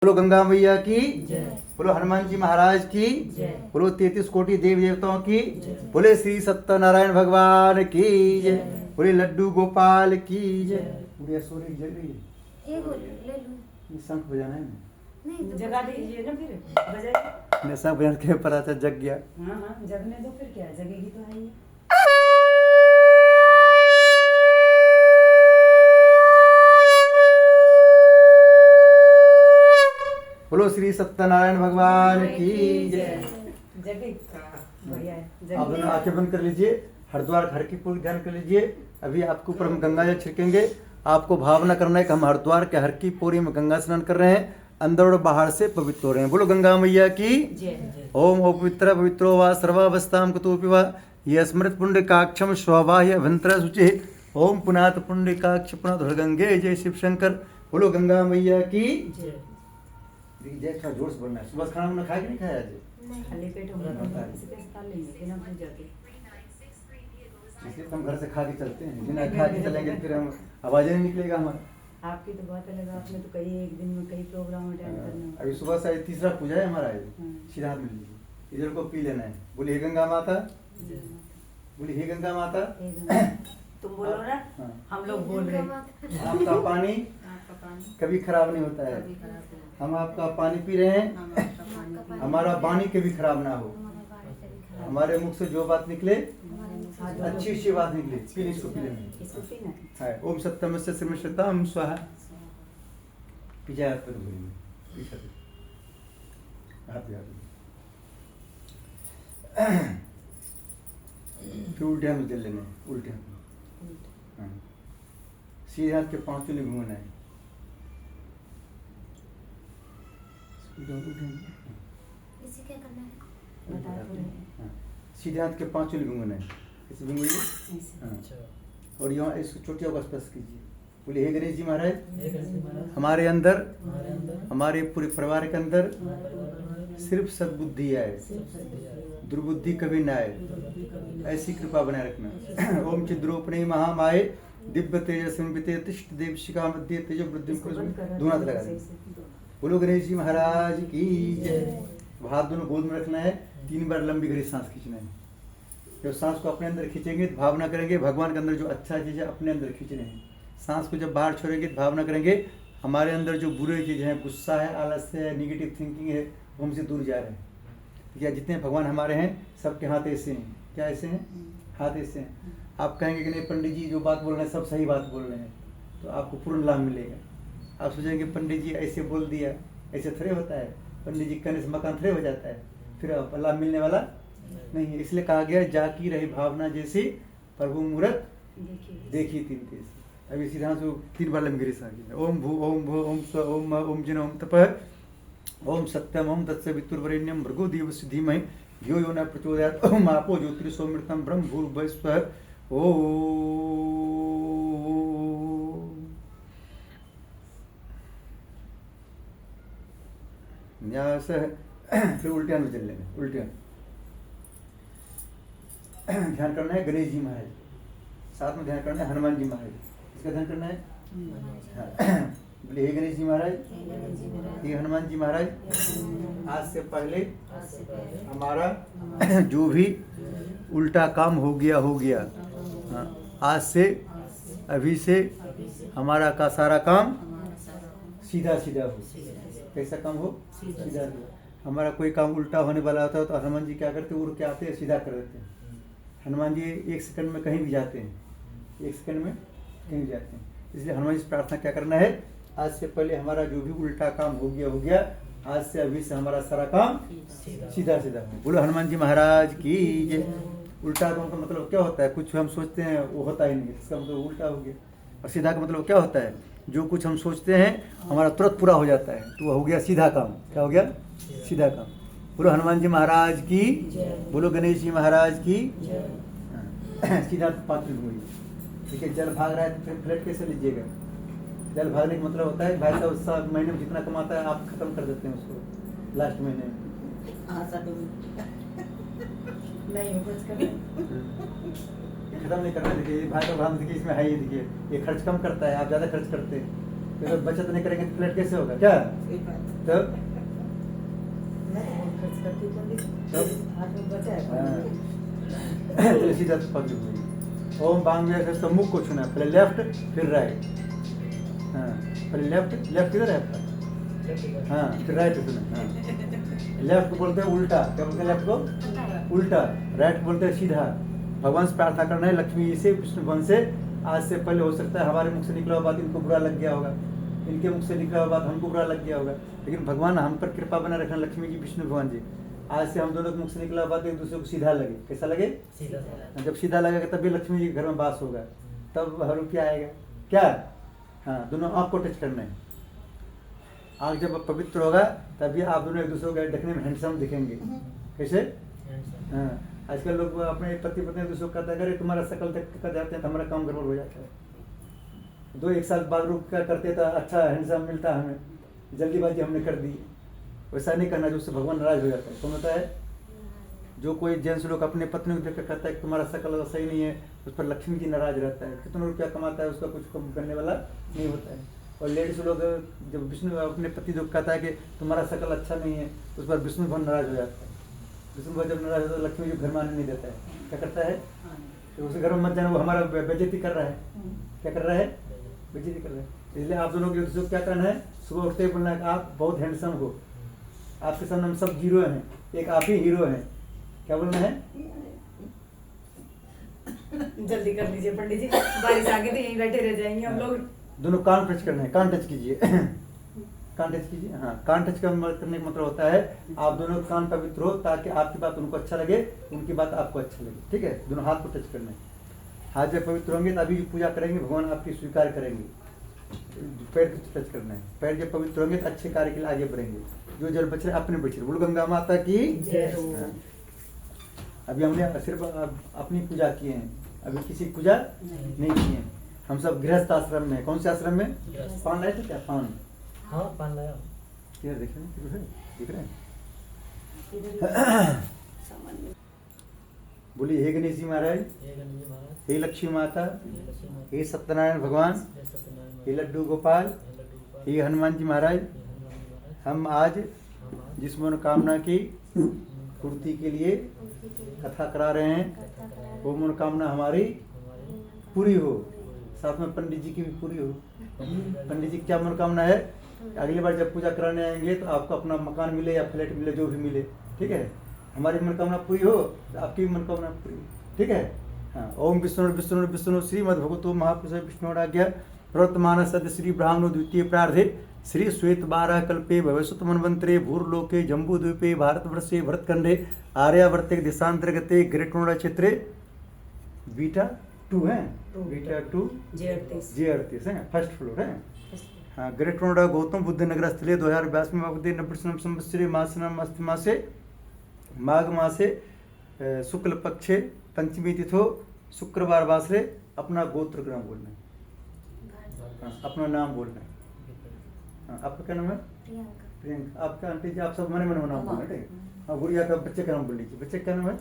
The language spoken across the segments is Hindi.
बोलो गंगा मैया की, बोलो हनुमान जी महाराज की, बोलो 33 कोटि देवी देवताओं की, बोले श्री सत्यनारायण भगवान की जय, बोले लड्डू गोपाल की जय। बुढ़िया सो रही जग रही है, ये शंख बजाना है नहीं जगा दीजिए ना फिर बजाइए। मैं शंख बजाने के पता था जग गया। हाँ हाँ जगने दो फिर क्या जगेगी तो है ही। बोलो श्री सत्यनारायण भगवान की जय। जगे बढ़िया है। आप दोनों आंखें बंद कर लीजिए, हरिद्वार घर की पूरी ध्यान कर लीजिए। अभी आपके ऊपर हम गंगा जल छिड़केंगे। आपको भावना करना है कि हम हरिद्वार के हर की पूरी में गंगा स्नान कर रहे हैं, अंदर और बाहर से पवित्र हो रहे हैं। बोलो गंगा मैया की ओम ओ पवित्र पवित्रो वा सर्वावस्थाम कुतोपि वा ये स्मृत पुण्यकाक्षम स्वबाह्य अभ्यंतर शुचि ओम पुनाथ पुण्यकाक्ष पुनाथ गंगे जय शिव शंकर। बोलो गंगा मैया की जय। थोड़ा जोर से बोलना है। सुबह खाना वाना खाया कि नहीं खाया आज? खाली पेट हम इसे कैसे खा लेंगे बिना पूजा के? इसलिए हम घर से खा के चलते हैं, बिना खा के चलेंगे फिर हम आवाज नहीं निकलेगा हमारा। आपकी तो बात अलग है, आपने तो कई एक दिन में कई प्रोग्राम अटेंड करने होते हैं। अभी सुबह से तीसरा पूजा है हमारा, हाँ। सीधा हाथ में लीजिए, इधर को पी लेना है। बोली हे गंगा माता, बोली हे गंगा माता। तुम बोलो ना, हाँ। हम लोग बोल रहे हैं। आपका पानी आपका पानी कभी खराब नहीं होता है। कभी खराब हो। हम आपका पानी पी रहे हैं, हम आपका पानी पी रहे हैं। हमारा वाणी कभी खराब ना हो। हमारे मुख से जो बात निकले अच्छी अच्छी बात निकले, पीने इसको पी लेना इसको पीना है। है। ओम सत्यम से श्रीमश्रताम स्वाहा। पीछे हाथ पर बोलिए, पीछे हाथ पे हाथ। फिर उल्टे हाथ में चल लेना है, उल्टे हाथ में। हाँ। सीधे हाथ के पांव चुने घूमना है। इसे क्या करना है? बता तो रहे हैं। हाँ। सीधे हाथ के पांव चुने घूमना है, ऐसे घूमिए। ऐसे। हाँ। और यहाँ इसको चोटियों को स्पर्श कीजिए। बोले हे गणेश जी महाराज, हमारे अंदर हमारे पूरे परिवार के अंदर सिर्फ सद्बुद्धि आए, दुर्बुद्धि कभी ना आए, ऐसी कृपा बनाए रखना। ओम चिद्रोपणे महामाये दिव्य तेज संविते तिष्ठ देव शिखा मध्य तेज वृद्धि दोनों हाथ लगा दें। बोलो गणेश जी महाराज की जय। हाथ दोनों गोद में रखना है, 3 बार लंबी गहरी सांस खींचना है। जब सांस को अपने अंदर खींचेंगे तो भावना करेंगे भगवान के अंदर जो अच्छा चीज़ है अपने अंदर खींचने हैं। सांस को जब बाहर छोड़ेंगे तो भावना करेंगे हमारे अंदर जो बुरे चीज़ें हैं, गुस्सा है, आलस्य है, निगेटिव थिंकिंग है, वो हमसे दूर जा रहे हैं। या जितने भगवान हमारे हैं सबके हाथ ऐसे हैं। क्या ऐसे हैं? हाथ ऐसे हैं। आप कहेंगे कि नहीं पंडित जी जो बात बोल रहे हैं सब सही बात बोल रहे हैं, तो आपको पूर्ण लाभ मिलेगा। आप सोचेंगे पंडित जी ऐसे बोल दिया, ऐसे थोड़े होता है, पंडित जी कहने से मकान थोड़े हो जाता है, फिर लाभ मिलने वाला नहीं है। इसलिए कहा गया जाकी रही भावना जैसी प्रभु मूरत देखी 3 तेज। अभी सीधा से 3 बार लंबी सांस। ओम भू ओम भू ओम स्व ओम म ओम जिन ओम तपः ओम सत्यम ओम तत्स वितुर्वरेण्यम भृगो देवस्य धीमहि धियो यो न प्रचोदयात् ओम आपो ज्योतिर्सोमृतम ब्रह्म भूर्भुवः स्वः ओम। न्यास फिर उल्टे हाथ में चल लेंगे, उल्टे हाथ। ध्यान करना है गणेश जी महाराज, साथ में ध्यान करना है हनुमान जी महाराज। इसका ध्यान करना है। बोले हे गणेश जी महाराज, हे हनुमान जी महाराज, आज से पहले हमारा जो भी उल्टा काम हो गया। हाँ, आज से अभी से हमारा का सारा काम सीधा सीधा हो। कैसा काम हो? सीधा। हमारा कोई काम उल्टा होने वाला होता है तो हनुमान जी क्या करते हैं, उड़ के आते हैं, सीधा कर देते हैं। हनुमान जी 1 सेकंड में कहीं भी जाते हैं, 1 सेकंड में कहीं भी जाते हैं। इसलिए हनुमान जी से प्रार्थना क्या करना है, आज से पहले हमारा जो भी उल्टा काम हो गया, आज से अभी से हमारा सारा काम सीधा सीधा हो। बोलो हनुमान जी महाराज की जय। उल्टा का मतलब क्या होता है, कुछ हम सोचते हैं वो होता ही नहीं, इसका मतलब उल्टा हो गया। और सीधा का मतलब क्या होता है, जो कुछ हम सोचते हैं हमारा तुरंत पूरा हो जाता है, तो वह हो गया सीधा काम। क्या हो गया? सीधा काम। बोलो हनुमान जी महाराज की, बोलो गणेश जी महाराज की। सीधा 5 मिनट। ठीक है, जल भाग रहा है तो फिर फ्लैट कैसे लीजिएगा? जल भागने का मतलब होता है भाई साहब उसका महीने में जितना कमाता है आप खत्म कर देते हैं उसको लास्ट महीने में। नहीं कुछ कभी खत्म नहीं करना। देखिए भाई साहब हम देखिए इसमें है, ये देखिए ये खर्च कम करता है, आप ज़्यादा खर्च करते हैं। तो बचत नहीं करेंगे तो फ्लैट कैसे होगा क्या? तो खर्च करती हाथ में बचा है। तो सीधा पकड़ हुई। ओम बांग में तो मुख को छूना, पहले लेफ्ट फिर राइट। हाँ पहले लेफ्ट किधर है आपका? हाँ फिर राइट सुना। हाँ लेफ्ट को बोलते हैं उल्टा, क्या बोलते हैं लेफ्ट को? उल्टा। राइट को बोलते हैं सीधा। भगवान से प्रार्थना करना है लक्ष्मी जी से, विष्णु भगवान से। आज से पहले हो सकता है हमारे मुख से निकला हुआ बात इनको बुरा लग गया होगा, इनके मुख से निकला हुआ बात हमको बुरा लग गया होगा, लेकिन भगवान हम पर कृपा बना रखना, लक्ष्मी जी विष्णु भगवान जी। आज से हम दोनों के मुख से निकला हुआ बात एक दूसरे को सीधा लगे। कैसा लगे? सीधा। जब सीधा लगेगा तभी लक्ष्मी जी के घर में वास होगा, तब हर रुपया आएगा क्या? हाँ दोनों आँख को टच करना है। आँख जब पवित्र होगा तभी आप दोनों एक दूसरे को देखने में हैंडसम दिखेंगे। कैसे? हाँ आजकल लोग अपने पति पत्नी एक दूसरे को कहता है अरे तुम्हारा शकल देख कर जाते हैं तो हमारा काम गड़बड़ हो जाता है। 2-1 साल बाद रुक कर करते तो अच्छा हैंडसम मिलता हमें, जल्दीबाजी हमने कर दी। वैसा नहीं करना जो उससे भगवान नाराज हो जाता है। कौन होता है? जो कोई जेंट्स लोग अपने पत्नी को देख कर कहता है कि तुम्हारा शकल सही नहीं है, उस पर लक्ष्मी जी नाराज रहता है। कितना रुपया कमाता है उसका कुछ कम करने वाला नहीं होता है। और लेडीज लोग जब विष्णु अपने पति जो कहता है कि तुम्हारा शकल अच्छा नहीं है, उस पर विष्णु भगवान नाराज हो जाता है। विष्णु भगवान जब नाराज होता है लक्ष्मी जी घर में आने नहीं देता है। क्या करता है? तो उसे घर में मत जाना, वो हमारा बेइज्जती कर रहा है। क्या कर रहा है? बेइज्जती कर रहा है। इसलिए आप दोनों के क्या करना है? सुबह उठते ही बोलना है आप बहुत हैंडसम हो, आपके सामने हम सब जीरो हैं, एक आप ही हीरो हैं। क्या बोलना है? जल्दी कर लीजिए पंडित जी, बारिश आगे तो यहीं बैठे रह जाएंगे हम लोग। दोनों कान टच करना है, कान टच कीजिए। कान टच कीजिए। हाँ कान टच करने का मतलब होता है आप दोनों कान पवित्र हो ताकि आपकी बात उनको अच्छा लगे, उनकी बात आपको अच्छा लगे। ठीक है? दोनों हाथ को टच करना है। हाथ जब पवित्र होंगे तभी पूजा करेंगे, भगवान आपकी स्वीकार करेंगे। पैर को टच करना है, पैर जब पवित्र होंगे तो अच्छे कार्य के लिए आगे बढ़ेंगे। जो जल बच रहे अपने बच रहे। बोल गंगा माता की। अभी हमने सिर्फ अपनी पूजा किए हैं, अभी किसी की पूजा नहीं की है। हम सब गृहस्थ आश्रम में। कौन से आश्रम में? पान लाए थे क्या? पान। हाँ पान लाया। किधर देख रहे हैं? दिख रहे हैं? बोलिए हे गणेश जी महाराज, हे लक्ष्मी माता, हे सत्यनारायण भगवान, हे लड्डू गोपाल, हे हनुमान जी महाराज, हम आज जिस मनोकामना की पूर्ति के लिए कथा करा रहे हैं वो मनोकामना हमारी पूरी हो, साथ में पंडित जी की भी पूरी हो। पंडित जी की क्या मनोकामना है? अगली बार जब पूजा कराने आएंगे तो आपको अपना मकान मिले या फ्लैट मिले, जो भी मिले। ठीक है? हमारी मनोकामना पूरी हो तो आपकी मनोकामना पूरी। ठीक है? हाँ ओम विष्णु विष्णु विष्णु श्रीमद् भगवतो महापुरुष विष्णुराज्ञा प्रवर्तमान सद्य श्री ब्राह्मणो द्वितीय प्रार्धे श्री श्वेत 12 कल्पे भविष्यत मनवंतरे भूर्लोके जम्बूद्वीपे भारतवर्षे भरतखंडे आर्यावर्ते देशांतर्गते ग्रेट नोएडा क्षेत्रे बीटा 2 है, बीटा 2 J38 है, फर्स्ट फ्लोर है। हाँ ग्रेट नोएडा गौतम बुद्ध नगर स्थले 2022 में वापदे 90 संवत्सरे मासनम अस्त मासे माघ मासे शुक्ल पक्षे पंचमी तिथो शुक्रवार वासरे अपना गोत्र ग्राम बोलना है। हाँ, अपना नाम बोलना है। हाँ, आपका क्या नाम है? प्रियंका। आपका आंटी जी आप सब मने मन नाम बोलना है। हाँ गुड़िया का बच्चे का नाम बोल लीजिए। बच्चे का नाम है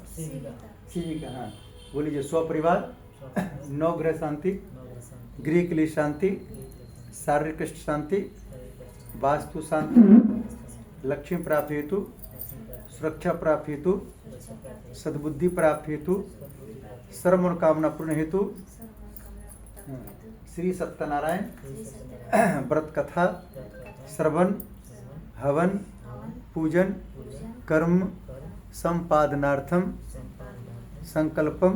शिविका। हाँ बोल लीजिए। स्वपरिवार, 9 ग्रह शांति, गृह के लिए शांति, शारीरिक कष्ट शांति, वास्तु शांति, लक्ष्मी प्राप्ति हेतु, सुरक्षा प्राप्ति हेतु, सद्बुद्धि प्राप्ति हेतु, सर्व मनोकामना पूर्ण हेतु श्री सत्यनारायण व्रत कथा श्रवण हवन पूजन कर्म संपादनार्थम संकल्पम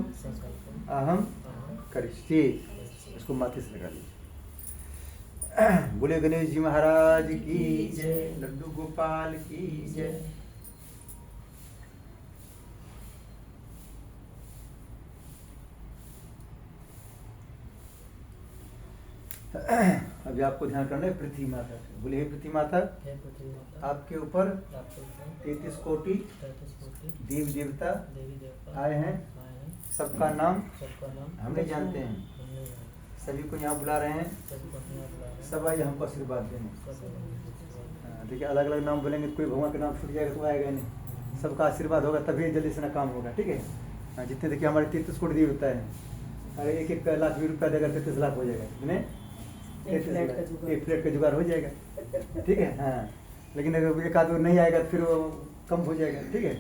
अहम करिष्ये। इसको माथे से लगा लीजिए। बोले गणेश जी महाराज की जय, लड्डू गोपाल की जय। अभी आपको ध्यान करना है पृथ्वी माता से। बोले हे पृथ्वी माता, आपके ऊपर 33 कोटि देवी देवता आए हैं, सबका नाम हम नहीं जानते हैं, सभी को यहाँ बुला रहे हैं, सब आइए हमको आशीर्वाद देंगे। देखिए अलग अलग नाम बोलेंगे, कोई भगवान का नाम छूट जाएगा तो आएगा नहीं, सबका आशीर्वाद होगा तभी जल्दी से ना काम होगा। ठीक है? जितने देखिए हमारे 33 कोटि देवता है, अगर 1-1 लाख भी रुपया देगा 33 लाख हो जाएगा। कितने? एक फ्लैट का जुगाड़ हो जाएगा, ठीक है। हाँ, लेकिन अगर एक आध नहीं आएगा तो फिर वो कम हो जाएगा, ठीक है।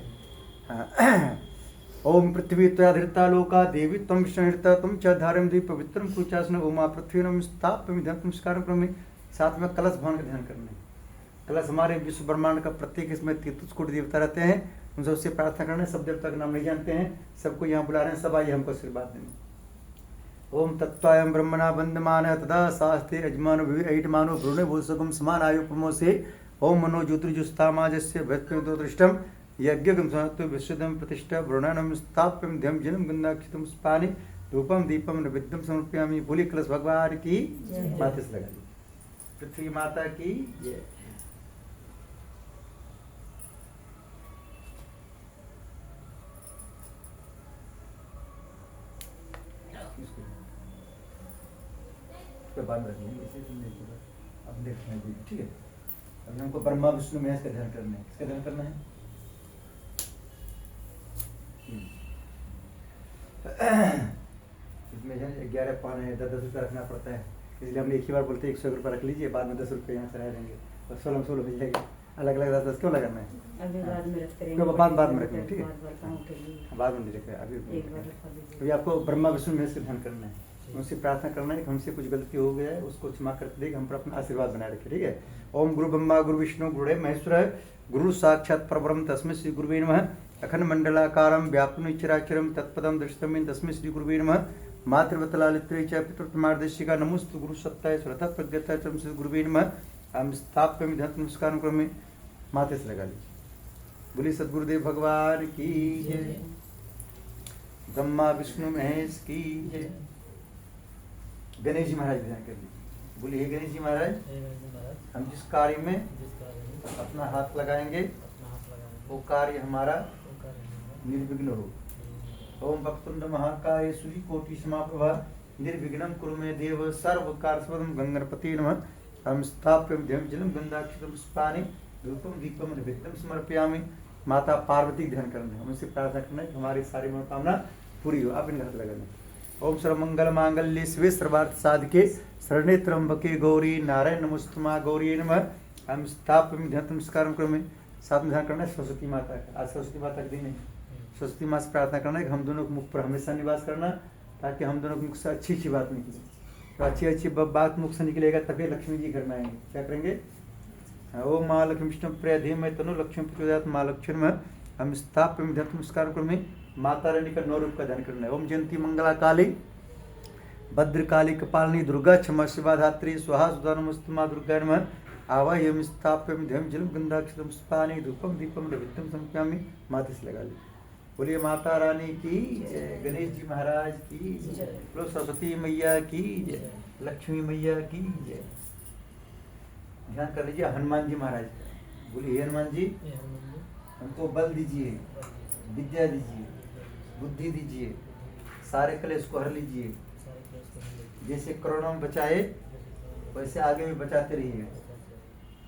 हाँ। ओम पृथ्वी त्वया धृता लोका देवी त्वं विष्णुहृता त्वं च धारयं देवी पवित्रं कुचासन ओमा पृथ्वी स्थाप्य नमस्कार क्रमे। साथ में कलश भवन का ध्यान करना है। कलश हमारे विश्व ब्रह्मांड का प्रत्येक इसमें 33 कोटि देवता रहते हैं, उन सबसे प्रार्थना करना है। सब देवता का नाम नहीं जानते हैं, सबको यहाँ बुला रहे हैं, सब आइए हमको आशीर्वाद देंगे। ओम तत्वायं ब्रह्मणा वंदमान तदा शास्त्रे अजमानो ऐटमानो भ्रूणे भूसगम समान आयु प्रमोसे। ओम मनो ज्योतिर्जुस्तामाजस्य भृत्यो दृष्टम यज्ञगम सनत्व विश्वदम प्रतिष्ठा भ्रूणानम स्थाप्यम ध्यम जनम गंधाक्षितम स्पानि धूपम दीपम नैवेद्यम समर्पयामि। बोली कलश भगवान की माथे से लगा दी। पृथ्वी माता की जय। बाद रखेंगे अब देखना है, ठीक है। अभी हमको ब्रह्मा विष्णु महेश का ध्यान करना है। किसका ध्यान करना है? इसमें 11 पान है, 10-10 रुपये रखना पड़ता है, इसलिए हम एक ही बार बोलते हैं 100 रुपये रख लीजिए, बाद में 10 रुपये यहाँ से रह देंगे और 16 हो जाएगा। अलग अलग 10 क्यों लगाना है? अभी बाद में रखते रहेंगे, बाद में रखेंगे, ठीक है। बाद में नहीं रखें, अभी आपको ब्रह्मा विष्णु महेश का ध्यान करना है, उनसे प्रार्थना करना है कि हमसे कुछ गलती हो गया है उसको क्षमा करके देख, हम पर अपना आशीर्वाद बनाए रखे, ठीक है। ओम गुरु ब्रह्मा गुरु विष्णु गुरुदेव महेश्वर गुरु साक्षात् परब्रह्म तस्मै श्री गुरुवे नमः। अखंड मंडलाकारं व्याप्तं चराचरं तत्पदं दर्शितं तस्मै श्री गुरुवे नमः। मातृवतलालित्रे च पितृतमार्दशिका नमोस्तु गुरु सत्ताय स्वतः प्रज्ञता च श्री गुरुवे नमः। हम स्थाप्यामि ध्यान नमस्कार क्रमे माथे से लगा लीजिए। बोली सद्गुरुदेव भगवान की जय। ब्रह्मा विष्णु महेश की जय। गणेश जी महाराज ध्यान कर लीजिए। बोलिए हे गणेश जी महाराज, हम जिस कार्य में अपना हाथ लगाएंगे वो कार्य हमारा निर्विघ्न हो। ओम वक्रतुंड महाकाय सूर्यकोटि समाप्रभा निर्विघ्नं कुरु मे देव सर्वकार्यसिद्धिं गंगणपते नमः। हम स्थाप्यं ध्यं जलं गंधाक्षितं पुष्पाणि धूपं दीपं नैवेद्यं समर्पयामि। माता पार्वती ध्यान करना है, उनसे प्रार्थना करना है कि हमारी सारी मनोकामना पूरी हो। आप इन हाथ लगाना। ओम सर्वमंगल मांगल्ये शिवे सर्वार्थ साधके शरणे त्र्यंबके गौरी नारायण नमोस्तुमा गौरी नमः। हम स्थाप्यं ध्यान नमस्कार क्रमे साथ में ध्यान करना है सरस्वती माता का। आज सरस्वती माता का दिन है, सरस्वती माँ से प्रार्थना करना है कि हम दोनों के मुख पर हमेशा निवास करना, ताकि हम दोनों के मुख से अच्छी अच्छी बात निकले। तो अच्छी अच्छी बात मुख से निकलेगा तभी लक्ष्मी जी घर में आएंगे। क्या करेंगे? ओम महालक्ष्मी विष्णु प्रिय धीमहि तन्नो लक्ष्मी प्रचोदयात् माँ लक्ष्मी में हम स्थाप्यं ध्यान नमस्कार क्रमे माता रानी का 9 रूप का ध्यान करना है। ओम जयंती मंगला काली भद्रकाली कपालिनी दुर्गा क्षमा शिवा धात्री स्वाहा सुधा नमोस्तु माँ दुर्गा नमः। आवाह्यं स्थाप्यं ध्यं जलं गंधाक्षितं पुष्पाणि धूपं दीपं नैवेद्यं समर्पयामि। माथे से लगा ली। बोलिए माता रानी की जय। गणेश जी महाराज की जय। बोलो सरस्वती मैया की जय। लक्ष्मी मैया की जय। ध्यान कर लीजिए हनुमान जी महाराज। बोलिए हनुमान जी, हमको बल दीजिए, विद्या दीजिए, बुद्धि दीजिए, सारे कलेश को हर लीजिए। जैसे कोरोना में बचाए वैसे आगे भी बचाते रहिएगा।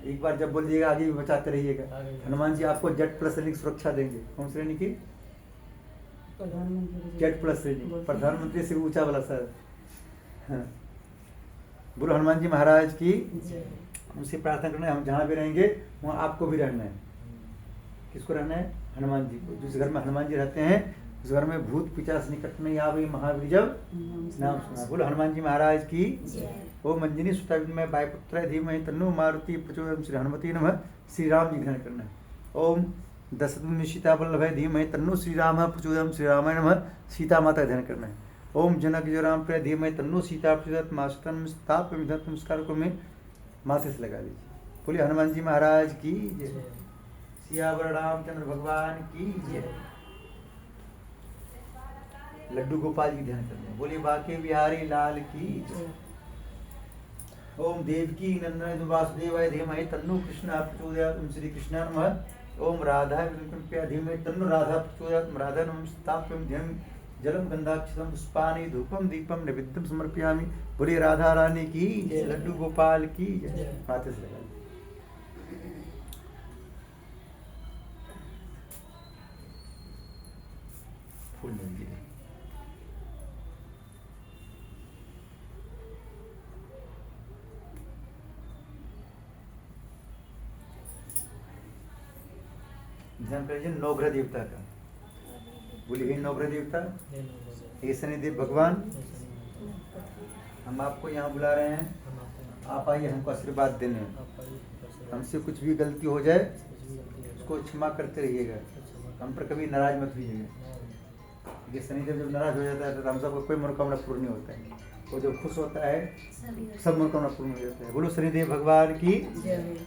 एक बार जब बोल दिएगा आगे भी बचाते रहिएगा। हनुमान जी आपको Z+ श्रेणी की सुरक्षा देंगे। कौन श्रेणी की? Z+ श्रेणी, प्रधानमंत्री से ऊंचा वाला सर। हाँ। बोलो हनुमान जी महाराज की। उनसे प्रार्थना करना है हम जहाँ भी रहेंगे वहाँ आपको भी रहना है। किसको रहना है? हनुमान जी को। जिस घर में हनुमान जी रहते हैं उस घर में भूत पिशाच निकट नहीं आवे महावीर जब नाम सुना। बोलो हनुमान जी महाराज की। ओम अंजनी सुता विद्महे वायुपुत्राय धीमहि तन्नो मारुति प्रचोदयात् श्री हनुमते नमः। श्री राम जी ध्यान करना है। ओम दशरथ सीता वल्लभाय धीमहि तन्नो श्री राम प्रचोदयात् श्री रामाय नमः। सीता माता ध्यान करना है। ओम जनक जो राम प्रिय धीमहि तन्नो सीता प्रचोदयात् मास्तन स्थाप्यं ध्यान नमस्कार को में माथे से लगा लीजिए। बोलिए हनुमान जी महाराज की जय। सियावर रामचंद्र भगवान की जय। लड्डू गोपाल जी ध्यान करते हैं। बोलिए बाके बिहारी लाल की जय। ओम देवकी नंदन वासुदेवाय धीमहि तन्नो कृष्ण प्रचोदयात् श्री कृष्ण नमः। ओम राधा कृपया धीमहि तन्नो राधा प्रचोदयात् राधा नमः। स्थाप्यं ध्यं जलम गंधाक्षितं पुष्पाणि धूपम दीपम नैवेद्यं समर्पयामि। बोलिए राधा रानी की जय। लड्डू गोपाल की जय। माथे से लगा फूल लीजिए। ध्यान करिए नवग्रह देवता का। बोलिए हे नवग्रह देवता, हे शनिदेव भगवान, हम आपको यहाँ बुला रहे हैं, आप आइए हमको आशीर्वाद देने। हमसे कुछ भी गलती हो जाए उसको क्षमा करते रहिएगा, हम पर कभी नाराज मत होइएगा। ये शनिदेव जब नाराज हो जाता है तो हम सबको कोई मनोकामना पूर्ण नहीं होता है, वो जब खुश होता है सब मनोकामना पूर्ण हो जाता है। बोलो शनिदेव भगवान की।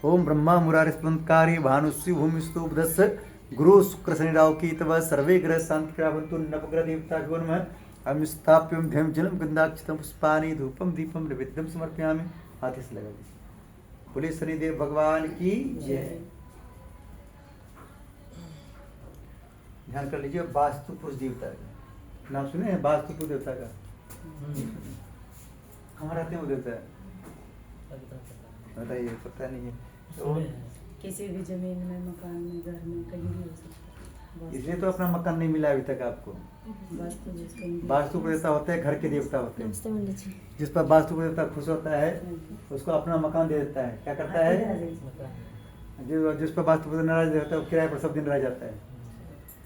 ओम ब्रह्मा मुरारिस्पंदकारी भानुष्य भूमिस्तु बुधस्य गुरु शुक्र शनि राहु की तव सर्वे ग्रह शांति करावन्तु नवग्रह देवता नमः। हम स्थाप्यम ध्यम जलम गंधाक्षतम पुष्पानि धूपम दीपम नैवेद्यम समर्पयामि। हाथ से लगा दीजिए। बोले शनिदेव भगवान की जय। ध्यान कर लीजिए वास्तु पुरुष देवता का नाम सुने हैं, वास्तु पुरुष देवता का कहाँ रहते हैं वो देवता है? बताइए, पता नहीं है तो किसी भी जमीन में, मकान में, घर में, कहीं भी हो सकता है। इसलिए तो अपना मकान नहीं मिला अभी तक आपको। वास्तु देवता होते हैं घर के देवता होते हैं, जिस पर वास्तु देवता खुश होता है उसको अपना मकान दे देता है। क्या करता है? जिस पर वास्तु देवता नाराज रहता है वो किराए पर सब दिन रह जाता है।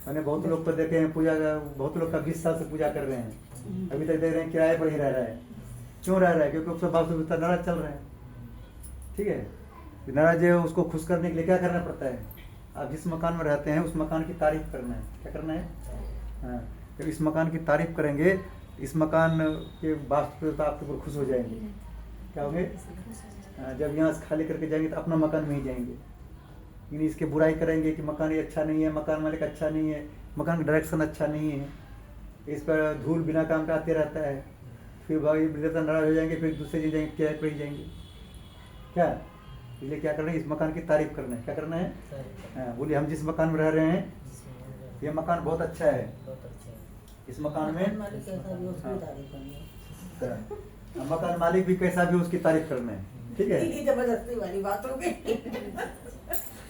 मैंने बहुत लोग को देखे हैं पूजा का, बहुत लोग का 20 साल से पूजा कर रहे हैं, अभी तक देख रहे हैं किराए पर ही रह रहा है। क्यों रह रहा है? क्योंकि उसका वास्तु देवता नाराज चल रहा है। ठीक है, नाराज है उसको खुश करने के लिए क्या करना पड़ता है? आप जिस मकान में रहते हैं उस मकान की तारीफ करना है। क्या करना है? हाँ, जब इस मकान की तारीफ करेंगे इस मकान के वास्तु देवता आपके ऊपर खुश हो जाएंगे। क्या होंगे? जब यहाँ से खाली करके जाएंगे तो अपना मकान में ही जाएंगे, यानी इसके बुराई करेंगे कि मकान ये अच्छा नहीं है, मकान मालिक अच्छा नहीं है, मकान का डायरेक्शन अच्छा नहीं है, इस पर धूल बिना काम का आते रहता है। फिर भाई देवता नाराज हो जाएंगे, फिर दूसरे दिन जाएंगे किराए पर ही जाएंगे। क्या? इसलिए क्या करना है? इस मकान की तारीफ करना है। क्या करना है? हाँ, बोलिए हम जिस मकान में रह रहे हैं ये मकान बहुत अच्छा है। इस मकान में मकान मालिक भी कैसा भी उसकी तारीफ करना है। ठीक है, जबरदस्ती वाली बात हो गई।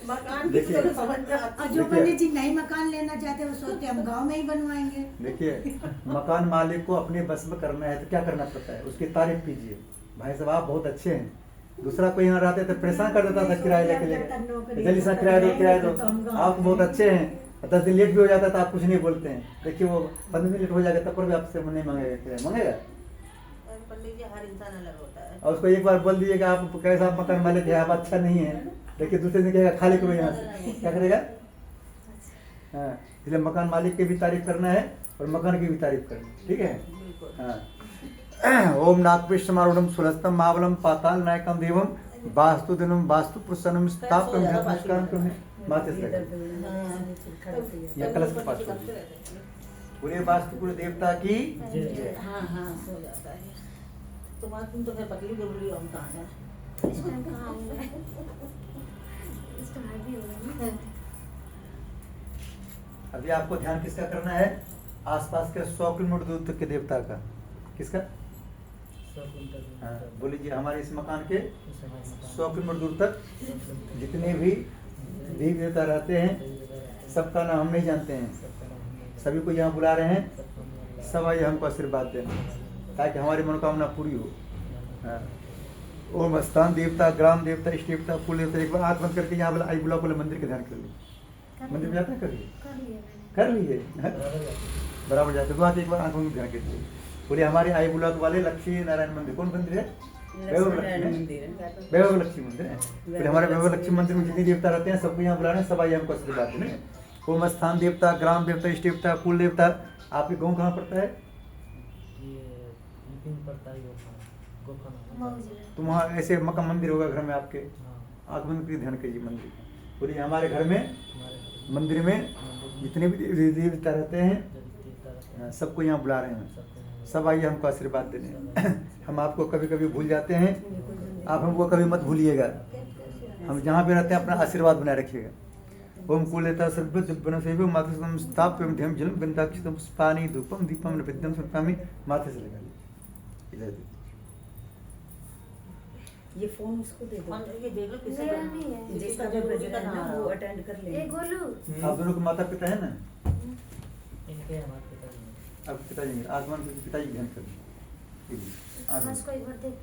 मकान देखिए, तो समझ में आता है। और जो पंडित जी नई मकान लेना चाहते हैं वो सोचते हैं हम गांव में ही बनवाएंगे। देखिए मकान मालिक को अपने बस में करना है तो क्या करना पड़ता है? उसकी तारीफ कीजिए, भाई साहब आप बहुत अच्छे हैं। दूसरा कोई यहाँ रहते तो परेशान कर देता था किराया लेके, जल्दी से किराया दो किराया दो, आप बहुत अच्छे हैं। 10 दिन लेट भी हो जाता था आप कुछ नहीं बोलते हैं। देखिए वो 15 दिन लेट हो जाएगा तब पर भी आपसे नहीं मांगेगा किराया, मांगेगा? पंडित जी हर इंसान अलग होता है। और उसको एक बार बोल दीजिएगा आप कैसा मकान मालिक है, आप अच्छा नहीं है, देखिए दूसरे दिन कहेगा खाली करो यहाँ से, क्या करेगा? हाँ, इसलिए मकान मालिक की भी तारीफ करना है और मकान की भी तारीफ करनी है। ठीक है, हाँ। ओम नागपिष्टमारूढ़ं सुलस्तम महाबलम पाताल नायकम देवम वास्तु दिनम वास्तु पुरुषनम स्थापकम नमस्कारं करोमि। माथे से या कलश के पास पूरे वास्तु पुरुष देवता की जय। हाँ हाँ हो जाता है। तुम तो फिर पतली दुबली हम कहाँ है? इस टाइम कहाँ हूँ मैं? इस टाइम भी हो रहा है। अभी आपको ध्यान किसका करना है? आसपास के 100 किलोमीटर दूर तक के देवता का। किसका? हाँ, बोलिए जी हमारे इस मकान के 100 किलोमीटर दूर तक जितने भी देवी देवता रहते हैं सबका नाम हम नहीं जानते हैं, सभी को यहाँ बुला रहे हैं, सब आइए हमको आशीर्वाद देना ताकि हमारी मनोकामना पूरी हो। हाँ। ओम स्थान देवता, ग्राम देवता, इष्ट देवता, कुल देवता, एक बार आँख बंद करके यहाँ आई बुला बोले मंदिर के ध्यान कर ली। मंदिर में जाते हैं कभी? कर लिए बराबर जाते तो आके एक बार आंखों में ध्यान कीजिए। बोले हमारे आई बुलाक वाले लक्ष्मी नारायण मंदिर, कौन मंदिर है? वैभव लक्ष्मी मंदिर है। बोले हमारे वैभव लक्ष्मी मंदिर में जितने देवता रहते हैं सबको यहाँ बुला रहे हैं, सब आइए हमको आशीर्वाद देने। ओम स्थान देवता, ग्राम देवता, इष्ट देवता, कुल देवता। आपके गाँव कहाँ पड़ता है? तो वहाँ ऐसे मकान मंदिर होगा घर में आपके, आँख बंद करके ध्यान कीजिए मंदिर। बोलिए हमारे घर में मंदिर में जितने भी देवी देवता रहते हैं सबको यहाँ बुला रहे हैं, सब आइए हमको आशीर्वाद देने। हम आपको कभी कभी भूल जाते हैं, आप हमको कभी मत भूलिएगा। हम जहाँ पे रहते हैं अपना आशीर्वाद बनाए रखिएगा। ओम कुलदेवता सर्वं मातृ स्थाप्यं ध्यं जलं गन्धाक्षतं पुष्पानि धूपं दीपं नैवेद्यं समर्पयामि। माथे से लगा लीजिए। ये फोन उसको दे दो, ये देख लो किसे मेरा नहीं है। जिसका जो प्रेजेंट है ना वो अटेंड कर ले। ए गोलू, आप दोनों के माता पिता है ना? इनके हमारे पिताजी हैं। आप पिताजी आसमान के पिताजी ध्यान करिए। बस को एक बार देख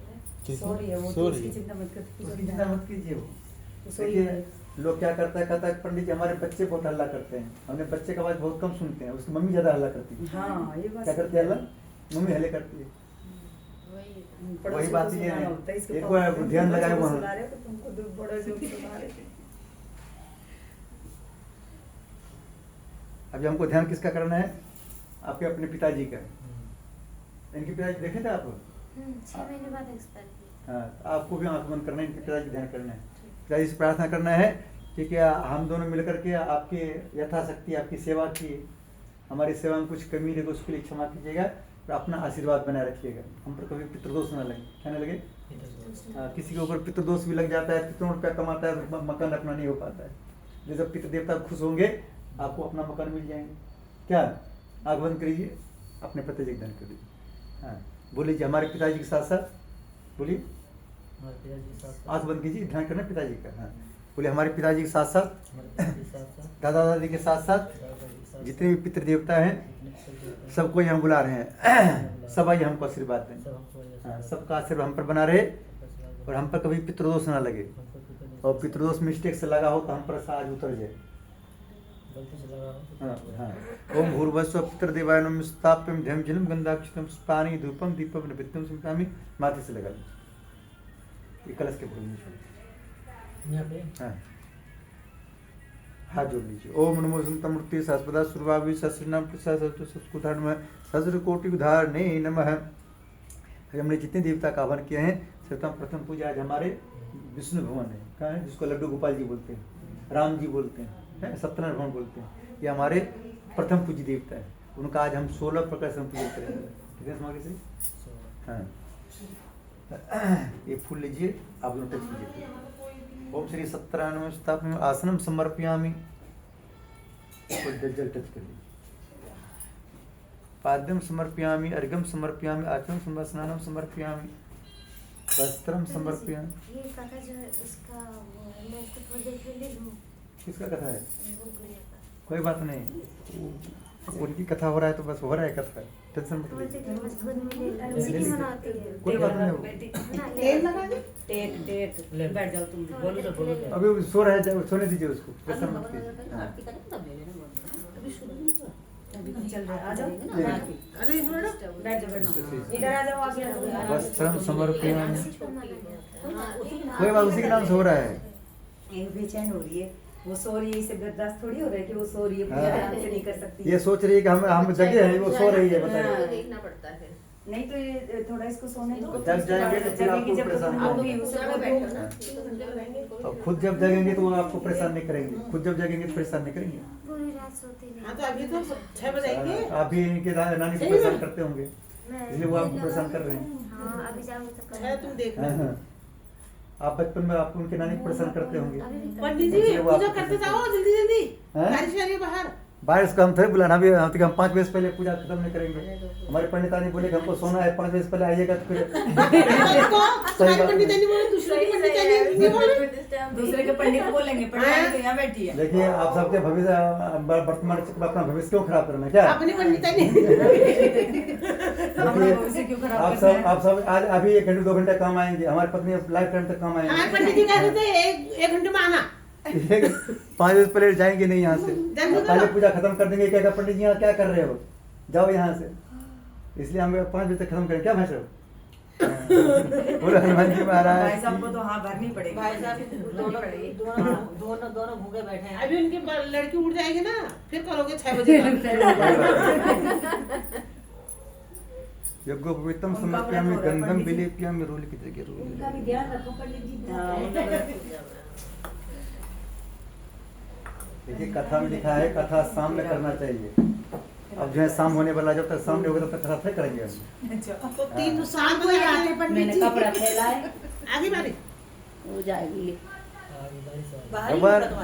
ले। सॉरी है वो तो उसकी चिंता मत कर। उसकी चिंता मत कीजिए। वो सॉरी देखिए है। लोग क्या करता है, कहता है पंडित जी हमारे बच्चे बहुत हल्ला करते हैं, हमने बच्चे का आवाज बहुत कम सुनते हैं, उसकी मम्मी ज्यादा हल्ला करती है। हाँ ये बात क्या करती है हल्ला? मम्मी हल्ले करती है। वही बात ये है, एक बार ध्यान लगाए वहाँ। तुमको बड़ा जोर सुना रहे थे। अभी हमको ध्यान किसका करना है? आपके अपने पिताजी का। इनके पिताजी देखे थे आप? 6 महीने बाद एक्सपायर किया। हाँ, आपको भी आंख बंद करना है, इनके पिताजी ध्यान करना है, पिताजी से प्रार्थना करना है कि क्या हम दोनों मिलकर के आपके यथाशक्ति आपकी सेवा की, हमारी सेवा में कुछ कमी रहे उसके लिए क्षमा कीजिएगा और अपना आशीर्वाद बनाए रखिएगा, हम पर कभी पितृदोष न लगे। क्या न लगे? किसी के ऊपर पितृदोष भी लग जाता है, पितरों रुपया कमाता है, मकान अपना नहीं हो पाता है। जब पितृ देवता खुश होंगे आपको अपना मकान मिल जाएंगे। क्या? आंख बंद करिए, अपने पिताजी का ध्यान करिए। हाँ बोलिए जी, हमारे पिताजी के साथ साथ, बोलिए आंख बंद कीजिए, ध्यान करना पिताजी का। हाँ बोले हमारे पिताजी के साथ साथ दादा दादी के साथ साथ जितने भी पितृ देवता हैं सबको यहाँ बुला रहे हैं, सब आइए हमको आशीर्वाद दें। हाँ सबका आशीर्वाद हम पर बना रहे और हम पर कभी पितृदोष ना लगे, और पितृदोष मिस्टेक से लगा हो तो हम पर साज उतर जाए। ओम भूर्भुवस्सुः पितृदेवाय नमः स्थाप्यं ध्यं जलं गन्धाक्षतं पुष्पाणि धूपं दीपं नैवेद्यं समर्पयामि। माथे से लगा ये कलश के ऊपर यहाँ पे हाँ हाथ जोड़ लीजिए। ओम नमो संतमूर्ति शाश्वता सुरभावि सहस्रनाम प्रसाद सहस्र कोटि उदाहरणे नमः। हमने जितने देवता का आह्वान किए हैं सर्वप्रथम प्रथम पूजा आज हमारे विष्णु भगवान है, कहाँ है, जिसको लड्डू गोपाल जी बोलते हैं, राम जी बोलते हैं, सत्यनारायण भगवान बोलते हैं, ये हमारे प्रथम पूज्य देवता है। उनका आज हम 16 प्रकार से हम पूजा करेंगे। कितने समागे से? हाँ ये फूल लीजिए, आप लोग टच कीजिए। ओम श्री सत्यनारायण स्थापयामि आसनम समर्पयामि, जल टच कर लीजिए। पाद्यम समर्पयामि, अर्घ्यम समर्पयामि, आचमन स्नानम समर्पयामि, वस्त्रम समर्पयामि। ये कथा जो है उसका मैं इसको थोड़ी देर के लिए लूं। किसका कथा है? वो गुड़िया का। कोई बात नहीं, उनकी कथा हो रहा है तो बस हो रहा है कथा, टेंशन मत बोलते लीजिए। थे बस खुद में ले उसी की मनाती है। कोई बात नहीं, ना तेल ले लगा दे। टेक बैठ जाओ तुम। बोलो तो बोलो तो। अभी वो सो रहा है, सोने दीजिए उसको, टेंशन मत लीजिए। हाँ। आरती करें तब ले लेना बोल। अभी शुरू नहीं हुआ। अभी चल रहा है, आ जाओ। अरे मैडम बैठ जाओ, बैठ जाओ। इधर आ जाओ, आगे आ जाओ। वस्त्रम समर्पयामि। उसी को मनाया जाता है। कोई बात, उसी के नाम से हो रहा है। ये बेचैन हो रही है, वो सो रही है, इसे बर्दाश्त थोड़ी हो रहा है कि वो सो रही है, पूजा ध्यान से नहीं कर सकती। ये सोच रही है कि हम जगह है, वो सो रही है, बताइए। देखना पड़ता है फिर। नहीं तो ये थोड़ा इसको सोने दो। जग जाएंगे तो फिर आपको जब परेशान तुम करेंगे। भी उसे दूसरा बोलो। बैठो ना, ये तो घंटे में बैठेंगे कोई। और खुद जब जगेंगे तो वो आपको परेशान नहीं करेंगे, खुद जब जगेंगे तो परेशान नहीं करेंगे। पूरी रात सोते नहीं। हाँ तो अभी तो 6 बजे आएंगे। आप भी इनके नानी को परेशान करते होंगे, मैं इसलिए वो आपको परेशान कर रहे हैं। हाँ अभी जाऊंगी तो है तुम देखना। हाँ, हाँ। आप बचपन में आप उनके नानी को परेशान करते होंगे। पंडित जी इसलिए वो पूजा आपको करते परेशान जाओ जल्दी जल्दी। हैं? बारिश आ रही है बाहर। बारिश को हम थोड़ी बुलाना, अभी हम 5 बजे से पहले पूजा खत्म नहीं करेंगे। हमारे पंडितानी बोले कि हमको सोना है, 5 बजे से पहले आइएगा तो फिर तुम्हारे पंडित जी बोले दूसरे की पंडित जी नहीं बोले। दूसरे के पंडित बोलेंगे, पंडित तो यहाँ बैठी है। देखिए आप सबके भविष्य वर्तमान चक्र में अपना भविष्य क्यों खराब करना है क्या? अपनी पंडित नहीं। हमारा भविष्य क्यों खराब आप करना है? आप सब आज अभी 1 घंटे 2 घंटे काम आएंगे, हमारी पत्नी लाइफ टाइम तक काम हमारे आएंगे। पंडित जी कहते थे एक घंटे में आना। 5 बजे से पहले जाएंगे नहीं यहाँ से, जल्दी पहले करो। पूजा खत्म कर देंगे। क्या पंडित जी यहाँ क्या कर रहे हो, जाओ यहाँ से। इसलिए हम 5 बजे तक खत्म करें, क्या भाषा बोलो हनुमान जी महाराज। भाई साहब को तो हाँ भरनी पड़ेगी। भाई साहब दोनों भूखे बैठे हैं। अभी उनकी लड़की उड़ जाएगी ना, फिर करोगे 6 बजे। यज्ञोपवीतम समर्पयामि, गंधम विलेपयामि, रोल की जगह रोल। उनका भी ध्यान रखो पंडित जी। देखिए कथा में लिखा है कथा शाम में करना चाहिए। अब जो है शाम होने वाला, जब तक शाम नहीं होगा तब तक कथा फिर करेंगे हम। तो 3 तो शाम को ही आते पंडित मैंने जी। कपड़ा फैलाए। आगे बारी। हो जाएगी।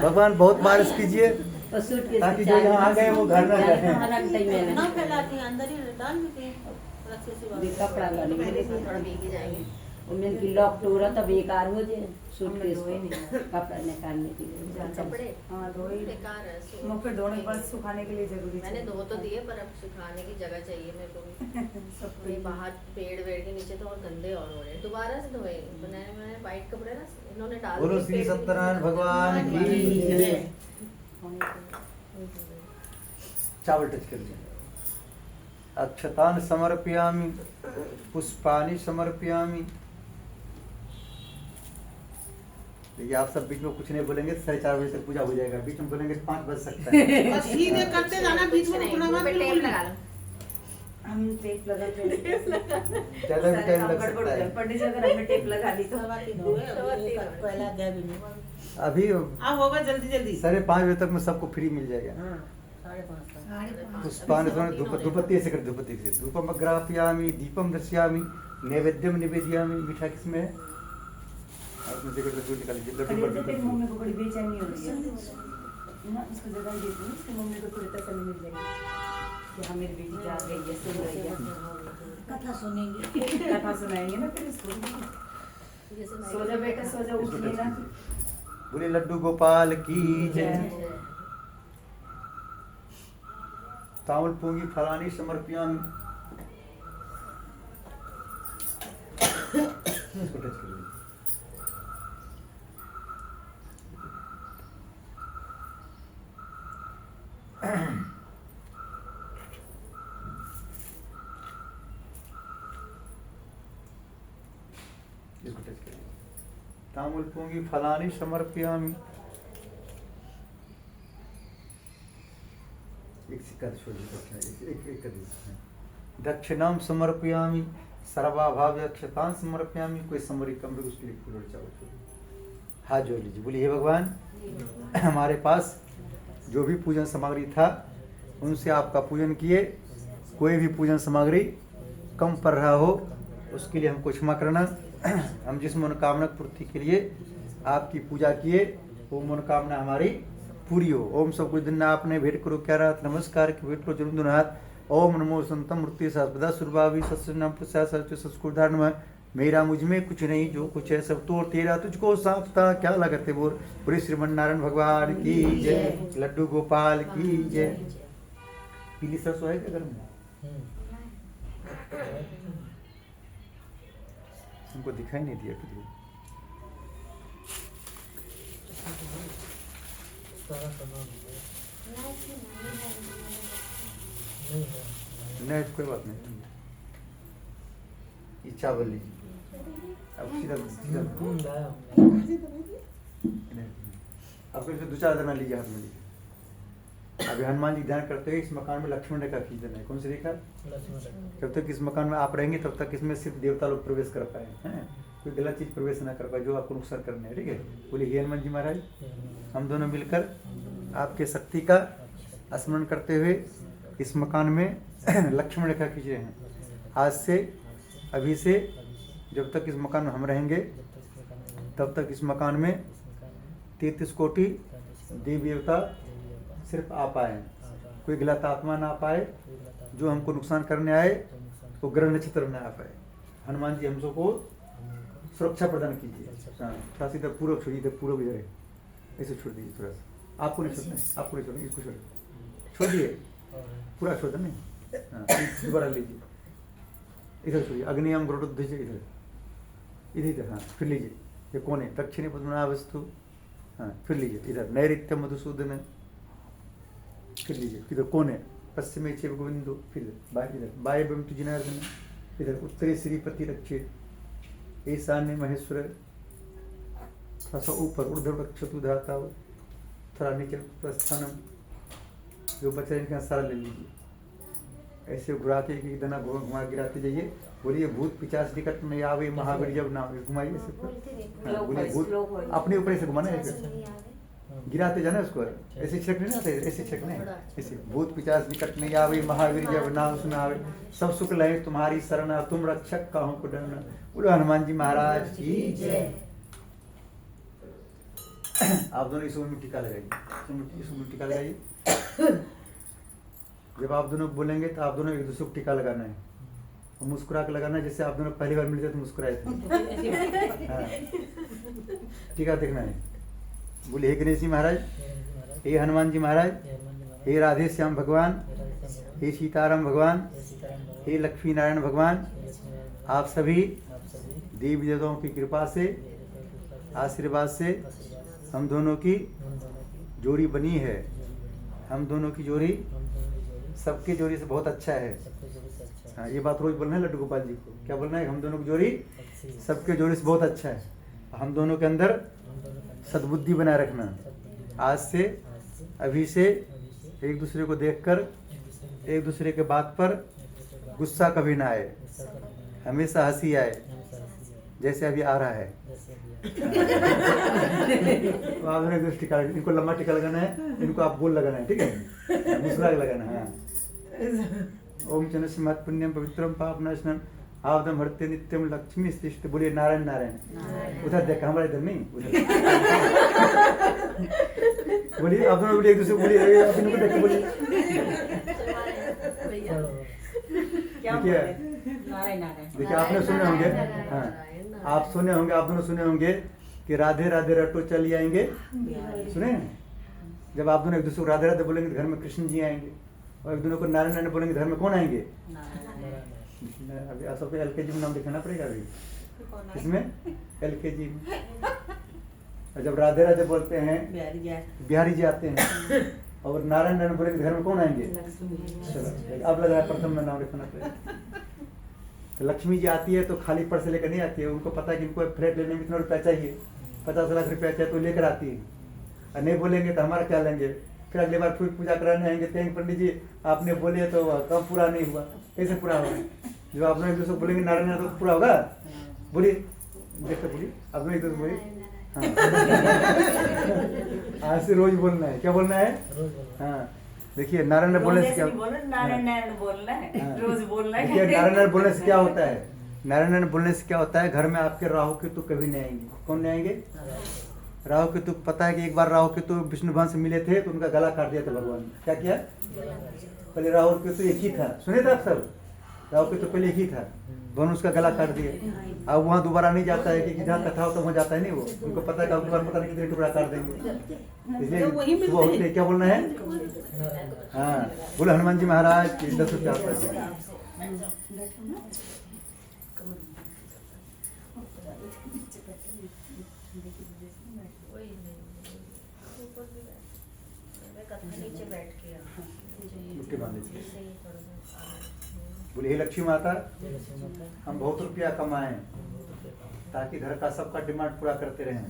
भगवान बहुत बारिश कीजिए ताकि जो यहाँ आ गए वो घर ना जाए। ना फैलाती हैं, अंदर ही डाल देते हैं। कपड़ा डालेंगे। थोड़ा भीग जाएंगे। और मैंने की लॉक तोड़ा तब बेकार हो जाए हमने सूटकेस धोए को नहीं। कपड़ा निकालने के लिए कपड़े हाँ धोए बेकार है सो मैं फिर धोने के बाद सुखाने के लिए जरूरी मैंने चाहिए। धो तो दिए पर अब सुखाने की जगह चाहिए मेरे को भी सब ये बाहर पेड़ वेड़ के नीचे तो और गंदे और हो रहे हैं दोबारा से धोए बनाए मैंने वाइट कपड़े ना इन्होंने डाल बोलो दिए श्री पेड़ के सत्यनारायण नीचे। भगवान की जय। चावल टच कर लिया। अक्षतान समर्पयामि पुष्पानि समर्पयामि। देखिए आप सब बीच में कुछ नहीं बोलेंगे 4:30 बजे तक पूजा हो जाएगा। बीच में बोलेंगे 5 बज सकता है। और सीधे करते जाना बीच में नहीं, रुकना मुंह मत पे टेप बिल्कुल लगा लो हम टेप लगा के ज्यादा भी टाइम लग सकता है। पंडित जी अगर हमें टेप लगा दी तो पहला गया भी नहीं अभी अब होगा जल्दी जल्दी 5:30 बजे तक में सबको फ्री मिल जाएगा। 5:30 पुष्पानि धूपति ऐसे कर धूपति से धूपम अग्रापयामि दीपम दर्शयामि नैवेद्यम निवेदयामि। मीठा किसमें है? आपने देखो तो निकाल लीजिए। लड्डू खड़ी बड्डू होते कर मम्मी को बड़ी बेचैनी हो रही है ना उसको जगह देती हूँ उसकी मम्मी को थोड़ी तसल्ली मिल जाएगी कि हाँ मेरी बेटी जाग गई है सुन रही है कथा सुनेंगे कथा सुनाएंगे ना फिर इसको सो जा बेटा सो जा उठ लेना बोले लड्डू गोपाल की जय। तामल पूंगी फलानी समर्पयामि। इसको टच कर लीजिए। इसको टच कर लीजिए। तामूल पूंगी फलानी समर्पयामि। एक सिक्का छोड़ दीजिए। एक कर दीजिए। दक्षिणाम समर्पयामि सर्वाभाव अक्षतान समर्पयामि। कोई समरी कम भी उसके लिए फूल और चावल छोड़ दीजिए। हाथ जोड़ लीजिए। बोलिए हे भगवान हमारे पास जो भी पूजन सामग्री था उनसे आपका पूजन किए। कोई भी पूजन सामग्री कम पड़ रहा हो उसके लिए हमको क्षमा करना। हम जिस मनोकामना पूर्ति के लिए आपकी पूजा किए वो मनोकामना हमारी पूरी हो। ओम सब कुछ दिन आपने भेंट करो क्या रात नमस्कार की भेंट करो जरूर दोनों हाथ। ओम नमो संतम मूर्ति सर्वदा सुरभावी सत्सनाम प्रसाद सत्य संस्कृत में मेरा मुझ में कुछ नहीं जो कुछ है सब तो तेरा तुझको साफता क्या लगते बोल। पूरे श्रीमन नारायण भगवान की जय। लड्डू गोपाल की जय। पीली सरसों है क्या घर में? हमको दिखाई नहीं दिया किधर। सारा सामान नहीं कोई बात नहीं। ये चावल लीजिए। अब सीधा सीधा आपको इसमें 2-4 दाना लीजिए हाथ में लीजिए। अभी हनुमान जी ध्यान करते हुए इस मकान में लक्ष्मण रेखा खींच देना है। कौन सी रेखा? जब तक इस मकान में आप रहेंगे तब तक इसमें सिर्फ देवता लोग प्रवेश कर पाए हैं। कोई गलत चीज प्रवेश ना कर पाए जो आपको नुकसान करने है। ठीक है बोलिए हे हनुमान जी महाराज हम दोनों मिलकर आपके शक्ति का स्मरण करते हुए इस मकान में लक्ष्मण रेखा खींच रहे हैं। आज से अभी से जब तक इस मकान में हम रहेंगे तब तक इस मकान में 33 कोटि देवी देवता सिर्फ आ पाए। कोई गलत आत्मा ना पाए जो हमको नुकसान करने आए तो ग्रह नक्षत्र न आ पाए। हनुमान जी हम सबको सुरक्षा प्रदान कीजिए। थोड़ा सा इधर पूर्व छोड़िए। इधर पूर्व इधर है ऐसे छोड़ दीजिए। थोड़ा सा आपको नहीं छोड़ना है। आपको नहीं छोड़ना इसको छोड़ दिए पूरा छोड़ दें। हाँ दोबारा लीजिए। इधर छोड़िए। अग्नियम गरुड़ दीजिए। इधर इधर हाँ फिर लीजिए। ये कौन है? दक्षिणी पद्मना वस्तु। हाँ फिर लीजिए। इधर नैऋत्य मधुसूदन। फिर लीजिए। इधर कौन है? पश्चिमी चेव गोविंदो। फिर इधर बाय बम तुझ जनार्दन। इधर उत्तरी श्रीपति रक्षे ईशान्य महेश्वर। थोड़ा ऊपर ऊर्ध्व चतुर्धाता थोड़ा नीचे प्रस्थानम। जो बचा इनका सारा ले लीजिए। ऐसे घुरा के एक दाना घुमा गिराते जाइए। बोलिए भूत पिचास निकट में आवे महावीर जब नाम घुमाइए ऐसे। हाँ, बोलिए भूत अपने ऊपर से घुमाना है। गिराते जाना उसको ऐसे छिड़कने ना आते ऐसे छिड़कने ऐसे। भूत पिचास निकट नहीं आवे महावीर जब नाम सुनावे सब सुख लहे तुम्हारी शरण तुम रक्षक कहूं को डरना। बोलो हनुमान जी महाराज की जय। आप दोनों इस में टीका लगाइए। इस में टीका लगाइए। जब आप दोनों बोलेंगे तो आप दोनों एक दूसरे को टीका लगाना है। और मुस्कुरा के लगाना, जैसे आप दोनों पहली बार मिले थे तो मुस्कुराए थे। हाँ। टीका देखना है। बोले हे गणेश जी महाराज, हे हनुमान जी महाराज, हे राधे श्याम भगवान, हे सीताराम भगवान, हे लक्ष्मी नारायण भगवान, आप सभी देवी देवताओं की कृपा से, आशीर्वाद से हम दोनों की जोड़ी बनी है। हम दोनों की जोड़ी सबकी जोड़ी से बहुत अच्छा है। हाँ, ये बात रोज बोलना है लड्डू गोपाल जी को। क्या बोलना है? हम दोनों की जोड़ी सबके जोड़ी से बहुत अच्छा है। हम दोनों के अंदर सद्बुद्धि बनाए रखना। आज से, अभी से एक दूसरे को देखकर एक दूसरे के बात पर गुस्सा कभी ना आए, हमेशा हंसी आए, जैसे अभी आ रहा है। तो आपने कुछ टिका, इनको लंबा टिका लगाना है, इनको आप गोल लगाना है, ठीक है? मुस्कुरा के लगाना है। हाँ। ओम चंद्र मत पुण्यम पवित्रम पाप नाशनम आवदम हरते नित्यम लक्ष्मी स्तिष्ठ। बोलिए नारायण नारायण। उधर देखा, हमारा इधर नहीं, उधर। बोलिए आप दोनों, बोलिए एक दूसरे को, बोलिए आप इनको देख के बोलिए। देखिए आपने सुने होंगे, हाँ आप सुने होंगे, आप दोनों सुने होंगे कि राधे राधे रटो चली आएंगे। सुने? जब आप दोनों एक दूसरे को राधे राधे बोलेंगे तो घर में कृष्ण जी आएंगे, और एक दोनों को नारायण नारायण बोलेंगे घर में कौन आएंगे? अभी सबको LKG में नाम दिखाना पड़ेगा। अभी इसमें LKG में जब राधे राधे बोलते हैं बिहारी जी आते हैं, और नारायण नारायण बोलेंगे घर में कौन आएंगे? चलो अब लग रहा है प्रथम में नाम लिखना पड़ेगा। तो लक्ष्मी जी आती है तो खाली पर्स लेकर नहीं आती है, उनको पता है कि इनको फ्लैट लेने में कितना रुपया चाहिए, 50 लाख रुपया चाहिए, तो लेकर आती है। और नहीं बोलेंगे तो हमारा क्या लेंगे? फिर अगली बार फिर पूजा कराने आएंगे, कहेंगे पंडित जी आपने बोले तो कब पूरा नहीं हुआ, कैसे पूरा होगा? जब आप लोग एक दूसरे को बोलेंगे नारायण नारायण तो पूरा होगा। बोलिए, देखते बोलिए, आप लोग एक दूसरे बोलिए। हाँ। आज से रोज बोलना है। क्या बोलना है? हाँ देखिए, नारायण बोलने से क्या, नारायण नारायण बोलना है, रोज बोलना है। देखिए नारायण नारायण बोलने से क्या होता है? नारायण नारायण बोलने से क्या होता है? घर में आपके राहु केतु कभी नहीं आएंगे। कौन नहीं आएंगे? राहु केतु। पता है कि एक बार राहु केतु विष्णु भगवान से मिले थे तो उनका गला काट दिया था भगवान ने। क्या किया? पहले राहु केतु एक ही था, सुने थे आप सब? राहु केतु पहले एक ही था, दोनों उसका गला काट दिए। अब वहाँ दोबारा नहीं जाता है कि जहाँ कथा हो तो वहाँ जाता है नहीं वो। उनको पता है कि अगली बार पता नहीं कितने टुकड़ा काट देंगे, इसलिए सुबह उठते क्या बोलना है? हाँ बोलो हनुमान जी महाराज की 10 रुपया नीचे बैठ के बोले हे लक्ष्मी माता, हम बहुत रुपया कमाएं ताकि घर का सबका डिमांड पूरा करते रहें,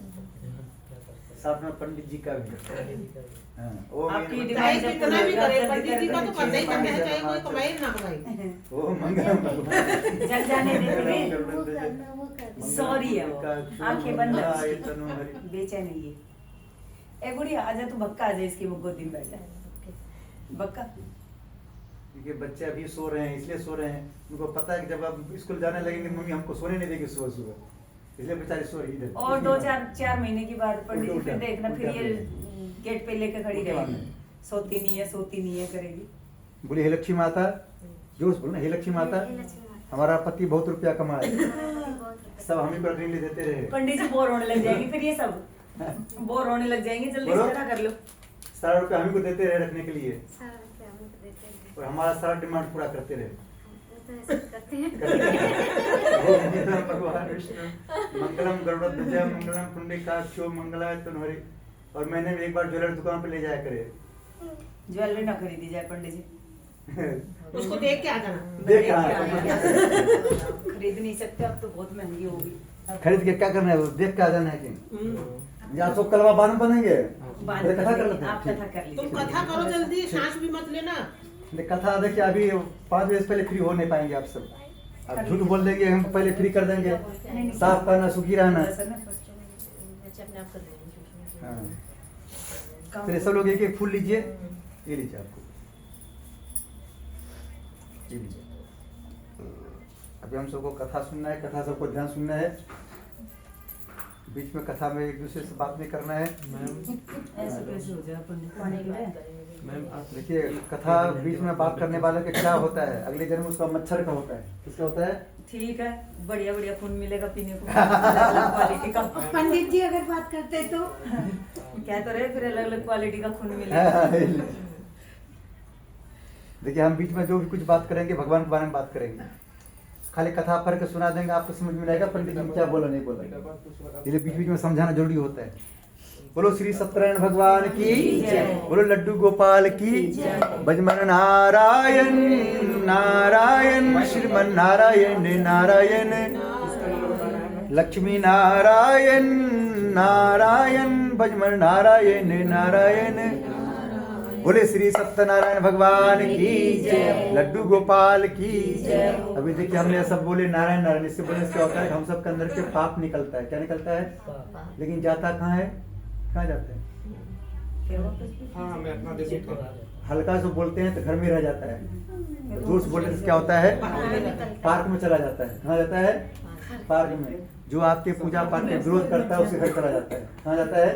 साथ में पंडित जी का भी। आपकी डिमांड कितना भी करे, पंडित जी का तो करना ही करना है, चाहे कोई कमाए ना कमाए। ओ मंगलम भगवान जग जाने देते। सॉरी है वो, आंखें बंद है, बेचैन है ये। ए बुढ़िया आजा, तू भक्का आजा, इसकी वो गोदी में बैठ जा बक्का। क्योंकि बच्चे अभी सो रहे हैं, इसलिए सो रहे हैं। उनको पता है कि जब आप स्कूल जाने लगेंगे मम्मी हमको सोने नहीं देगी सुबह सुबह, इसलिए बेचारी सो रही है। और 2-4 महीने के बाद पंडित जी फिर देखना, फिर ये गेट पे लेकर खड़ी रहेगी, सोती नहीं है करेगी। बोली हे लक्ष्मी माता, जोर से बोलना, हे लक्ष्मी माता, हमारा पति बहुत रुपया कमाए, सब हमें पर ऋण देते रहे। पंडित जी बोर होने लग जाएंगे, फिर ये सब बोर होने लग जाएंगे, जल्दी से खड़ा कर लो। सारा रुपया हमें को देते रहे रखने के लिए, और हमारा सारा डिमांड पूरा करते रहे। भगवान विष्णु मंगलम गरुड़ध्वज मंगलम पुंडरीकाक्षो मंगलाय तनोहरि। और महीने में एक बार ज्वेलरी दुकान पे ले जाया करे। ज्वेलरी ना खरीदी जाए पंडित जी, उसको देख के आ जाना। देख खरीद नहीं सकते, अब तो बहुत महंगी होगी। खरीद के क्या करना है? वो देख के आ जाना है कि या तो कलवा बांध बनेंगे, कथा कर लेते आप कथा कर तुम लीजिए। कथा करो जल्दी, सांस भी मत लेना। कथा देखिए अभी 5 बजे से पहले फ्री हो नहीं पाएंगे आप सब। अब झूठ बोल देंगे, हम पहले फ्री कर देंगे। साफ करना, सुखी रहना। चलिए सब लोग एक एक फूल लीजिए, ये लीजिए आपको, ये लीजिए। अभी हम सबको कथा सुनना है, कथा सबको ध्यान सुनना है। बीच में कथा में एक दूसरे से बात नहीं करना है। ऐसे कैसे हो जाए पंडित? देखिए कथा बीच में बात करने वाले का क्या होता है, अगले जन्म उसका मच्छर का होता है। किसका होता है? ठीक है, बढ़िया बढ़िया खून मिलेगा पीने को क्वालिटी का। पंडित जी अगर बात करते तो क्या तो रहे, फिर अलग अलग क्वालिटी का खून मिलेगा। देखिए हम बीच में जो भी कुछ बात करेंगे भगवान के बारे में बात करेंगे, खाली कथा पढ़ के सुना देंगे, आपको समझ में आएगा पंडित जी क्या बोला नहीं बोला, इसलिए बीच बीच में समझाना जरूरी होता है। बोलो श्री सत्यनारायण भगवान की, बोलो लड्डू गोपाल की, भजमन नारायण नारायण, श्रीमन नारायण नारायण, लक्ष्मी नारायण नारायण, भजमन नारायण नारायण। बोले श्री सत्यनारायण भगवान की, लड्डू गोपाल की। अभी देखिए हमने सब बोले नारायण नारायण, इससे बोले क्या होता है, हम सब के अंदर के पाप निकलता है। क्या निकलता है? लेकिन जाता कहाँ है? कहाँ जाते हैं? हल्का से बोलते हैं तो घर में रह जाता है, जोर से बोलने से क्या होता है? पार्क में चला जाता है। कहाँ जाता है? पार्क में। जो आपके पूजा पाठ के विरोध करता है उसे घर चला जाता है। कहाँ जाता है?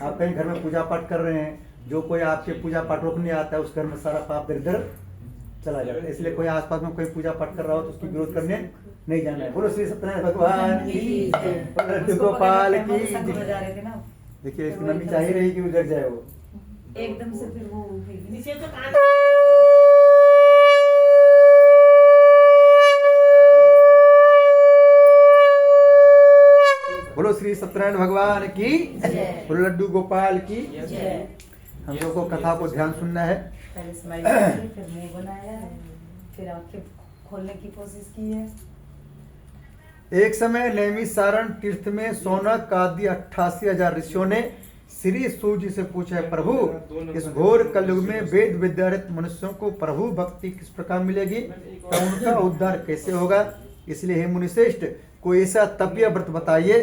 आप कहीं घर में पूजा पाठ कर रहे हैं, जो कोई आपके पूजा पाठ रोकने आता है उस घर में सारा पाप दरिद्र चला जाता है। इसलिए कोई आसपास में कोई पूजा पाठ कर रहा हो तो उसकी विरोध करने नहीं जाना है। बोलो श्री सत्यनारायण भगवान की, लड्डू गोपाल की। देखिए इसकी मम्मी चाह ही रही कि उधर जाए वो एकदम से, फिर वो नीचे तो कान बोलो श्री सत्यनारायण भगवान की, बोलो लड्डू गोपाल की। हम लोग को कथा को ध्यान सुनना है। पहले स्माइल की, फिर मुंह बनाया है, फिर आंखें खोलने की कोशिश की है। एक समय नैमिषारण तीर्थ में सौनक आदि 88,000 ऋषियों ने श्री सूर्य जी से पूछा है, प्रभु इस घोर कलयुग में वेद विद्यारत मनुष्यों को प्रभु भक्ति किस प्रकार मिलेगी, तो उनका उद्धार कैसे होगा। इसलिए हे मुनिश्रेष्ठ कोई ऐसा तपीय व्रत बताइए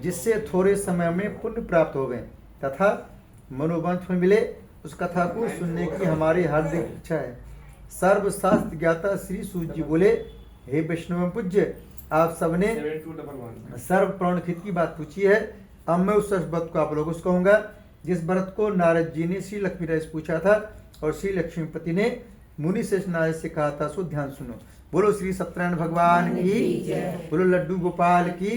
जिससे थोड़े समय में पुण्य प्राप्त हो गए तथा मनोवंश में मिले। उस कथा को सुनने की हमारी हार्दिक इच्छा है। सर्वशास्त्र ज्ञाता श्री सूर्य जी बोले, हे वैष्णव पूज्य, आप सबने सर्व प्राणहित की बात पूछी है। अब मैं उस व्रत को आप लोगों से कहूंगा जिस व्रत को नारद जी ने श्री लक्ष्मी राय से पूछा था और श्री लक्ष्मीपति ने मुनि शेष नारद से कहा था, सो ध्यान सुनो। बोलो श्री सत्यनारायण भगवान की, बोलो लड्डू गोपाल की।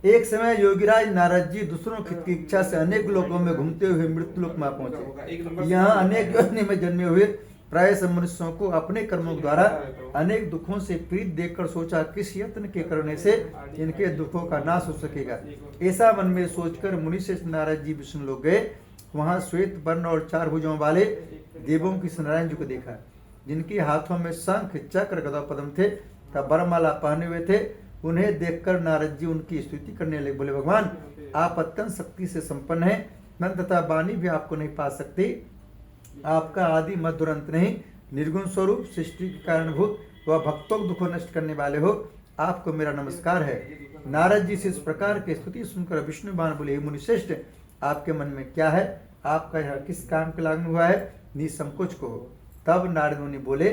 एक समय योगीराज नारद जी दूसरों की इच्छा से अनेक लोकों में घूमते हुए मृत्यु लोक में पहुंचे। यहाँ अनेक योनि में जन्मे हुए प्राय मनुष्यों को अपने कर्मों द्वारा अनेक दुखों से पीड़ित देखकर सोचा किस यत्न के करने से इनके दुखों का नाश हो सकेगा। ऐसा मन में सोचकर मुनिश्रेष्ठ नारद जी विष्णु लोक गए। वहां श्वेत वर्ण और 4 भुजों वाले देवों की नारायण जी को देखा, जिनके हाथों में शंख चक्र गदा पद्म थे तथा वरमाला पहने हुए थे। उन्हें देखकर नारद जी उनकी स्तुति करने लगे। बोले, भगवान आप अत्यंत शक्ति से संपन्न हैं, मन तथा वाणी भी आपको नहीं पा सकती। आपका आदि मध्य अंत नहीं, निर्गुण स्वरूप सृष्टि के कारणभूत व भक्तों को दुखों नष्ट करने वाले हो, आपको मेरा नमस्कार है। नारद जी से इस प्रकार की स्तुति सुनकर विष्णु भगवान बोले, मुनिश्रेष्ठ आपके मन में क्या है, आपका यह किस काम के लागू हुआ है, निसंकोच को। तब नारद मुनि बोले,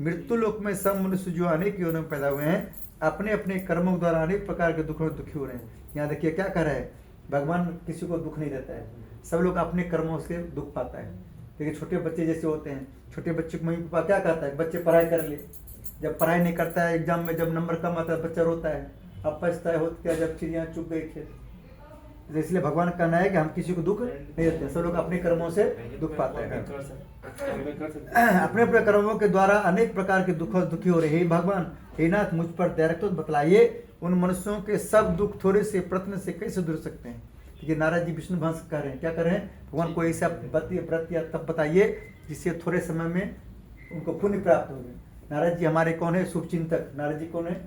मृत्यु लोक में सब मनुष्य जो अनेक योनियों में पैदा हुए हैं अपने अपने कर्मों द्वारा अनेक प्रकार के दुखों में दुखी हो रहे हैं। यहाँ देखिए क्या कर रहा है, भगवान किसी को दुख नहीं देता है, सब लोग अपने कर्मों से दुख पाता है। देखिए छोटे बच्चे जैसे होते हैं, छोटे बच्चे को मम्मी पापा क्या कहता है, बच्चे पढ़ाई कर ले, जब पढ़ाई नहीं करता है एग्जाम में जब नंबर कम आता है बच्चा रोता है, अब पछता है होता क्या जब चिड़िया चुग गई खेत। इसलिए भगवान का कहना है कि हम किसी को दुख नहीं देते, सब लोग अपने कर्मों से दुख पाते हैं। अपने अपने कर्मों के द्वारा अनेक प्रकार के दुखी हो रहे हैं। भगवान हे नाथ मुझ पर दया रखो, बतलाइए उन मनुष्यों के सब दुख थोड़े से प्रश्न से कैसे दूर सकते हैं। क्योंकि नारद जी विष्णु भगवान से कह रहे हैं, क्या कर रहे हैं, भगवान को ऐसा व्रत या तब बताइए जिससे थोड़े समय में उनको पुण्य प्राप्त हो गए। नारद जी हमारे कौन है, शुभ चिंतक। नारद जी कौन है,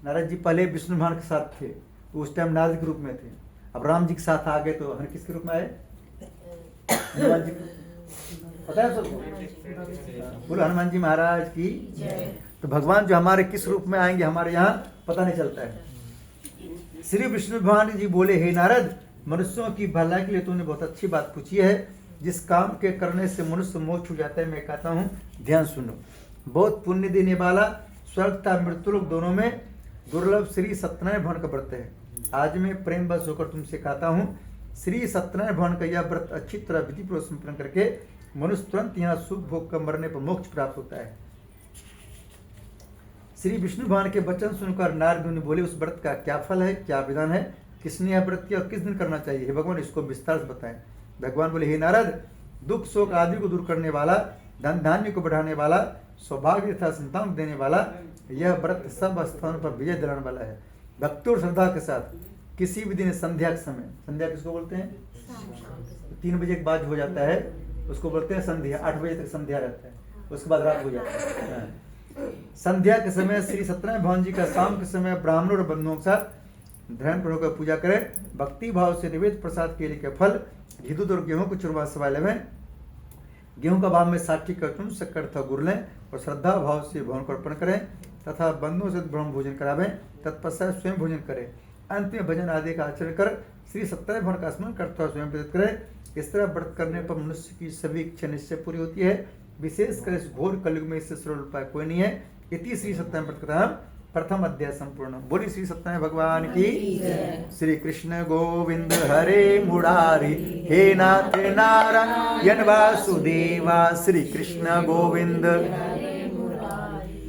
नारद जी पहले विष्णु भगवान के साथ थे तो उस टाइम नारद के रूप में थे, अब राम जी के साथ आ गए तो हम किसके रूप में आए, हनुमान जी। पता है सबको, बोलो हनुमान जी महाराज की। तो भगवान जो हमारे किस रूप में आएंगे हमारे यहाँ पता नहीं चलता है। श्री विष्णु भगवान जी बोले, हे नारद मनुष्यों की भलाई के लिए तूने बहुत अच्छी बात पूछी है। जिस काम के करने से मनुष्य मोक्ष हो जाता है मैं कहता हूँ ध्यान सुनो। बहुत पुण्य देने वाला स्वर्ग तथा मृत्यु लोक दोनों में दुर्लभ श्री सत्यनारायण भगवान का व्रत है। आज मैं प्रेम बस होकर तुमसे कहता हूँ श्री सत्यनारायण भगवान का यह व्रत अच्छी तरह विधि पूर्वक संपन्न करके मनुष्य तुरंत यहाँ सुख भोग कर मरने पर मोक्ष प्राप्त होता है। श्री विष्णु भगवान के वचन सुनकर नारद मुनि बोले, उस व्रत का क्या फल है, क्या विधान है, किसने यह व्रत किया और किस दिन करना चाहिए, हे भगवान इसको विस्तार से बताएं। भगवान बोले, हे नारद, दुख शोक आदि को दूर करने वाला, धन धान्य को बढ़ाने वाला, सौभाग्य तथा संतान देने वाला यह व्रत सब स्थानों पर विजय दिलाने वाला है। भक्ति और श्रद्धा के साथ किसी भी दिन संध्या के समय, संध्या किसको बोलते हैं, 3 बजे के बाद हो जाता है उसको बोलते हैं संध्या। 8 बजे तक संध्या रहता है, उसके बाद रात हो जाता है। संध्या के समय श्री सत्यनारायण भगवान जी का शाम के समय ब्राह्मणों और बंधुओं के साथ ध्यान पूर्वक होकर पूजा करें। भक्ति भाव से निवेद प्रसाद केले के फल घी दूध और गेहूं को चूरमा सवा लेवें। गेहूं का भाव में 60 का चूर्ण शक्कर तथा गुड़ लें और श्रद्धा भाव से भगवान को अर्पण करें तथा बंधुओं से ब्रह्म भोजन करावें। तत्पश्चात स्वयं भोजन करें। अंत में भजन आदि का आचरण कर श्री सत्यनारायण भगवान का स्मरण करते हुए स्वयं व्यतीत करें। इस तरह व्रत करने पर मनुष्य की सभी इच्छा निश्चय पूरी होती है। विशेषकर इस घोर कलयुग में इससे सरल उपाय कोई नहीं है। इति श्री सत्यनारायण व्रत कथा प्रथम अध्याय संपूर्ण। बोली श्री सत्यनारायण भगवान की। श्री कृष्ण गोविंद हरे मुरारी, हे नाथ नारायण वासुदेवा। श्री कृष्ण गोविंद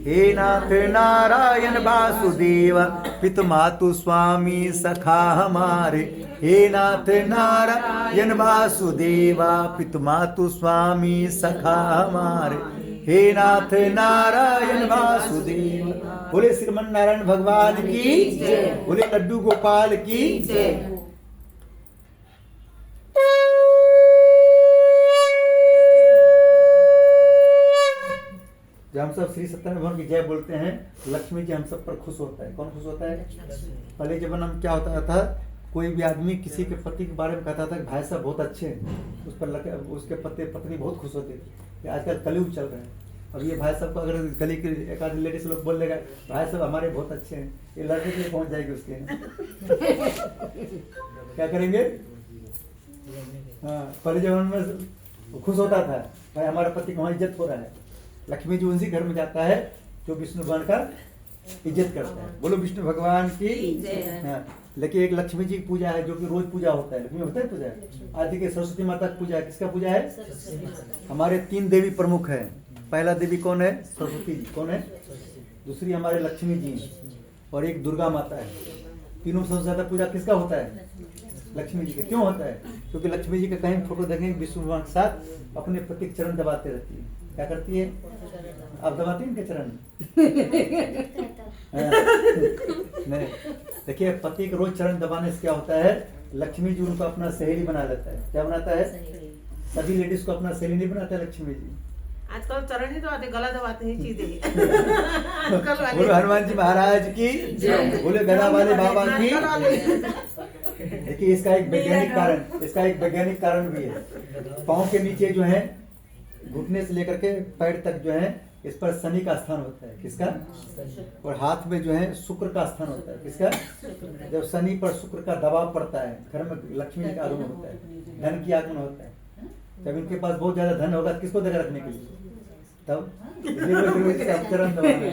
हे नाथ नारायण वासुदेवा। पितु मातु स्वामी सखा हमारे, हे नाथ नारायण वासुदेवा। पितु मातु स्वामी सखा हमारे, हे नाथ नारायण वासुदेवा। बोले श्रीमन नारायण भगवान की जय। बोले लड्डू गोपाल की जय। जब हम सब श्री सत्यनारायण भगवान की जय बोलते हैं, लक्ष्मी जी हम सब पर खुश होता है। कौन खुश होता है? पहले जमाना में क्या होता था, कोई भी आदमी किसी के पति के बारे में कहता था कि भाई साहब बहुत अच्छे हैं, उस पर उसके पत्नी बहुत खुश होती थी। आजकल कलयुग चल रहा है। अब ये भाई साहब को अगर गली के एक आध लेडीज लोग बोल देगा भाई साहब हमारे बहुत अच्छे हैं, ये लड़के के लिए पहुंच जाएगी उसके। क्या करेंगे? हाँ, पहले जमाने में खुश होता था भाई हमारे पति को वहाँ इज्जत हो रहा है। लक्ष्मी जी उसी घर में जाता है जो विष्णु भगवान का इज्जत करता है। बोलो विष्णु भगवान की। हाँ, लेकिन एक लक्ष्मी जी की पूजा है जो कि रोज पूजा होता है। लक्ष्मी होता है पूजा। आदि के सरस्वती माता की पूजा है। किसका पूजा है? हमारे 3 देवी प्रमुख है। पहला देवी कौन है? सरस्वती जी। कौन है? दूसरी हमारे लक्ष्मी जी और एक दुर्गा माता है। तीनों सबसे ज्यादा पूजा किसका होता है? लक्ष्मी जी का। क्यों होता है? क्योंकि लक्ष्मी जी का कहीं फोटो देखेंगे विष्णु भगवान के साथ अपने पति के चरण दबाते रहती है। क्या करती है? आप दबाती हैं इनके चरण? नहीं, देखिए पति के रोज चरण दबाने से क्या होता है, लक्ष्मी जी उनको अपना सहेली बना लेता है। क्या बनाता है? सभी लेडीज को अपना सहेली नहीं बनाता है लक्ष्मी जी। आजकल चरण ही दबाते, गला दबाते हैं चीजें। बोलो हनुमान जी महाराज की, बोले गदा वाले बाबा की। देखिए इसका एक वैज्ञानिक कारण भी है। पाँव के नीचे जो है घुटने से लेकर के पैर तक जो है इस पर शनि का स्थान होता है। किसका? और हाथ में जो है शुक्र का स्थान होता है। किसका? जब शनि पर शुक्र का दबाव पड़ता है घर में लक्ष्मी का आगमन होता है, धन की आगमन होता है। जब इनके पास बहुत ज्यादा धन होगा तो किसको देगा रखने के लिए? तब चरण दबाना।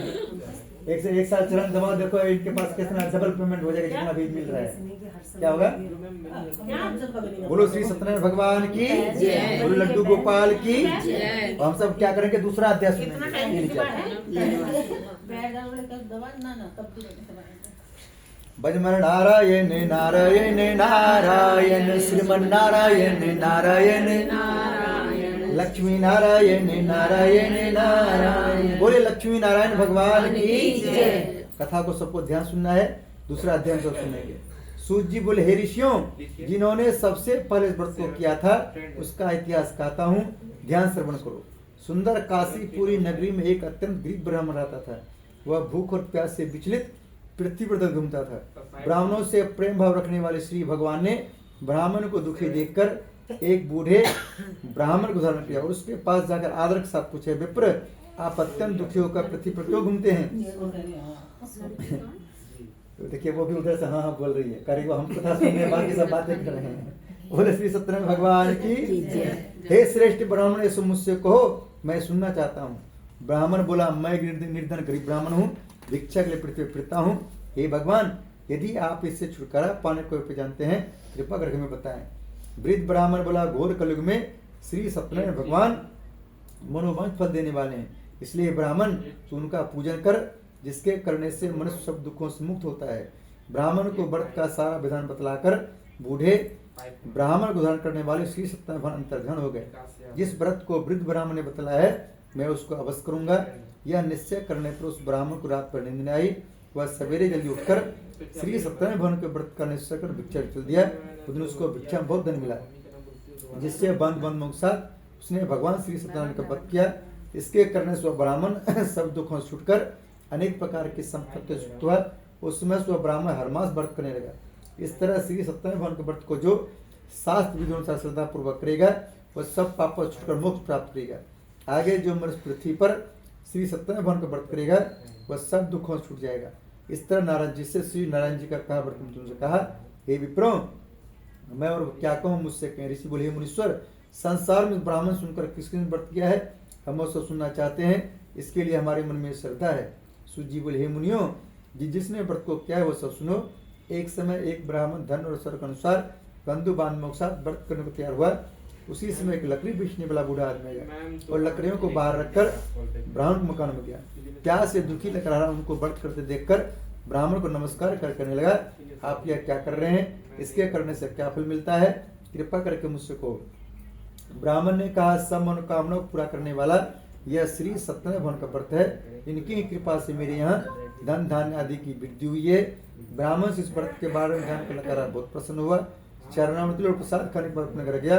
एक साल चरण दबा देखो इनके पास कितना डबल पेमेंट हो जाएगा जितना भी मिल रहा है। क्या होगा? बोलो श्री सत्यनारायण भगवान की, बोलो लड्डू गोपाल की। हम सब क्या करेंगे? दूसरा अध्याय सुनेंगे। भजमन नारायण नारायण नारायण, श्रीमन नारायण नारायण लक्ष्मी नारायण नारायण नारायण। बोले लक्ष्मी नारायण भगवान की जय। कथा को सबको ध्यान सुनना है। दूसरा अध्ययन सब सुनेंगे। सूत जी बोले, हे ऋषियों, जिन्होंने सबसे पहले इस व्रत को किया था उसका इतिहास कहता हूँ, ध्यान श्रवण करो। सुंदर काशीपुरी नगरी में एक अत्यंत गरीब ब्राह्मण रहता था। वह भूख और प्यास से विचलित पृथ्वी पर घूमता था। ब्राह्मणों से प्रेम भाव रखने वाले श्री भगवान ने ब्राह्मण को दुखी देखकर एक बूढ़े ब्राह्मण को धारण किया और उसके पास जाकर आदर के साथ पूछे, विप्र, आप अत्यंत दुखी होकर पृथ्वी पर क्यों घूमते हैं? तो देखिए वो भी उधर से हाँ बोल रही है, करीब हम कथा सुनने बाकी सब बातें कर रहे हैं। बोले श्री सत्यनारायण भगवान की, हे श्रेष्ठ ब्राह्मण, ऐसे मुझसे कहो, मैं सुनना चाहता हूँ। ब्राह्मण बोला, मैं निर्धन गरीब ब्राह्मण हूँ, भिक्षा के लिए पृथ्वी फिरता हूँ। हे भगवान, यदि आप इससे छुटकारा पाने को उपाय जानते हैं कृपा करके हमें बताएं। वृद्ध ब्राह्मण बोला, घोर कलयुग में श्री सत्यनारायण भगवान मनोवांछ फल देने वाले हैं, इसलिए ब्राह्मण तो उनका पूजन कर, जिसके करने से मनुष्य सब दुखों से मुक्त होता है। ब्राह्मण को व्रत का सारा विधान बतलाकर बूढ़े ब्राह्मण को धारण करने वाले श्री सत्यनारायण भगवान अंतर्ध्यान हो गए। जिस व्रत को वृद्ध ब्राह्मण ने बतलाया है मैं उसको अवश्य करूंगा। यह निश्चय करने पर उस ब्राह्मण को रात पर नींद नहीं आई। वह सवेरे जल्दी उठकर श्री सत्यनारायण भगवान के व्रत का निश्चय कर भिक्षा चल दिया। उस दिन उसको भिक्षा में बहुत धन मिला, जिससे बंद मुख साथ उसने भगवान श्री सत्यनारायण का व्रत किया। इसके करने से वह ब्राह्मण सब दुखों से छूटकर अनेक प्रकार की संपत्ति से युक्त हुआ। उस समय से वह ब्राह्मण हर मास व्रत करने लगा। इस तरह श्री सत्यनारायण भगवान के व्रत को जो शास्त्र विधियों से श्रद्धा पूर्वक करेगा वह सब पापों से छूटकर मोक्ष प्राप्त करेगा। आगे जो मनुष्य पृथ्वी पर श्री सत्यनारायण भगवान का व्रत करेगा वह सब दुखों से छूट जाएगा। इस तरह नारायण जी से श्री नारायण जी का कहा व्रत में तुमसे कहा, हे विप्रो मैं और क्या कहूँ मुझसे कहें। ऋषि बोले, हे मुनीश्वर संसार में ब्राह्मण सुनकर किसने व्रत किया है हम उसको सुनना चाहते हैं, इसके लिए हमारे मन में श्रद्धा है। सूत जी बोले, हे मुनियों जिसने व्रत को किया है वो सब सुनो। एक समय एक ब्राह्मण धन और स्वर के अनुसार बंधु बांधवों के साथ व्रत करने को तैयार हुआ। उसी समय एक लकड़ी बेचने वाला बूढ़ा आदमी आया और लकड़ियों को बाहर रखकर ब्राह्मण के मकान में गया। प्यास से दुखी लकड़हारा उनको व्रत करते देखकर ब्राह्मण को नमस्कार करने लगा, आप यह क्या कर रहे हैं, इसके करने से क्या फल मिलता है, कृपा करके मुझसे कहो। ब्राह्मण ने कहा, सब मनोकामना को पूरा करने वाला यह श्री सत्यनारायण भगवान का व्रत है। इनकी कृपा से मेरे यहाँ धन धान्य आदि की वृद्धि हुई है। ब्राह्मण से इस व्रत के बारे में ध्यान कर लकड़हारा बहुत प्रसन्न हुआ। चरणामृत और प्रसाद खाने पर अपने घर गया।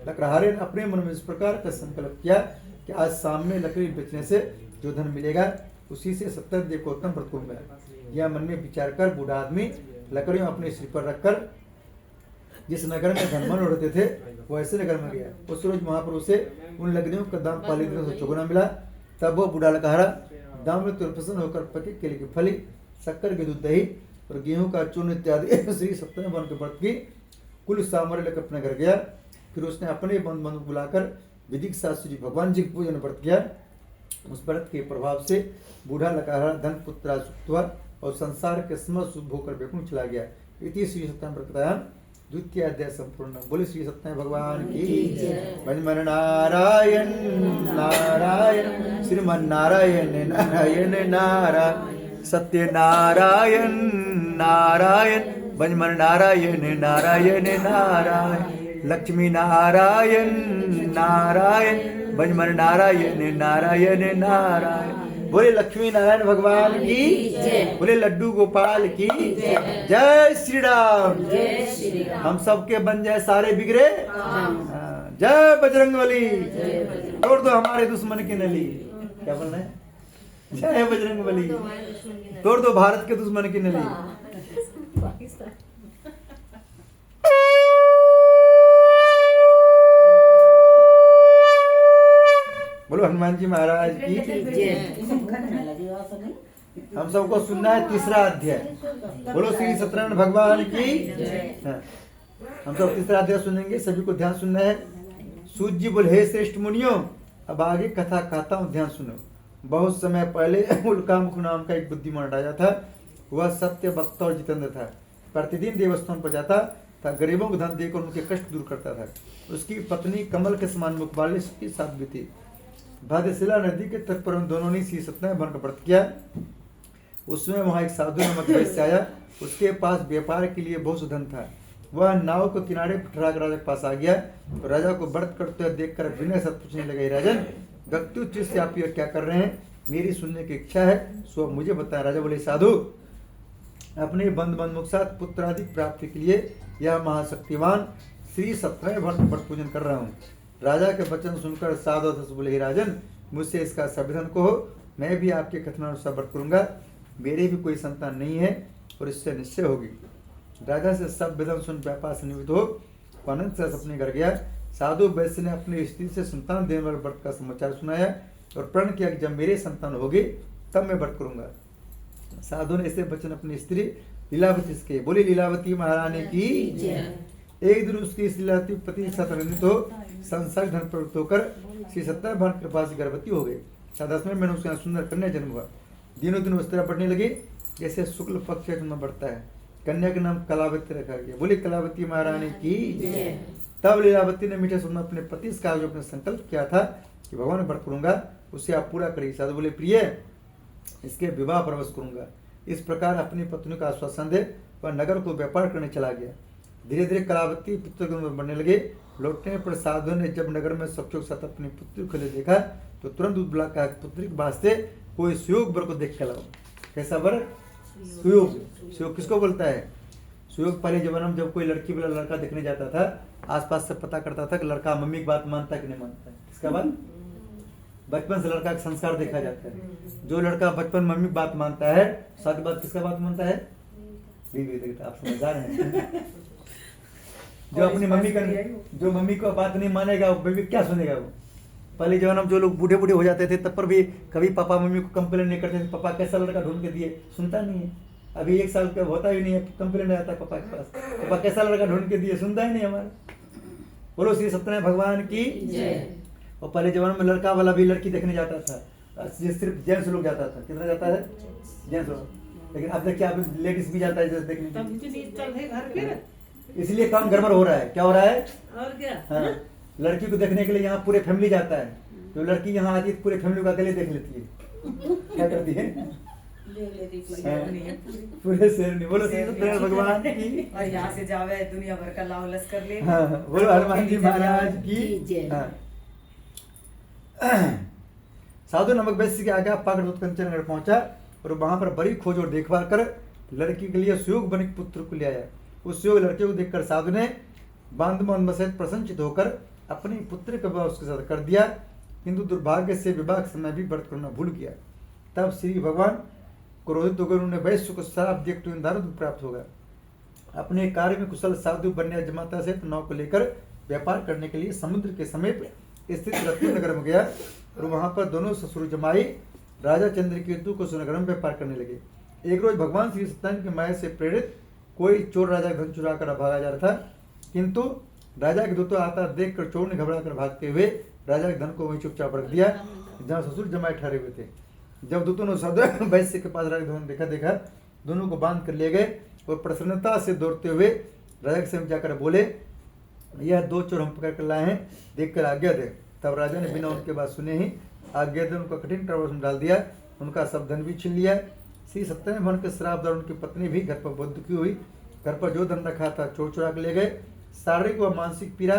लकड़हारे ने अपने मन में इस प्रकार का संकल्प किया कि आज सामने लकड़ी बेचने से जो धन मिलेगा उसी से सत्यनारायण देव को उत्तम व्रत करूंगा। यह मन में विचार कर बूढ़ा आदमी लकड़ियों अपने सिर पर रखकर जिस नगर में धनवान उड़ते थे वैसे नगर में गया। उस रोज महाप्रभु से उन लकड़ियों का दाम 5 दिनों से चौगुना मिला। तब वो बूढ़ा लकड़हारा दाम में तुरंत प्रसन्न होकर पके केले की फली, शक्कर के दूध, दही और गेहूं का चूर्ण इत्यादि श्री सत्यनारायण भगवान के व्रत की कुल सामग्री लेकर अपने घर गया। फिर उसने अपने बंधु बुलाकर विधिक शास्त्री जी भगवान जी के पूजन व्रत किया। उस व्रत के प्रभाव से बूढ़ा लकड़हारा धन पुत्र सुख हुआ और संसार के समस्त सुख होकर वैकुंठ चला गया। इति श्री सत्यनारायण व्रतायाम द्वितीय अध्याय संपूर्ण। बोले श्री सत्यनारायण भगवान की। भजमन नारायण नारायण श्रीमन नारायण नारायण नारायण सत्य नारायण नारायण भजमन नारायण नारायण नारायण लक्ष्मी नारायण नारायण भजमन नारायण नारायण नारायण। बोले लक्ष्मी नारायण भगवान की, बोले लड्डू गोपाल की जय श्री राम। हम सबके बन जाए सारे बिगड़े। जय बजरंगबली। तोड़ दो हमारे दुश्मन की नली। क्या बोलना है? जय बजरंगबली। तोड़ दो भारत के दुश्मन की नली। बोलो हनुमान जी महाराज की। हम सबको सुनना है तीसरा अध्याय। बोलो श्री सत्यनारायण भगवान की। हम सब तीसरा अध्याय सुनेंगे, सभी को ध्यान सुनना है। सूत जी बोले, हे श्रेष्ठ मुनियों अब आगे कथा कहता हूँ, ध्यान सुनो। बहुत समय पहले उल्कामुख नाम का एक बुद्धिमान राजा था। वह सत्य वक्ता और जितेंद्र था। प्रतिदिन देवस्थान पर जाता था, गरीबों को धन देकर उनके कष्ट दूर करता था। उसकी पत्नी कमल के समान मुख वाली साध्वी थी। भाद्यशिला नदी के तट पर उन दोनों ने श्री सत्यनारायण भगवान का व्रत किया। उसमें वहां एक साधु नामक वैश्य आया। उसके पास व्यापार के लिए बहुत धन था। वह नाव को किनारे ठहरा कर राजा के पास आ गया। तो राजा को व्रत करते हुए देखकर विनय से पूछने लगे, राजन व्यक्ति से आप ये क्या कर रहे हैं, मेरी सुनने की इच्छा है, सो मुझे बताया। राजा बोले, साधु अपने बंधु के साथ पुत्र आदि प्राप्ति के लिए यह महाशक्तिवान श्री सत्यनारायण भगवान का व्रत पूजन कर रहा हूँ। राजा के वचन सुनकर साधु बोले, हे राजन मुझसे इसका संविधान कहो, मैं भी आपके कथनानुसार व्रत करूंगा। मेरे भी कोई संतान नहीं है और इससे निश्चय होगी। राजा से सब विधान सुन व्यापार से निवृत्त हो आनंद से अपने घर गया। साधु वैश्य ने अपनी स्त्री से संतान देने वाले व्रत का समाचार सुनाया और प्रण किया कि जब मेरे संतान होगी तब मैं व्रत करूंगा। साधु ने ऐसे वचन अपनी स्त्री लीलावती से कहे। बोली लीलावती महारानी की। एक दिन उसकी लीलावती पति सतरंजित हो संसार धन प्रवृत्त होकर श्री सत्यनारायण भगवान कृपा से गर्भवती हो गई। 10 में उसका सुंदर कन्या जन्म हुआ। दिनों दिन उस तरह बढ़ने लगी जैसे शुक्ल पक्ष में बढ़ता है। कन्या का नाम कलावती रखा गया। बोली कलावती महारानी की। तब लीलावती ने मीठे स्वर में अपने पति से कहा, जो अपने संकल्प किया था कि भगवान व्रत करूंगा उसे आप पूरा करिए। साधु बोले, प्रिय इसके विवाह परवश करूंगा। इस प्रकार अपनी पत्नी का आश्वासन दे वह नगर को व्यापार करने चला गया। धीरे धीरे कलावती पुत्र बनने लगे। लौटने पर साधु ने जब नगर में सबके साथ अपनी पुत्री को ले देखा तो तुरंत बुला कहा, पुत्री के वास्ते कोई सुयोग वर को देख के लाओ। कैसा वर? सुयोग। सुयोग किसको बोलता है? सुयोग पहले जमाना में जब कोई लड़की वाला लड़का देखने जाता था, आसपास से पता करता था कि लड़का मम्मी की बात मानता है कि नहीं मानता है। इसका बाद बचपन से लड़का का संस्कार देखा जाता है। जो लड़का बचपन मम्मी की बात मानता है, साथ बात किसका बात मानता है? बीवी देखता। आप समझदार हैं। जो अपनी मम्मी का, जो मम्मी को बात नहीं मानेगा वो बेबी क्या सुनेगा? वो पहले जमाना में जो लोग बूढ़े बूढ़े हो जाते थे तब पर भी कभी पापा मम्मी को कंप्लेन नहीं करते थे, पापा कैसा लड़का ढूंढ के दिए, सुनता नहीं है। अभी 1 साल का होता ही नहीं है, कंप्लेन आता है पापा के पास, पापा कैसा लड़का ढूंढ के दिए, सुनता ही नहीं हमारा। बोलो श्री सत्यनारायण भगवान की जय। और पहले जमाने में लड़का वाला भी लड़की देखने जाता था, सिर्फ जेंट्स लोग जाता था। कितना जाता है? जेंट्स लोग। लेकिन अब देखिए अब लेडीज भी जाता है देखने के लिए। इसलिए काम गड़बड़ हो रहा है। क्या हो रहा है? और क्या? हाँ, लड़की को देखने के लिए यहाँ पूरे फैमिली जाता है। तो लड़की यहाँ आती है पूरे फैमिली को अकेले देख लेती है। क्या करती है? पूरे शेर नहीं। बोलो श्री सत्यनारायण भगवान की। और यहाँ से जावे दुनिया भर का लाव लश्कर ले। हाँ, बोलो हनुमान जी महाराज की जय। साधु नमक वैश्य के आगे पाकर कंचनगढ़ पहुंचा और वहां पर बड़ी खोज और देखभाल कर लड़की के लिए सुयोग बनिक पुत्र को ले आया। उस सुयोग लड़के को देखकर साधु ने बांधव सहित प्रसन्नचित होकर अपनी पुत्री का विवाह उसके साथ कर दिया, किंतु दुर्भाग्य से विवाह के समय भी व्रत करना भूल गया। तब श्री भगवान क्रोधित होकर उन्होंने वैश्य को श्राप दिया तो दारुद प्राप्त होगा। अपने कार्य में कुशल साधु बन्या जमाता सहित नाव को लेकर व्यापार करने के लिए समुद्र के समीप स्थित रत्नगर में गया और वहां पर दोनों ससुर जमाई राजा चंद्रकेतु को सुनगर में व्यापार करने लगे। एक रोज भगवान श्री सत्यनारायण की माया से प्रेरित कोई चोर राजा धन चुरा कर भागा जा रहा था, किंतु राजा के दूतों आता देख कर चोर ने घबरा कर भागते हुए राजा के धन को वहीं चुपचाप रख दिया जहाँ ससुर जमाए ठहरे हुए थे। जब दूतों ने साधु वैश्य के पास राजा के धन देखा, दोनों को बांध कर ले गए और प्रसन्नता से दौड़ते हुए राजा के समीप जाकर बोले, यह 2 चोर हम पकड़ कर लाए हैं, देख कर आज्ञा दे। तब राजा ने बिना उनके बात सुने ही आज्ञा दे उनका कठिन प्रवास में डाल दिया, उनका सब धन भी छीन लिया। श्री सत्यनारायण भगवान के श्राप द्वारा उनकी पत्नी भी घर पर बहुत दुखी हुई। घर पर जो धन रखा था चोर चुरा के ले गए। शारीरिक व मानसिक पीड़ा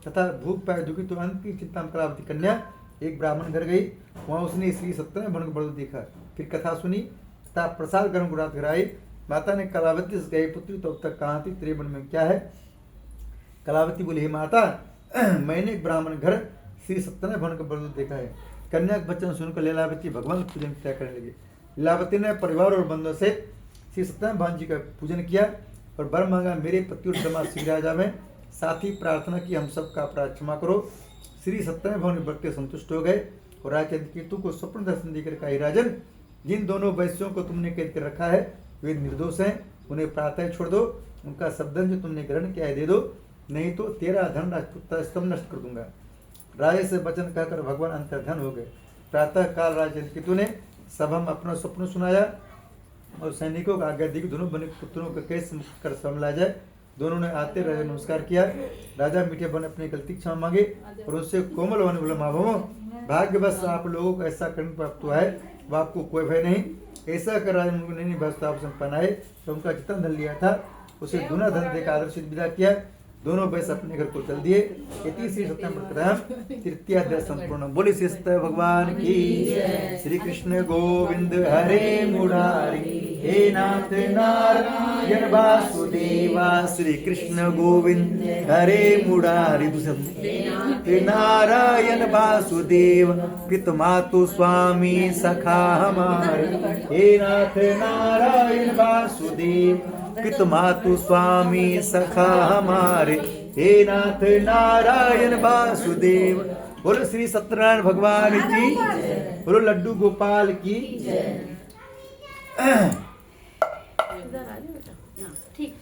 तथा भूख पाए दुखी तो अंत की चिंता में कलावती कन्या एक ब्राह्मण घर गई। वहाँ उसने श्री सत्यनारायण भगवान को बड़ा देखा, फिर कथा सुनी तथा प्रसाद गर्म रात घर आई। माता ने कलावती से कही, पुत्री तो अब तक कहाँ थी, तेरे मन में क्या है? कलावती बोली, हे माता, मैंने एक ब्राह्मण घर श्री सत्यनारायण भगवान का बड़ा देखा है। कन्या के वचन सुनकर लीलावती भगवान का पूजन किया करने लगी। लीलावती ने परिवार और बंधुओं से श्री सत्यनारायण भगवान जी का पूजन किया और वर मांगा, मेरे पति और समाज शीघ्र आ जावे। साथ ही प्रार्थना की, हम सब का अपराध क्षमा करो। श्री सत्यनारायण भगवान भक्त के संतुष्ट हो गए और राजा चंद्रकेतु को स्वप्न दर्शन देकर कहा, राजन, जिन दोनों वैश्यों को तुमने कैद कर रखा है वे निर्दोष हैं, उन्हें प्रातः छोड़ दो, उनका सब धन जो तुमने ग्रहण किया है दे दो, नहीं तो तेरा धन राजपूत स्तंभ नष्ट कर दूंगा। राजा से वचन कहकर भगवान अंतर्धन हो गए। प्रातः काल राजा चंद्रकेतु ने सभा में अपना स्वप्न सुनाया और सैनिकों को आज्ञा दी कि दोनों बने पुत्रों को कैसे मुक्त कर संभला जाए। दोनों ने आते राजा नमस्कार किया। राजा मीठे बन अपनी गलती क्षमा मांगे और उससे कोमल होने बोले, माँ बाबू, भाग्यवश आप लोगों को ऐसा करने प्राप्त हुआ है, वह आपको कोई भय नहीं। ऐसा कर राजा उनको नहीं बस आप पहनाए तो उनका जितना धन लिया था उसे दुना धन देकर आदर्शित विदा किया। दोनों वैश्य अपने घर को चल दिए। इति श्री सत्यनारायण तृतीय अध्याय संपूर्ण। बोले श्री सत्य भगवान की। श्री कृष्ण गोविंद हरे मुरारी, हे नाथ नारायण वासुदेवा। श्री कृष्ण गोविंद हरे मुरारी, नारायण वासुदेव। पितुमातु स्वामी सखा हमारे, हे नाथ नारायण वासुदेव। पितुमातु स्वामी सखा हमारे, हे नाथ नारायण वासुदेव। बोलो श्री सत्यनारायण भगवान की, बोलो लड्डू गोपाल की। ठीक।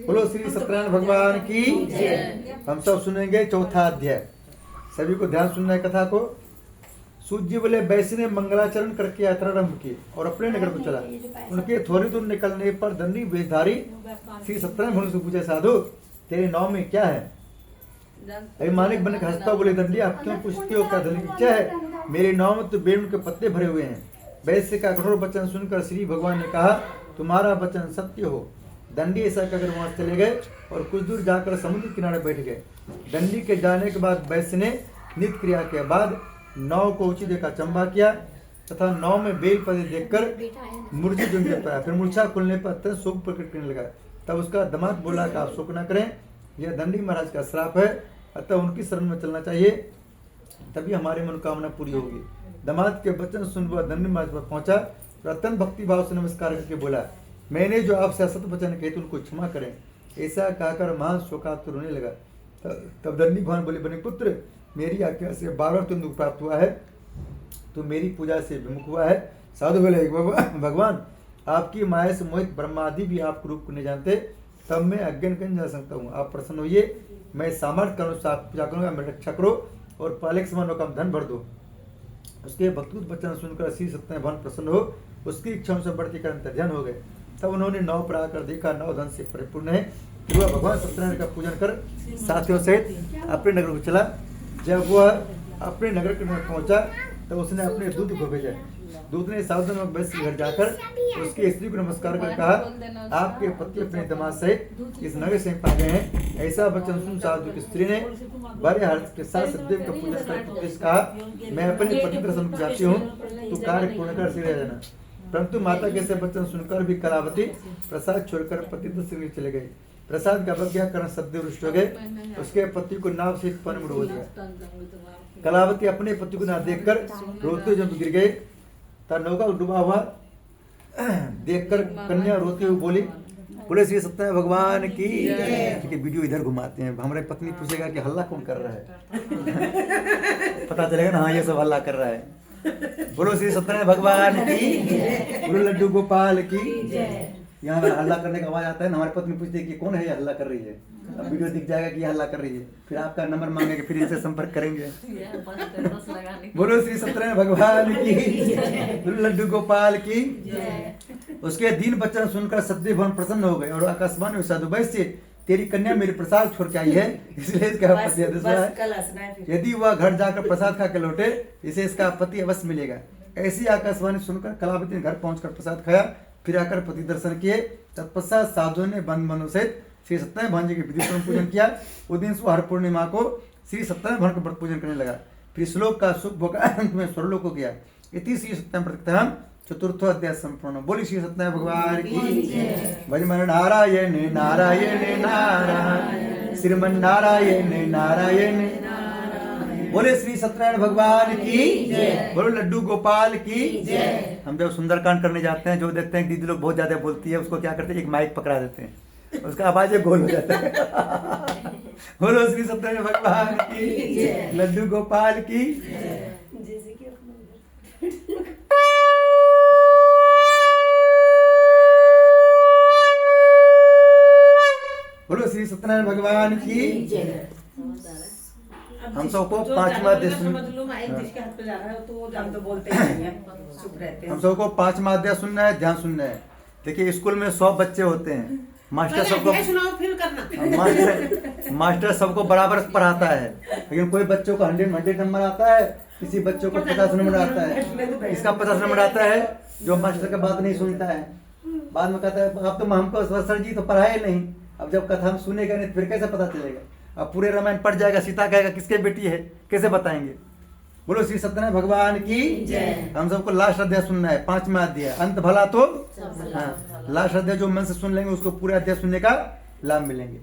बोलो श्री सत्यनारायण भगवान की। हम सब सुनेंगे चौथा अध्याय। सभी को ध्यान सुनना है कथा को। सूत जी बोले वैश्य ने मंगलाचरण करके यात्रा आरंभ की और अपने नगर को चला। उनके थोड़ी दूर निकलने पर दंडी वेशधारी श्री सत्यनारायण भगवान से पूछे, साधु तेरे नाव में क्या है? अरे मालिक बन के हंसता बोले, दंडी आप क्यों पूछते हो, क्या धन की इच्छा है? मेरे नाव में तो बेल के पत्ते भरे हुए हैं। वैश्य का कठोर वचन सुनकर श्री भगवान ने कहा, तुम्हारा वचन सत्य हो। दंडी ऐसा कहकर वहां चले गए और कुछ दूर जाकर समुद्र किनारे बैठ गए। दंडी के जाने के बाद वैश्य ने नित्य क्रिया के बाद नाव को ऊंची देखा चंबा किया तथा नाव में बेल पत्ते देखकर मूर्छित जम पाया। फिर मूर्छा खुलने पर अत्यंत शोक प्रकट करने लगा। तब उसका दामाद बोला कि आप शोक न करें, यह दंडी महाराज का श्राप है, अतः उनकी शरण में चलना चाहिए, तभी हमारी मनोकामना पूरी होगी। दामाद के वचन सुन वह दंडी महाराज पर पहुंचा और अत्यंत भक्ति भाव से नमस्कार करके बोला, मैंने जो आपसे असत वचन कहे थे उनको क्षमा करें। ऐसा कहकर महान शोकातुर रोने लगा। तब दंडी भगवान बोले, बने पुत्र, मेरी आज्ञा से 12 तुम दुख प्राप्त हुआ है, तो मेरी पूजा से विमुख हुआ है। साधु बोले, भगवान आपकी माया से मोहित ब्रह्मादि भी आपको रूप को नहीं जानते, तब मैं अज्ञान कहीं जा सकता हूँ। आप प्रसन्न होइए, मैं सामर्थ्य के अनुसार पूजा करूंगा, मेरी रक्षा करो और पहले के समान कम धन भर दो। उसके भक्तुत वचन सुनकर श्री सत्यनारायण भगवान प्रसन्न हो, उसकी इच्छाओं से बढ़ के कारण ध्यान हो गए। तब उन्होंने नाव पर आकर देखा नाव धन से परिपूर्ण है। फिर वह भगवान सत्यनारायण का पूजन कर साथियों सहित अपने नगर को चला। जब वह अपने नगर के नगर पहुंचा तो उसने अपने दूत को भेजा। दूत ने सावधान वैश्य घर जाकर उसकी स्त्री को नमस्कार कर कहा, आपके पति अपने दामाद सहित इस नगर से पा गए हैं। ऐसा वचन सुन साधु की स्त्री ने बड़े हर्ष के साथ सत्यदेव का पूजन करके कहा, मैं अपने पति दर्शन को जाती हूँ, तू कार्य पूर्ण कर से रह जाना। परंतु माता के ऐसे वचन सुनकर भी कलावती प्रसाद छोड़कर पति दर्शन के चले गए। प्रसाद का अवज्ञा कारण सत्यदेव रुष्ट हो गए। उसके पति को नाव से पानी में डुबो दिया। कलावती अपने पति को ना देखकर रोते जब गिर गए। तब नौका डूबा हुआ देखकर कन्या रोते हुए बोली, बोले श्री सत्यनारायण भगवान की। ठीक है, वीडियो इधर घुमाते हैं। हमारे पत्नी पूछेगा कि हल्ला कौन कर रहा है, पता चलेगा ना, हाँ ये सब हल्ला कर रहा है। बोलो श्री सत्यनारायण भगवान की, बोलो लड्डू गोपाल की। यहाँ हल्ला करने का आवाज आता है ना, हमारी पत्नी पूछती है कि कौन है ये हल्ला कर रही है। अब वीडियो दिख जाएगा कि ये हल्ला कर रही है, फिर आपका नंबर मांगेंगे, फिर इनसे संपर्क करेंगे। बोलो श्री सत्यनारायण भगवान की, बोलो लड्डू गोपाल की। उसके दीन वचन सुनकर सत्यदेव भगवान प्रसन्न हो गए और आकाशवाणी साधु वैश्य, तेरी कन्या मेरे प्रसाद छोड़ के आई है, इसलिए इसका पति है। यदि वह घर जाकर प्रसाद खा के लौटे, इसे इसका पति अवश्य मिलेगा। ऐसी आकाशवाणी सुनकर कलावती ने घर पहुंचकर प्रसाद खाया, फिर आकर पति दर्शन किए। तत्पश्चात साधुओं ने बंद मनो सहित श्री सत्यनारायण भगवान जी के विधि पूजन किया। उस दिन हर पूर्णिमा को श्री सत्यनारायण भगवान का व्रत पूजन करने लगा। फिर श्लोक का सुख भोग अंत में स्वर्लोक को किया। इति श्री सत्यनारायण प्रतिकथाम चतुर्थो अध्याय संपूर्ण। बोली श्री सत्यनारायण भगवान की। भजमन नारायण नारायण नारायण, श्रीमन नारायण नारायण। बोले श्री सत्यनारायण भगवान की, बोलो लड्डू गोपाल की। हम जब सुंदरकांड करने जाते हैं, जो देखते हैं दीदी लोग बहुत ज्यादा बोलती है, उसको क्या करते हैं, एक माइक पकड़ा देते हैं, उसका आवाज एक गोल हो जाता है। बोलो श्री सत्यनारायण भगवान की, लड्डू गोपाल की। बोलो श्री सत्यनारायण भगवान की। हम सबको 5वां अध्याय हम सबको 5वां अध्याय सुनना है, ध्यान सुनना है। देखिए स्कूल में 100 बच्चे होते हैं, मास्टर सबको बराबर पढ़ाता है, लेकिन कोई बच्चों को 100 नंबर आता है, किसी बच्चों को 50 नंबर आता है। इसका 50 नंबर आता है जो मास्टर का बात नहीं सुनता है, बाद में कहता है अब तो हमको सर जी तो पढ़ाए नहीं। अब जब कथा हम सुनेगा नहीं फिर कैसे पता चलेगा। अब पूरे रामायण पढ़ जाएगा, सीता कहेगा किसके बेटी है, कैसे बताएंगे। बोलो श्री सत्यनारायण भगवान की। हम सबको लास्ट अध्याय सुनना है, 5वां अध्याय। अंत भला तो हाँ, लास्ट अध्याय जो मन से सुन लेंगे उसको पूरे अध्याय सुनने का लाभ मिलेंगे।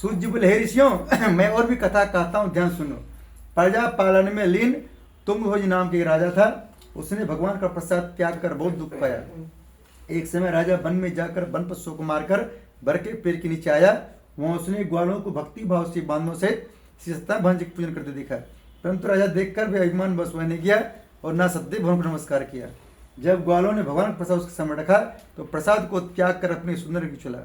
सूत जी बोले, हे ऋषियों, मैं और भी कथा कहता हूँ, ध्यान सुनो। प्रजा पालन में लीन तुम्भोज नाम के राजा था। उसने भगवान का प्रसाद त्याग कर बहुत दुख पाया। एक समय राजा वन में जाकर वन पशुओं को मारकर बर के पेड़ के नीचे आया। वहां उसने ग्वालों को भक्ति भाव से बांधों से श्री सत्यनारायण भगवान जी का पूजन करते देखा, परंतु राजा देखकर भी अभिमान बस वह नहीं किया और ना सत्यदेव भगवान को नमस्कार किया। जब ग्वालों ने भगवान का प्रसाद उसके सामने रखा तो प्रसाद को त्याग कर अपने सुंदर की चला।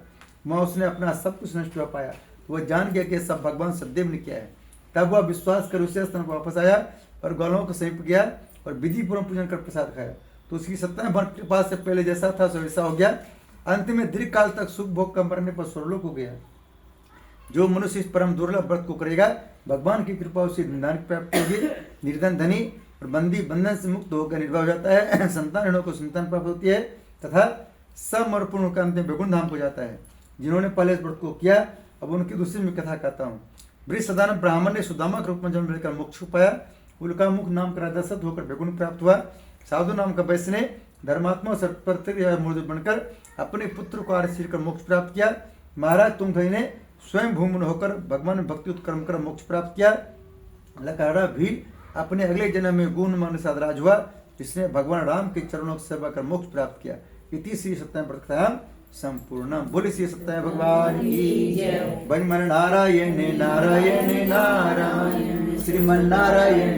वहां उसने अपना सब कुछ नष्ट हुआ पाया। वह जान गया कि सब भगवान सत्यदेव ने किया है। तब वह विश्वास कर उसे स्थान पर वापस आया और ग्वालों को समीप गया और विधि पूर्वक पूजन कर प्रसाद खाया तो उसकी 27 वर्ष कृपा से पहले जैसा था सो वैसा हो गया। अंत में दीर्घ काल तक सुख भोग कम करने पर स्वर्गलोक हो गया। जो मनुष्य इस परम दुर्लभ व्रत को करेगा भगवान की कृपा उसे निर्धन की प्राप्ति होगी। निर्धन धनी और बंदी बंधन से मुक्त होकर निर्भय हो जाता है। संतान को संतान प्राप्त होती है तथा समर्पण का अंत में वैकुंठ धाम हो जाता है। जिन्होंने पहले इस व्रत को किया अब उनकी दूसरी में कथा कहता हूँ। वृषधारण ब्राह्मण ने सुदामा के रूप में जन्म लेकर मोक्ष को पाया। उनका मुख नाम का राजा सत होकर वैकुंठ प्राप्त हुआ। साधु नाम का वैश्य ने धर्मात्मा सर्वप्रति मूर्ति बनकर अपने पुत्र को आश्रय कर मोक्ष प्राप्त किया। महाराज तुंगधई ने स्वयं भूमि होकर भगवान में भक्ति उत्कर्म कर मोक्ष प्राप्त किया। लकाड़ा भील अपने अगले जन्म में गुण मन साधराज हुआ जिसने भगवान राम के चरणों की सेवा कर मोक्ष प्राप्त किया। इति श्री सत्यनारायण व्रतकथायां संपूर्ण। बोले श्री सत्यनारायण भगवान की जय। भजमन नारायण नारायण नारायण श्रीमन नारायण।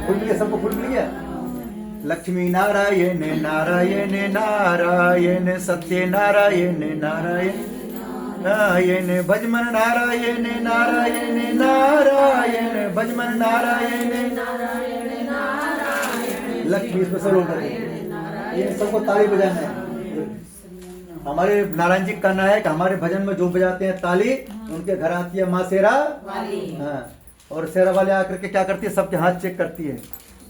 फुल मिल गया, सबको फुल मिल गया। लक्ष्मी नारायण नारायण नारायण सत्य नारायण नारायण नारायण भजमन नारायण नारायण नारायण भजमन नारायण नारायण नारायण। लक्ष्मी स्पेशल होकर ये सबको ताली बजाना है। हमारे नारायण जी कहना है कि हमारे भजन में जो बजाते हैं ताली उनके घर आती है माँ शेरा वाली। हाँ, और शेरा वाले आकर के क्या करती है सबके हाथ चेक करती है।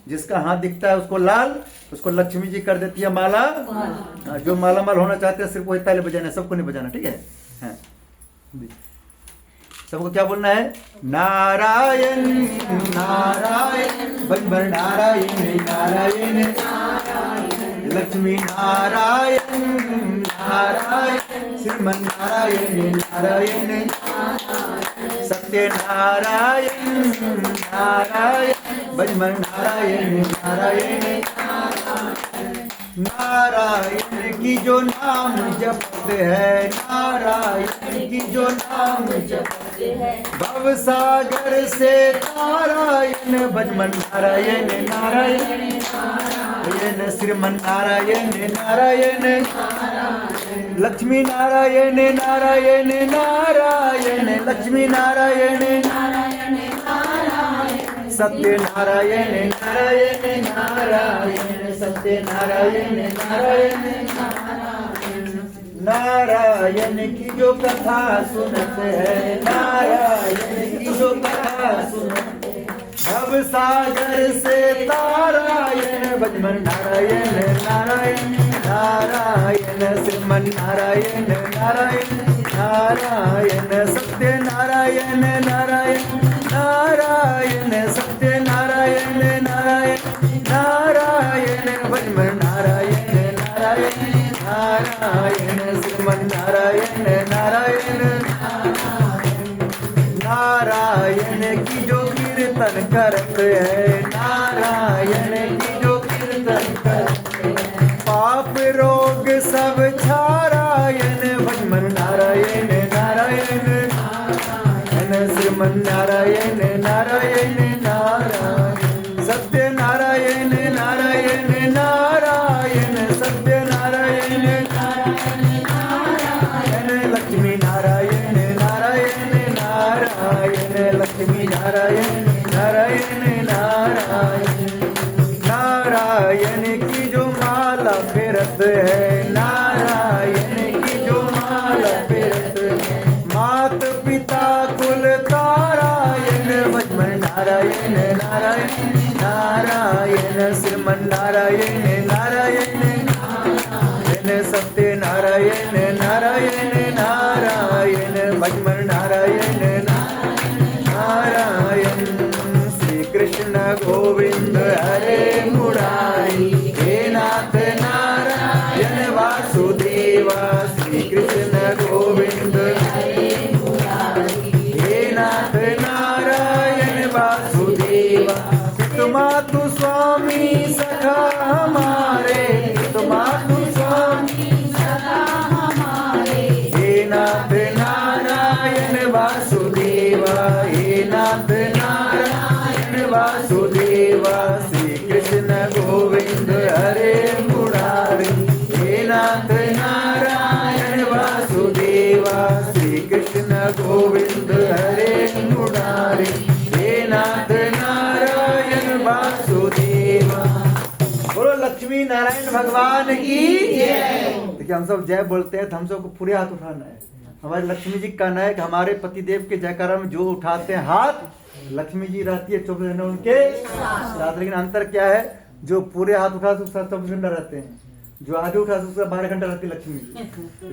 जिसका हाथ दिखता है उसको लाल, उसको लक्ष्मी जी कर देती है माला। हाँ, जो माला माल होना चाहते हैं सिर्फ वही ताली बजाना, सबको नहीं बजाना, ठीक है। हाँ, सबको क्या बोलना है? नारायण नारायण भजमन नारायण नारायण लक्ष्मी नारायण नारायण श्रीमन नारायण नारायण सत्य नारायण नारायण भजमन नारायण नारायण नारायण की जो नाम जपते हैं, नारायण की जो नाम जपते हैं, भव सागर से नारायण भजमन नारायण नारायण नारायण श्रीमन नारायण नारायण लक्ष्मी नारायण नारायण नारायण लक्ष्मी नारायण नारायण सत्य नारायण नारायण नारायण सत्य नारायण नारायण नारायण की जो कथा सुनते हैं, नारायण की जो कथा सुनते हैं, भव सागर से तारायण भजमन नारायण नारायण नारायण श्रीमन नारायण नारायण नारायण सत्य नारायण नारायण नारायण सत्य नारायण नारायण नारायण भजमन नारायण नारायण नारायण श्रीमन नारायण नारायण नारायण की जो कीर्तन करते हैं, नारायण की जो कीर्तन करते हैं, पाप रोग सब छारायण भजमन नारायण नारायण श्रीमन नारायण नारायण नारायण सत्य नारायण नारायण नारायण सत्य नारायण नारायण लक्ष्मी नारायण नारायण नारायण लक्ष्मी नारायण नारायण नारायण नारायण की जो माला फेरत है, नारायण की जो माला फेरत है, मात पिता कुल तारायण भजमन नारायण नारायण नारायण श्रीमन नारायण नारायण नारायण सत्य नारायण नारायण नारायण भजमन नारायण नारायण श्री कृष्ण गोविंद हरे मुरारी हे नाथ नारायण वासुदेवा श्री कृष्ण गोविंद हरे मुरारी हे नाथ नारायण वासुदेवा मातु स्वामी सखा हमारे, मातु स्वामी सखा हमारे, हे नाथ नारायण वासुदेवा, हे नाथ नारायण वासुदेवा श्री कृष्ण गोविंद हरे मुरारी हे नाथ नारायण वासुदेवा श्री कृष्ण गोविंद हरे मुरारी हे नाथ नारायण वासुदेवा। नारायण भगवान की देखिए, हम सब जय बोलते हैं तो हम सबको पूरे हाथ उठाना है। हमारे लक्ष्मी जी का कहना है कि हमारे पतिदेव के जयकारा में जो उठाते हैं हाथ, लक्ष्मी जी रहती है 24 घंटे उनके साथ। लेकिन अंतर क्या है, जो पूरे हाथ उठा तो उसका 24 घंटा रहते हैं, जो आधे उठा तो उसका 12 घंटा रहती है लक्ष्मी जी,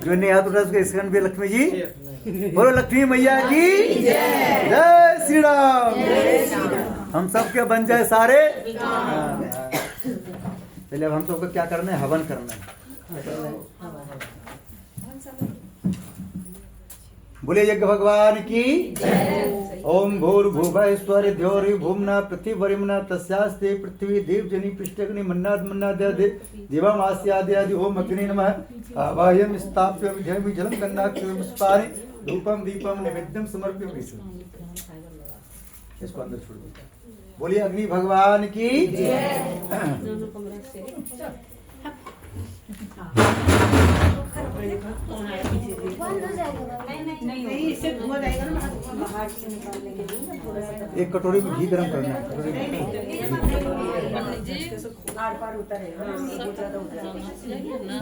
जो नहीं हाथ उठा उसका 1 घंटा भी लक्ष्मी जी। बोलो लक्ष्मी मैया की जय श्री राम। हम सब के बन जाए सारे। चलिए अब हम सबको क्या करना है, हवन करना है। बोले यज्ञ भगवान की ओम भूर्भुवः स्वः द्यौर्भुवना पृथ्वीर्यमुना तस्यास्ते पृथ्वी देवजनी पृष्ठग्नि मन्नाद् दिवम् आस्यादि ओम अग्ने नमः आवाहयामि स्थाप्य विधयामि जलं गन्धाक्षरं पुष्पाणि धूपं दीपं नैवेद्यं समर्पयामि। इसको अंदर छोड़ दो। बोलिए अग्नि भगवान की नहीं, इससे धुआं जाएगा ना। बाहर से निकालने के लिए ना थोड़ा सा एक कटोरी में घी गरम करना है। आर पार उतरेगा, बहुत ज्यादा उतरेगा।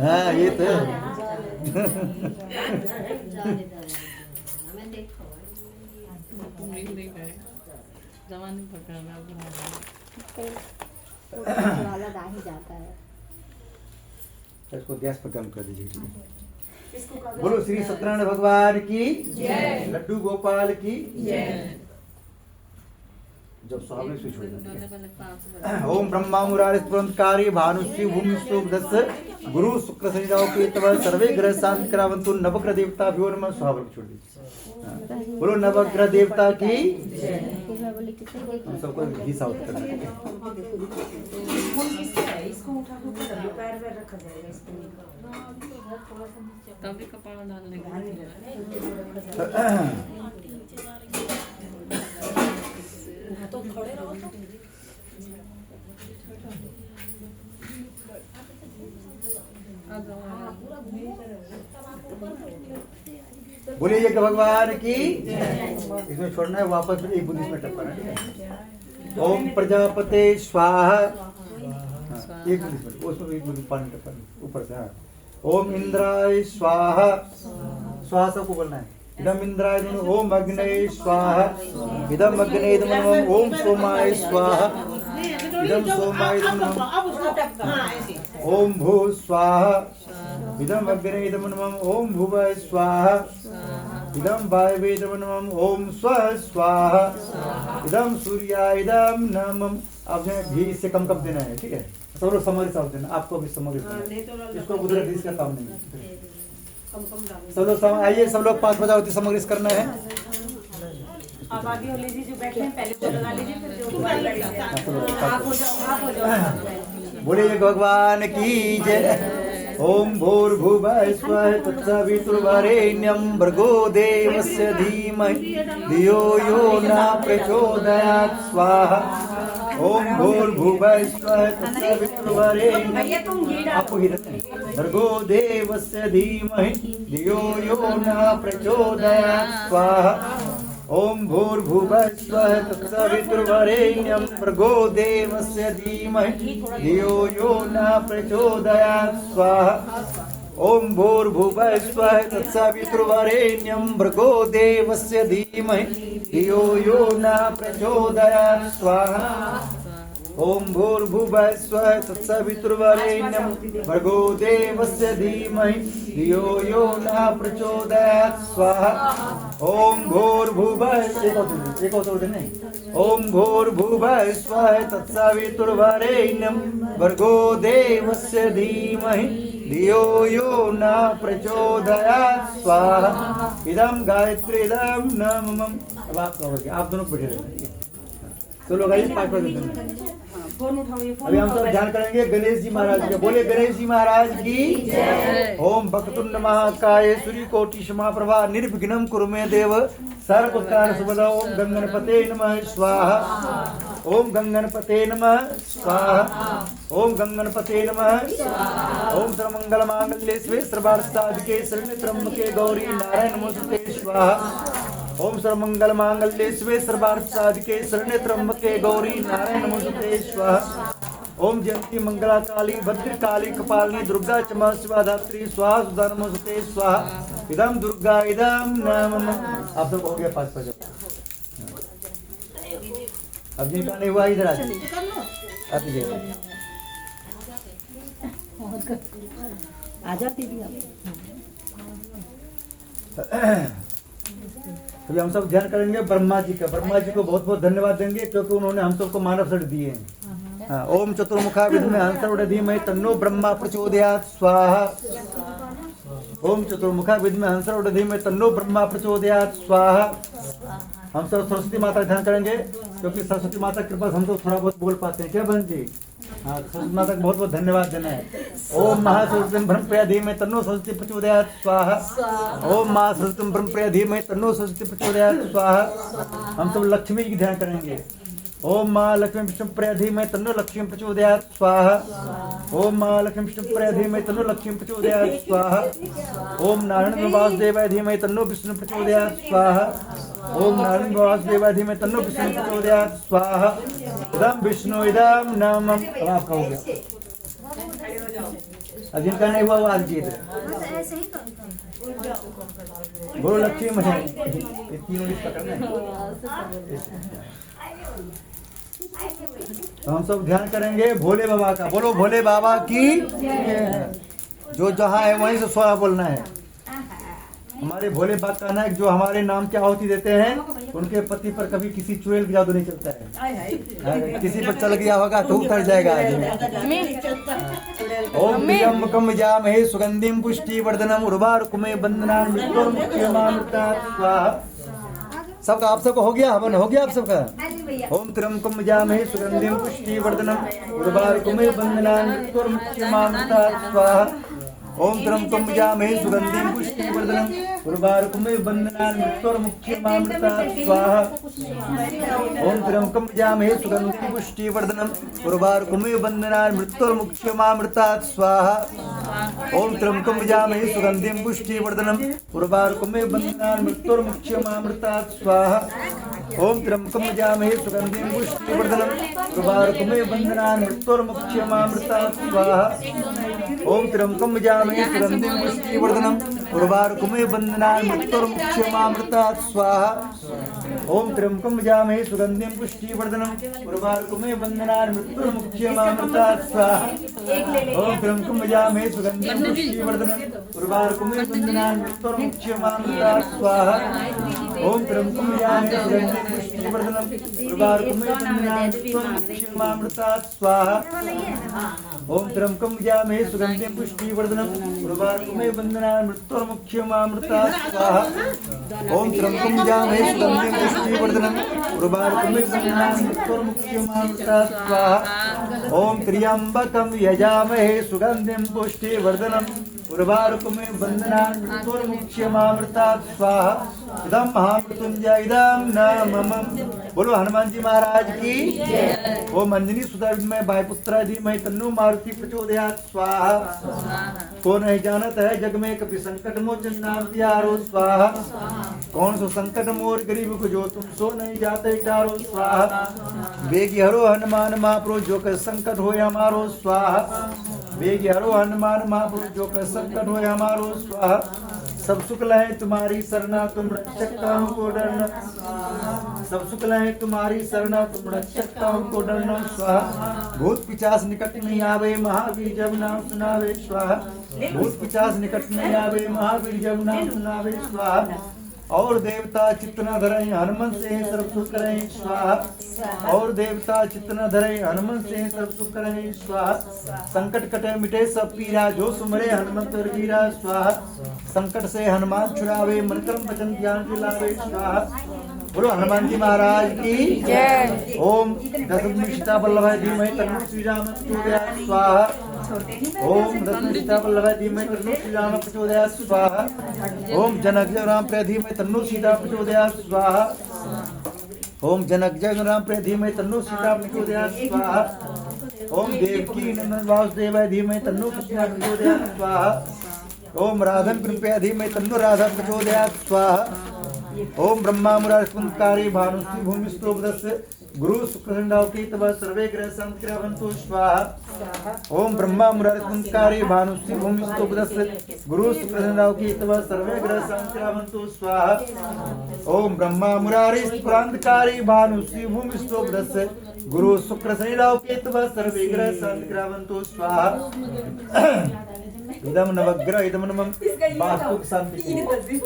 हाँ ये तो है। मैं देखो जवानी पकड़ना वाला दा ही जाता है। इसको गैस पर गर्म कर दीजिए। बोलो श्री सत्यनारायण भगवान की जय, लड्डू गोपाल की जय। जब स्वामी स्विच हो जाए। ओम ब्रह्मा मुरारी स्फुरंतकारी भानुश्री भूमि सुखदस्य गुरु शुक्र शनिराव केतव सर्वे ग्रह शांति करावंतु नवग्रह देवता भ्यो नमः। स्वाभाविक छोड़ दीजिए। बोलो नवग्रह देवता की हम सबको घी साउथ करना है। इसको उठा के ऊपर पैर पे रखा जाएगा। इसको तभी कपाल डालने तो खड़े रहो तो। बोलिए यज्ञ भगवान की इसमें छोड़ना है, वापस फिर एक बूंद इसमें टपकाना है। ओम प्रजापते स्वाहा। एक बूंद इसमें, उसमें एक बूंद पानी टपकाना ऊपर से। हाँ ओम इंद्राय स्वाहा। स्वाहा सबको बोलना है। इदम इंद्राय नमः। ओम अग्नये स्वाहा। इदम अग्नये नमः। ओम सोमाय स्वाहा। इदम सोमाय नमः। ओम भू स्वाहा। इदम अग्नये नमः। ओम भुवः स्वाहा। इदम वायवे नमः। ओम स्वः स्वाहा। इदम सूर्याय नमः। आपने घी से कम कम देना है, ठीक है। सब लोग समग्र साथ देना, आपको भी समग्र इसको उधर घी का काम नहीं। सब लोग आइए, सब लोग 5 बजा होती समग्र करना है। आप आगे हो लीजिए, जो बैठे हैं पहले को लगा लीजिए, फिर जो आप हो जाओ। बोलिए भगवान की जय। ओम भूर्भुवः स्वः तत्सवितुर्वरेण्यं भर्गो देवस्य धीमहि धियो यो न प्रचोदयात् स्वाहा। ओम भूर्भुवः स्वः तत्सवितुर्वरेण्यं आपको ही रखना है। भर्गो देवस्य धीमहि धियो यो न प्रचोदयात् स्वाहा। ओम भूर्भुवः स्वः तत्सवितुर्वरेण्यं भर्गो देवस्य धीमहि धियो यो न प्रचोदयात् स्वाहा। ओम भूर्भुवः स्वः तत्सवितुर्वरेण्यं भर्गो देवस्य धीमहि धियो यो न प्रचोदयात् स्वाहा। ओम भूर्भुवः स्वः तत्सवितुर्वरेण्यं भर्गो देवस्य धीमहि धियो यो न प्रचोदयात् स्वाहा। ओम भूर्भुवः एक और नहीं। ओम भूर्भुवः स्वः तत्सवितुर्वरेण्यं भर्गो देवस्य धीमहि धियो यो न प्रचोदयात् स्वाहा। इदं गायत्री इदं नमः। अब आप कहोगे, आप दोनों बैठे रहेंगे। तो लोग आइए 5 बजे फोन उठाओ। अभी हम सब ध्यान करेंगे गणेश जी महाराज का। बोले गणेश जी महाराज की जय। ओम वक्रतुंड महाकाय सूर्यकोटि समाप्रभा निर्विघ्नं कुरु मे देव सर्वकार्य सर्वदा। ओम गंगणपते नमः स्वाहा। ओम गंगणपते नमः स्वाहा। ओम गंगणपते नमः स्वाहा। ओम सर्वमंगल मांगल्ये शिवे सर्वार्थसाधिके शरण्ये त्र्यंबके गौरी नारायण नमोस्तुते स्वाहा। ओम सर्वमंगल मांगल्ये शिवे सर्वार्थसाधिके शरण्ये त्र्यंबके गौरी नारायण नमोस्तुते स्वाहा। ओम जयंती मंगला काली भद्र काली कपालिनी दुर्गा क्षमा शिवा धात्री स्वाहा सुधा नमोस्तुते स्वाहा इदम दुर्गा इदम नमः। आप सब हो गया 5 अब जिनका नहीं हुआ इधर आ जाइए। आ जाती थी अभी हम सब ध्यान करेंगे ब्रह्मा जी का। ब्रह्मा जी को बहुत बहुत धन्यवाद देंगे क्योंकि उन्होंने हम सबको मानव शरीर दिए हैं। हाँ, ओम चतुर्मुखा विद्महे हंसरूढ़ धीमहि तन्नो ब्रह्मा प्रचोदयात् स्वाहा। ओम चतुर्मुखा विद्महे हंसरूढ़ धीमहि तन्नो ब्रह्मा प्रचोदयात् स्वाहा। हम सब सरस्वती माता का ध्यान करेंगे क्योंकि सरस्वती माता की कृपा से हम सब थोड़ा बहुत बोल पाते हैं। क्या बहन जी? हाँ, सरस्वती माता को बहुत बहुत धन्यवाद देना है। ओम महासरस्वती ब्रह्मप्रिया धीमहि तन्नो सरस्वती प्रचोदयात् स्वाहा। ओम महासरस्वती ब्रह्मप्रिया धीमहि तन्नो सरस्वती प्रचोदयात् स्वाहा। हम सब लक्ष्मी की ध्यान करेंगे। ओम महालक्ष्मी विष्णुप्रिया धीमहि तन्नो लक्ष्मी प्रचोदयात् स्वाहा। ओम महालक्ष्मी विष्णुप्रिया धीमहि तन्नो लक्ष्मी प्रचोदयात् स्वाहा। ओम नारायण वासुदेवाय धीमहि तन्नो विष्णु प्रचोदयात् स्वाहा। ओम नारायण वासुदेवाय धीमहि तन्नो विष्णु प्रचोदयात् स्वाहा। इदम विष्णु इदम नमः। अब आपका हो गया। अब जिनका नहीं हुआ वो आज जीत बोलो लक्ष्मी मजा तो हम सब ध्यान करेंगे भोले बाबा का। बोलो भोले बाबा की। जो जहाँ है वहीं से स्वाहा बोलना है। हमारे भोले बाबा का कहना है जो हमारे नाम की आहुति देते हैं उनके पति पर कभी किसी चुड़ैल का जादू नहीं चलता है। किसी पर चल गया होगा तो उतर जाएगा। ओम त्र्यंबकम यजामहे सुगंधिम पुष्टिवर्धनम उर्वारुकमे बंधनान् मृत्योर्मुक्षयमामृतात् स्वाहा। सबका आप सबका हो गया? हवन हो गया आप सबका? ओम त्र्यंबकम यजामहे सुगंधिम पुष्टिवर्धनम उर्वारुकमे बंधनान् मृत्योर्मुक्षयमामृतात् स्वाहा। ओम त्र्यंबकम यजामहे सुगंधिम पुष्टिवर्धनम उर्वारुकमे बंधनान् मृत्योर्मुक्षयमामृतात् स्वाहा। ओम त्र्यंबकम यजामहे सुगंधिम पुष्टिवर्धनम उर्वारुकमे बंधनान् मृत्योर्मुक्षयमामृतात् स्वाहा। ओम त्र्यंबकम यजामहे सुगंधिम पुष्टिवर्धनम उर्वारुकमे बंधनान् मृत्योर्मुक्षयमामृतात् स्वाहा। ओम त्र्यंबकम यजामहे सुगंधिम पुष्टिवर्धनम उर्वारुकमे बंधनान् मृत्योर्मुक्षयमामृतात् स्वाहा। ओम त्र्यंबकम यजामहे सुगंधिम पुष्टिवर्धनम उर्वारुकमे बंधनान् मृत्योर्मुक्षयमामृतात् स्वाहा। ओम त्र्यंबकम यजामहे सुगंधिम पुष्टिवर्धनम उर्वारुकमे बंधनान् मृत्योर्मुक्षयमामृतात् स्वाहा। ओम त्र्यंबकम यजामहे सुगंधिम पुष्टिवर्धनम उर्वारुकमे बंधनान् मृत्योर्मुक्षयमामृतात् स्वाहा। ओम त्र्यंबकम यजामहे सुगंधिम पुष्टिवर्धनम उर्वारुकमे बंधनान् मृत्योर्मुक्षयमामृतात् स्वाहा। ओम त्र्यंबकम यजामहे सुगंधिम पुष्टिवर्धनम उर्वारुकमे बंधनान् मृत्योर्मुक्षयमामृतात् स्वाहा। ओम त्र्यंबकम यजामहे सुगंधिम पुष्टिवर्धनम उर्वारुकमे बंधनान् मृत्योर्मुक्षयमामृतात् स्वाहा। ओम त्र्यंबकम यजामहे सुगंधिम पुष्टिवर्धनम उर्वारुकमे बंधनान् मृत्योर्मुक्षयमामृतात् स्वाहा। इदम महामृत्युंजय इदम नमः। बोलो हनुमान जी महाराज की। ओम अंजनी सुता विद्महे वायुपुत्राय धीमहि तन्नो मारुति प्रचोदयात् स्वाहा। को नहीं जानत है जग में कभी संकट मोचन नाम त्यारो स्वाहा। कौन सो संकट मोर गरीब को जो तुम सो नहीं जाते चारो स्वाहा। बेगी हरो हनुमान महाप्रभु जो कर संकट हो हमारो स्वाहा। बेगी हरो हनुमान महाप्रभु जो कर संकट हो हमारो स्वाहा। सब शुक्ल है तुम्हारी सरना तुम रक्षक हमको डरना। सब शुक्ल है तुम्हारी सरना तुम रक्षक हमको डरना स्वाहा। भूत पिचास निकट नहीं आवे महावीर जब नाम सुनावे स्वाहा। भूत पिचास निकट नहीं आवे महावीर जब नाम सुनावे स्वाहा। और देवता चित्त न धरे हनुमान से सर्व सुख करे स्वाहा। और देवता चित्त न धरे हनुमान से सर्व सुख करे स्वाहा। संकट कटे मिटे सब पीरा जो सुमरे हनुमंत वीरा स्वाहा। संकट से हनुमान छुड़ावे मन कर्म वचन ज्ञान दिलावे स्वाहा। बोलो हनुमान जी महाराज की जय। ओम दशरथ सीता वल्लभाय धीमहि तन्नो श्री राम प्रचोदयात् स्वाहा। ओम दशरथ सीता वल्लभाय धीमहि तन्नो श्री राम प्रचोदयात् स्वाहा। ओम जनक राम प्रिय धीमहि तन्नो सीता प्रचोदयात् स्वाहा। ओम जनक जय राम प्रिय धीमहि तन्नो सीता प्रचोदयात् स्वाहा। ओम देवकी नंदन वासुदेवाय धीमहि तन्नो कृष्ण प्रचोदयात् स्वाहा। ओम राधन कृपया धीमहि तन्नो राधा प्रचोदयात् स्वाहा। ओम ब्रह्मा मुरारी कुंदकारी भानुश्री भूमिस्तोपदस्य गुरु शुक्रचंडावकी तब सर्वे ग्रह संक्रावंतु स्वाहा। ओम ब्रह्मा मुरारी कुंदकारी भानुश्री भूमिस्तोपदस्य गुरु शुक्रचंडावकी तब सर्वे ग्रह संक्रावंतु स्वाहा। ओम ब्रह्मा मुरारी पुरांतकारी भानुश्री भूमिस्तोपदस्य गुरु शुक्रचंडावकी तब सर्वे ग्रह संक्रावंतु स्वाहा। इदम नवग्रह इदम नमम वास्तु की शांति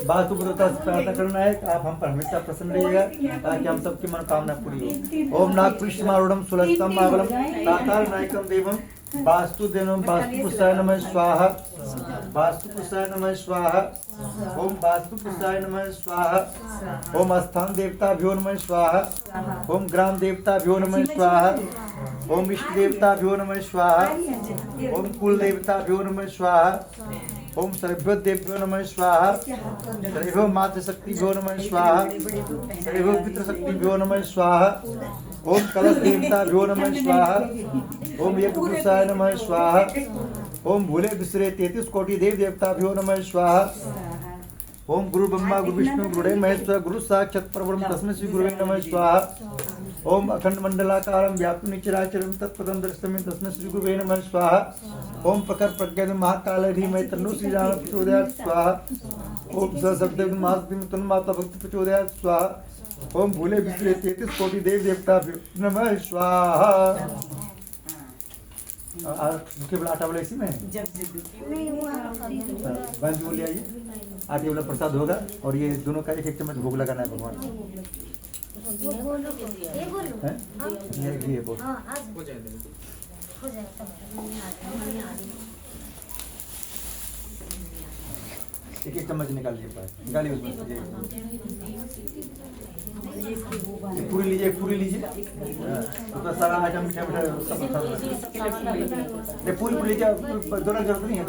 वास्तु प्रार्थना करना है। आप हम पर हमेशा प्रसन्न रहिएगा ताकि हम सबकी मनोकामना पूरी हो। ओम नागपुष्मारूढ़ सुलस्तम मावलम ताताल नायकम देवम वास्तु देवम वास्तु पुष्टाय नमः स्वाहा। वास्तु पुष्टाय नमः स्वाहा। ओम वास्तु पुष्टाय नमः स्वाहा। ओम स्थान देवताभ्यो नमः स्वाहा। ओम ग्राम देवताभ्यो नमः स्वाहा। ओम इष्ट देवताभ्यो नमः स्वाहा। ओम कुल देवताभ्यो नमः स्वाहा। ओम सर्वभ्यो देवभ्यो नमः स्वाहा। सर्वभ्यो मातृशक्तिभ्यो नमः स्वाहा। सर्वभ्यो पितृशक्तिभ्यो नमः स्वाहा। ओम कलश देवताभ्यो नमः स्वाहा। ओम यज्ञपुरुषाय नमः स्वाहा। ओम भूले बिसरे 33 कोटि देव देवताभ्यो नमः स्वाहा। ओम गुरु ब्रह्मा गुरु विष्णु गुरुदेव महेश्वर गुरु साक्षात् परब्रह्म तस्मै श्री गुरुवे नमः स्वाहा। ओम अखंड मंडलाकारं व्याप्तं चराचरं तत्पदं दर्शयामि तस्मै श्री गुरुवे नमः स्वाहा। ओम प्रखर प्रज्ञान महाकाल धीमहि तन्नो श्रीराम प्रचोदयात् स्वाहा। ओम सशब्द महाशक्ति तन्माता भक्ति प्रचोदयात् स्वाहा। ओम भूले बिसरे 33 कोटि देव देवताभ्यो नमः स्वाहा। केवल आटा वाला इसी में बंद बोलिए आइए। आटे वाला प्रसाद होगा और ये दोनों का एक चम्मच भोग लगाना है भगवान ये बोल एक चम्मच निकालिए उसमें पूरी लीजिए तो सारा आइटम मीठा सब ये पूरी लीजिए। दोनों की जरूरत नहीं है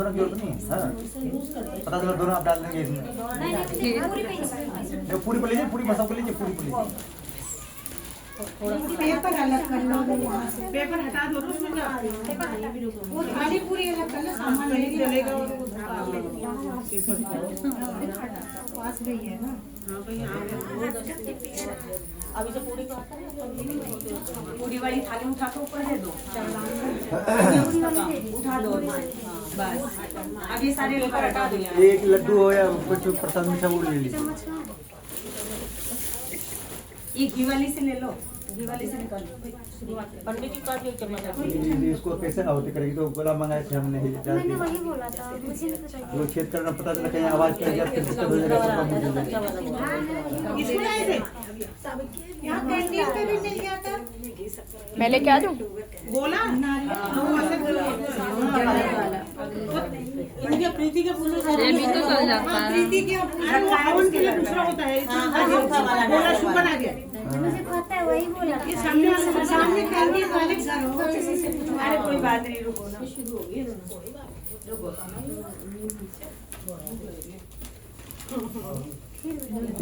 हाँ पता चला दोनों आप डाल देंगे इसमें। पूरी पर लीजिए पूरी मसाला को लीजिए पूरी पर लीजिए। पेपर अलग कर लो वहाँ से। पेपर हटा दो उसमें क्या वो खाली पूरी अलग कर लो सामान ले चलेगा पास गई है ना। हाँ भैया अभी तो पूरी पूरी वाली थाली उठा के ऊपर दे दो उठा दो बस। अब ये सारे लेकर हटा दो। एक लड्डू हो या कुछ प्रसाद मीठा वो ले लीजिए। ये घी वाली से ले लो घी वाली से निकाल लो। पंडित जी का भी एक चम्मच इसको कैसे आहुति करेगी तो गोला मंगाए थे हमने मैंने वही बोला था मुझे नहीं पता। वो छेद करना पता चला कहीं आवाज कर दिया फिर दिक्कत हो जाएगा। इसमें आए थे यहाँ कैंटीन पे भी मिल गया था। मैं लेके आ दूँ? बोला इनके प्रीति के पूछो प्रीति के हवन के लिए दूसरा होता है। बोला शुक्र आ गया मुझे पता है वही बोला। ये सामने वाले सामने कैंटीन वाले घर होगा। अरे कोई बात नहीं रुको ना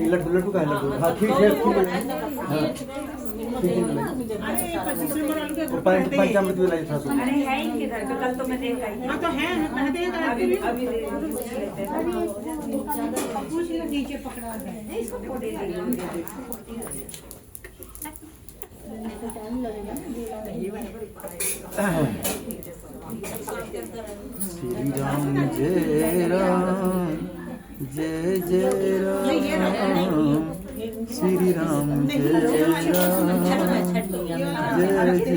लड्डू का है लड्डू हाँ ठीक है पंचामृत भी लाई था। अरे है इनके घर पे कल तो मैं देख आई। हाँ तो है अभी पूछ लेते हैं। पूछ लो नीचे पकड़ा है। श्री राम जय राम जय जय राम श्री राम जय राम जय जय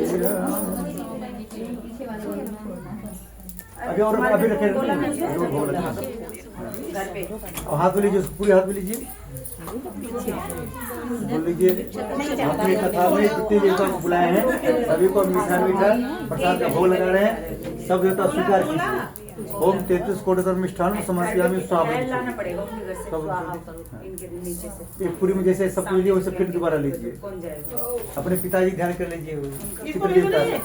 राम। अभी रखे हाथ में लीजिए पूरे हाथ में लीजिए बोल लीजिए। अपनी कथा में जितने देवता को बुलाए हैं सभी को मीठा प्रसाद का भोग लगा रहे हैं। सब देवता स्वीकार कीजिए। ओम 33 कोटि मिष्ठान समर्पयामि लाना पड़ेगा उनके घर से स्वाहा करो इनके नीचे से। एक पूरी में जैसे सब लीजिए वैसे फिर दोबारा लीजिए। कौन जाएगा? अपने पिताजी ध्यान कर लीजिए चित्र देवता है।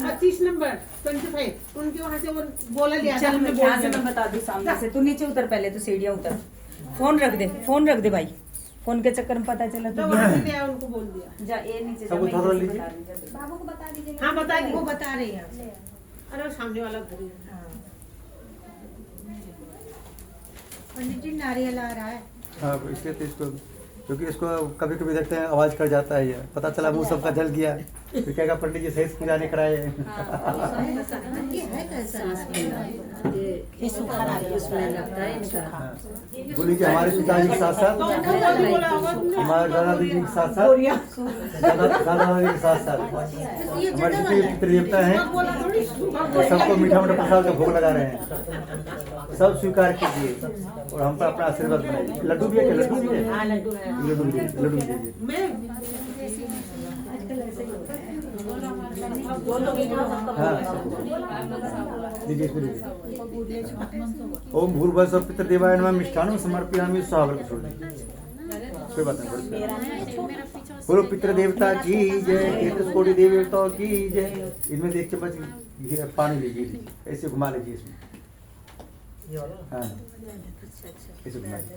25 नंबर 25 उनके वहाँ से वो बोला लिया चल मैं यहाँ से मैं बता दूँ सामने से। तू नीचे उतर पहले तो सीढ़ियाँ उतर। फोन रख दे भाई। फोन के चक्कर में पता चला तो उनको बोल दिया जा ये नीचे सब उतार लीजिए। बाबू को बता दीजिए। हाँ बता दी वो बता रही है। अरे वो सामने वाला घर ही है। पंडित जी नारियल आ रहा है। हाँ इसलिए तो इसको, क्योंकि इसको कभी कभी देखते हैं आवाज कर जाता है, ये पता चला मुंह सबका जल गया, फिर कहेगा पंडित जी सही से पूजा नहीं कराए। ये है कैसा? ये सुखा इसमें लगता है इनका। हाँ। बोली कि हमारे पिताजी के साथ साथ, हमारे दादाजी के साथ साथ, दादाजी के साथ साथ हमारे जितने पितृ देवता हैं वो सबको मीठा मीठा प्रसाद का भोग लगा रहे हैं, सब स्वीकार कीजिए और हम पर अपना आशीर्वाद बनाइए। लड्डू भी है क्या? लड्डू भी है? हाँ लड्डू है। लड्डू भी दीजिए, लड्डू भी दीजिए। हाँ दीजिए, इसको दीजिए। ओम भूर्भुवः पितृदेवाय नमः मिष्ठान्नं समर्पयामि स्वाहा। कोई बात नहीं, बोलो पितृ देवता की जय, 33 कोटि देवी देवताओं की जय। इनमें से 1 चम्मच पानी लीजिए, ऐसे घुमा लीजिए इसमें। हाँ ऐसे घुमा लीजिए।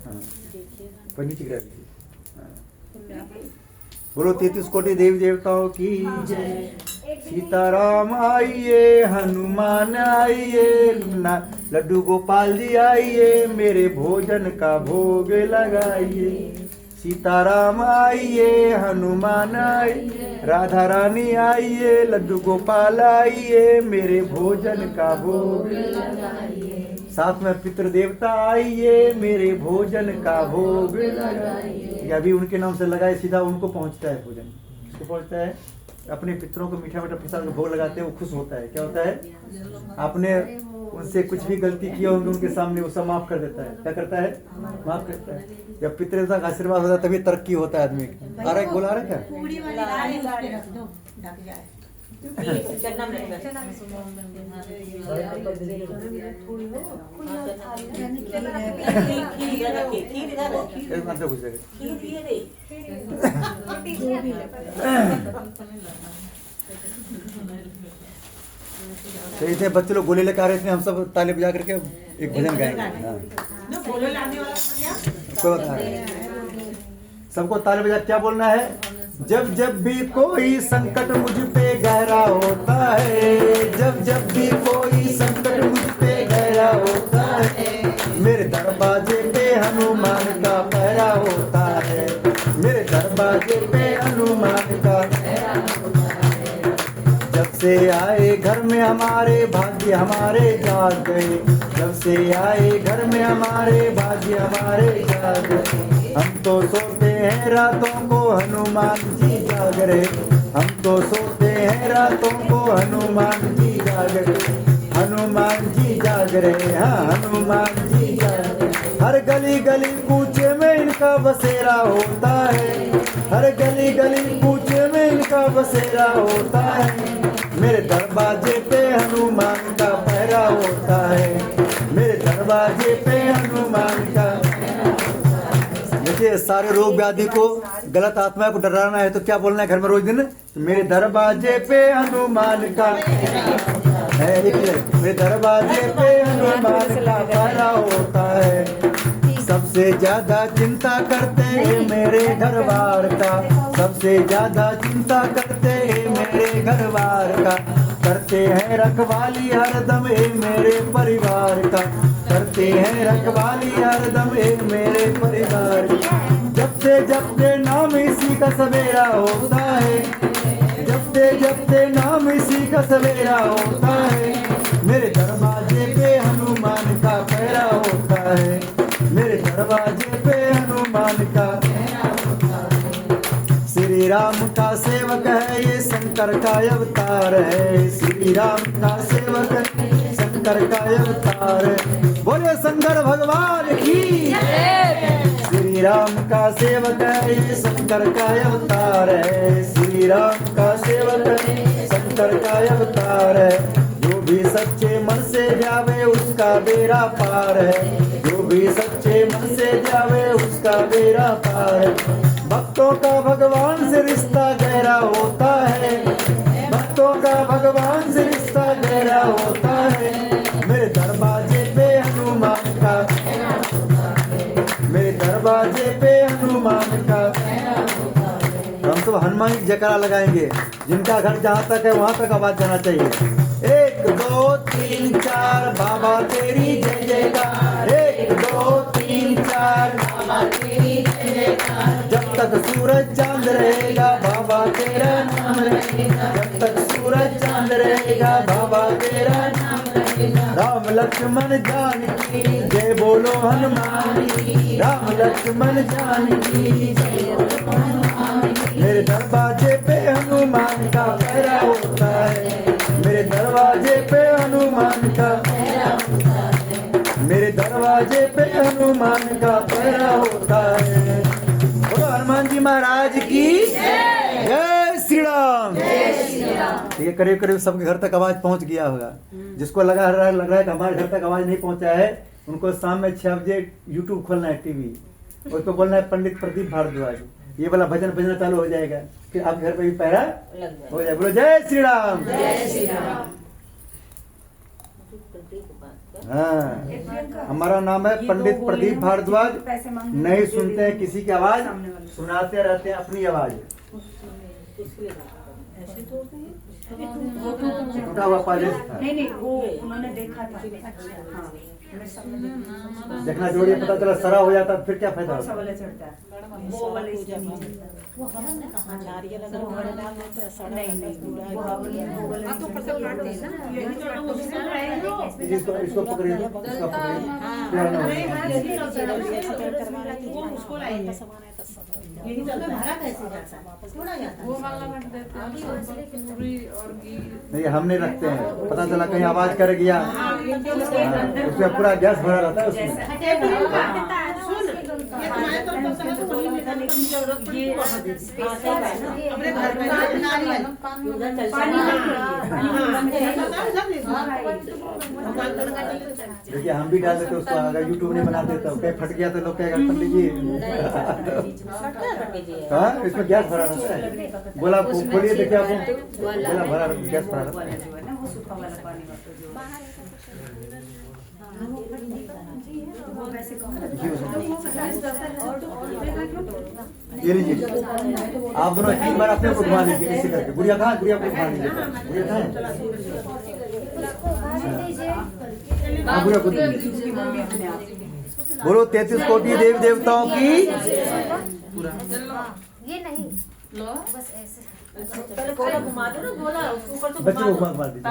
हाँ पन्नी चिकरा लीजिए। बोलो 33 कोटि देवी देवताओं की जय। सीताराम आइए, हनुमान आइए, लड्डू गोपाल जी आइए, मेरे भोजन का भोग लगाइए। सीताराम आइए, हनुमान आइए, राधा रानी आइए, लड्डू गोपाल आइए, मेरे भोजन का भोग लगाइए। साथ में पितृ देवता आइए, मेरे भोजन का भोग लगाइए। अभी उनके नाम से लगाए, सीधा उनको पहुंचता है भोजन। किसको पहुंचता है? अपने पितरों को मीठा मीठा प्रसाद का भोग लगाते हैं, वो खुश होता है। क्या होता है? आपने उनसे कुछ भी गलती की होगी उनके सामने, वो सब माफ कर देता है। क्या करता है? माफ करता है। जब पितृदेवता का आशीर्वाद होता है तभी तरक्की होता है आदमी का। आ रहा है, बोला आ रहा है क्या? पूरी वाली दाल उस पे रख दो, ढक जाए। अंदर घुस जाएगा। तो इसे बच्चे लोग गोले लेकर आ रहे थे, हम सब ताली बजा करके एक भजन गाएंगे। हाँ। सबको ताली बजा क्या बोलना है? जब जब भी कोई संकट मुझ पे गहरा होता है, जब जब भी कोई संकट मुझ पे गहरा होता है, मेरे दरवाजे पे हनुमान का पहरा होता है, मेरे दरवाजे पे हनुमान का पहरा होता है। जब से आए घर में हमारे भाग्य हमारे जाग गए, जब से आए घर में हमारे भाग्य हमारे जाग गए। हम तो सोते हैं रातों को हनुमान जी जाग रहे, हम तो सोते हैं रातों को हनुमान जी जाग रहे, हनुमान जी जाग रहे, हाँ हनुमान जी जाग रहे। हर गली गली कूचे में इनका बसेरा होता है, हर गली गली कूचे में इनका बसेरा होता है, मेरे दरवाजे पे हनुमान का पहरा होता है, मेरे दरवाजे पे हनुमान का। देखिए सारे रोग व्याधि को, गलत आत्मा को डराना है तो क्या बोलना है घर में रोज दिन? मेरे दरवाजे पे हनुमान का है, मेरे दरवाजे पे हनुमान का पहरा होता है। सबसे ज्यादा चिंता करते हैं मेरे घर बार का, सबसे ज्यादा चिंता करते हैं मेरे घर बार का, करते हैं रखवाली हरदम मेरे परिवार का, करते हैं रखवाली हरदम मेरे परिवार का। जपते नाम इसी का सवेरा होता है, जपते नाम इसी का सवेरा होता है, मेरे दरवाजे पे हनुमान का पहरा होता है, मेरे दरवाजे पे हनुमान का पहरा होता है। श्री राम का सेवक है ये शंकर का अवतार है, श्री राम का सेवक है शंकर का अवतार है, बोले शंकर भगवान की। श्री राम का सेवक है ये शंकर का अवतार है, श्री राम का सेवक है शंकर का अवतार है। जो भी सच्चे मन से जावे उसका बेड़ा पार है, जो भी सच्चे मन से जावे उसका बेड़ा पार है। भक्तों का भगवान से रिश्ता गहरा होता है, भक्तों का भगवान से रिश्ता गहरा होता है, मेरे दरवाजे पे हनुमान का, मेरे दरवाजे पे हनुमान का। हम सब हनुमान जी जयकारा लगाएंगे। जिनका घर जहाँ तक है वहाँ तक आवाज जाना चाहिए। 1 2 3 4 बाबा तेरी जय जयकार। 1 2 3 4 बाबा तेरी जय जयकार। जब तक सूरज चांद रहेगा बाबा तेरा नाम रहेगा। जब तक सूरज चांद रहेगा बाबा तेरा नाम रहेगा। राम लक्ष्मण जानकी जय बोलो हनुमान की। राम लक्ष्मण जानकी जय बोलो हनुमान की। मेरे दरवाजे पे हनुमान का पहरा होता है। मेरे दरवाजे पे हनुमान का पहरा होता है। मेरे दरवाजे पे हनुमान का पहरा होता है। बोलो हनुमान जी महाराज की जय श्री राम। ठीक है, करीब करीब सबके घर तक आवाज पहुंच गया होगा। जिसको लग रहा है कि हमारे घर तक आवाज नहीं पहुंचा है, उनको शाम में 6 बजे यूट्यूब खोलना है, टीवी, और उसको बोलना है पंडित प्रदीप भारद्वाज। ये वाला भजन भजना चालू हो जाएगा, फिर आपके घर पे भी पहरा हो जाएगा। बोलो जय श्री राम। जय श्री राम। हाँ, हमारा नाम है पंडित प्रदीप भारद्वाज। नहीं सुनते हैं किसी की आवाज, सुनाते रहते हैं अपनी आवाज। टूटा हुआ पायलट था। नहीं वो उन्होंने देखा था। हाँ, देखना जोड़िए, पता चला सरा हो जाता फिर क्या फायदा कौन सा होता। वाला चढ़ता है? वो वाला इसके नीचे। वो हमन ने कहा नारियल अगर वो घर डाल देते हैं सड़ा नहीं नहीं वो वाला तो फसल काट दो ना, यही तो वो इसको पकड़िए, इसको पकड़िए। वो उसको लाएंगे। यही तो भरा कैसे जाता है, थोड़ा जाता है। वो वाला मत देते हैं, पूरी और घी। नहीं हम नहीं रखते हैं, पता चला कहीं आवाज कर गया, उसमें पूरा गैस भरा रहता है उसमें। सुन, ये तुम्हारे तो पसंद है तो वही निकालने की जरूरत नहीं है। अपने घर में नारियल पानी देखिए हम भी डाल देते उसको, अगर यूट्यूब नहीं बना देता कहीं फट गया तो लोग कहेगा पंडित जी हाँ इसमें गैस भरा रहता है। बोला खोलिए देखिए आपको, बोला भरा गैस भरा रहता है। वो सूखा वाला पानी वो वैसे ये लीजिए, आप दोनों 3 बार अपने को घुमा लीजिए ऐसे करके। गुड़िया कहाँ, गुड़िया को घुमा लीजिए, गुड़िया कहाँ है? हाँ गुड़िया को दीजिए। बोलो 33 कोटि देवी देवताओं की। ये नहीं बस ऐसे पहले गोला घुमा दो ना, गोला ऊपर तो बच्चे को घुमा दीजिए,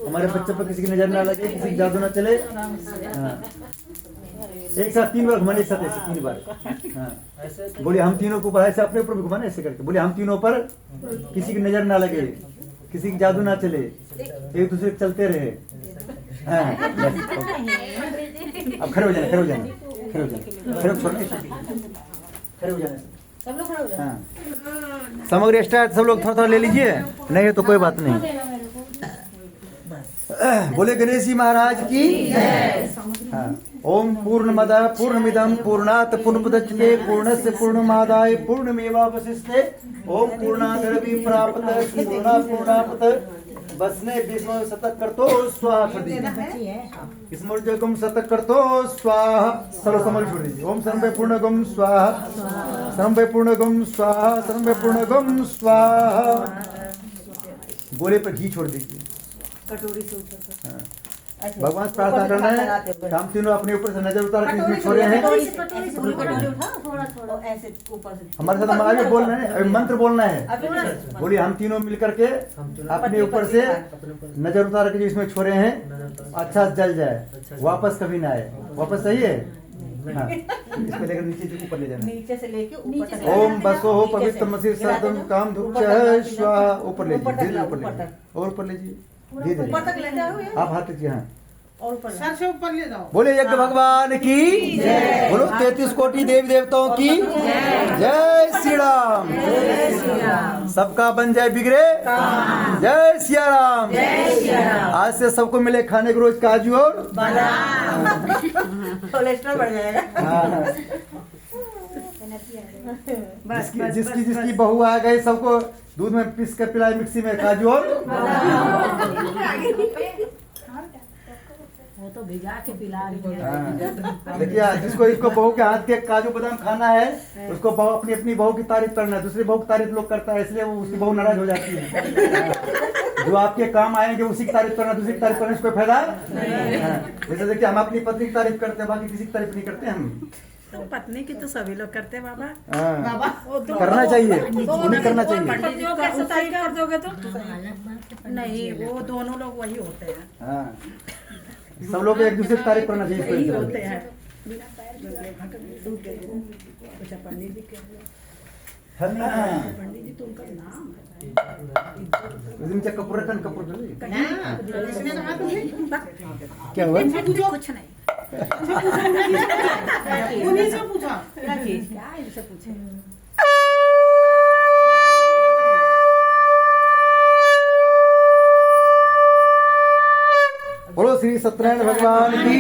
हमारे बच्चे पर किसी की नजर ना लगे, किसी की जादू ना चले। हाँ। एक साथ 3 बार घुमाने, एक साथ ऐसे 3 बार। हाँ बोलिए हम तीनों को ऊपर, ऐसे अपने ऊपर भी घुमाना ऐसे करके। बोलिए हम तीनों पर किसी की नजर ना लगे, किसी की जादू ना चले, एक दूसरे चलते रहे। हाँ अब खड़े हो जाए, खड़े हो जाए, खड़े हो जाए, खड़े हो जाए। सब लोग खड़े हो जाओ। हाँ सामग्री स्टार्ट, सब लोग थोड़ा थोड़ा ले लीजिए, नहीं है तो कोई बात नहीं। बोले गणेश जी महाराज की हाँ। ओम पूर्णमदः पूर्णमिदं पूर्णात् पूर्णमुदच्यते पूर्णस्य पूर्णमादाय पूर्णमेवावशिष्यते। ओम पूर्णाद्रवि प्राप्तः पूर्णात् बसने भीष्म शतक करतो स्वाहा। स्मृतिकम शतक करतो स्वाहा। सर्व समझ छोड़ दीजिए। ओम सर्वे पूर्णगम स्वाहा, सर्वे पूर्णगम स्वाहा, सर्वे पूर्णगम स्वाहा। गोले पर घी छोड़ दीजिए। कटोरी से हाँ। भगवान से प्रार्थना करना है, हम तीनों अपने ऊपर से नजर उतार के इसमें छोड़े हैं। हमारे साथ हम आगे बोल रहे हैं, मंत्र बोलना है। बोलिए हम तीनों मिलकर के अपने ऊपर से नजर उतार के इसमें छोड़े हैं, अच्छा जल जाए, वापस कभी ना आए। वापस सही है हाँ। इसको लेकर नीचे से ऊपर ले जाना। नीचे से लेके ऊपर तक। ओम बसो हो पवित्र मसीह सदम काम धुप स्वाहा। ऊपर ले लीजिए, धीरे ऊपर ले लीजिए, और ऊपर लीजिए, धीरे ऊपर तक ले जाओ ये। आप हाथ लीजिए। हाँ और ऊपर सर से ऊपर ले जाओ। बोले यज्ञ भगवान की बोलो 33 कोटि देवी देवताओं की जय श्री राम। सबका बन जाए बिगड़े जय सिया राम। आज से सबको मिले खाने को रोज काजू और कोलेस्ट्रॉल बढ़ जाएगा। हाँ। जिसकी जिसकी बहू आ गई सबको दूध में पीस कर पिलाए, मिक्सी में काजू और वो तो भिगा के पिला रही है। हाँ। देखिए जिसको इसको बहू के हाथ के काजू बादाम खाना है उसको बहू अपनी अपनी बहू की तारीफ करना है, दूसरी बहू की तारीफ लोग करता है इसलिए वो उसकी बहू नाराज हो जाती है। जो आपके काम आएंगे उसी की तारीफ करना, दूसरी की तारीफ करने से कोई फायदा नहीं। जैसे देखिए हम अपनी पत्नी की तारीफ करते हैं, बाकी किसी की तारीफ नहीं करते हम। तो पत्नी की तो सभी लोग करते हैं बाबा। हाँ। वो तो करना चाहिए, उन्हें करना चाहिए। पंडित जी को कैसे तारीफ कर दोगे तो? नहीं, वो दोनों लोग वही होते हैं। हाँ। सब लोग एक दूसरे की तारीफ करना चाहिए इस वही तरह से। होते हैं। अच्छा पंडित जी क्या? हाँ। पंडित जी तो उनका नाम है। तुमच्या कपूर कपूर क्या क्या हुआ? कुछ नहीं। उन्हीं से पूछा क्या इनसे पूछे? बोलो श्री सत्यनारायण भगवान की,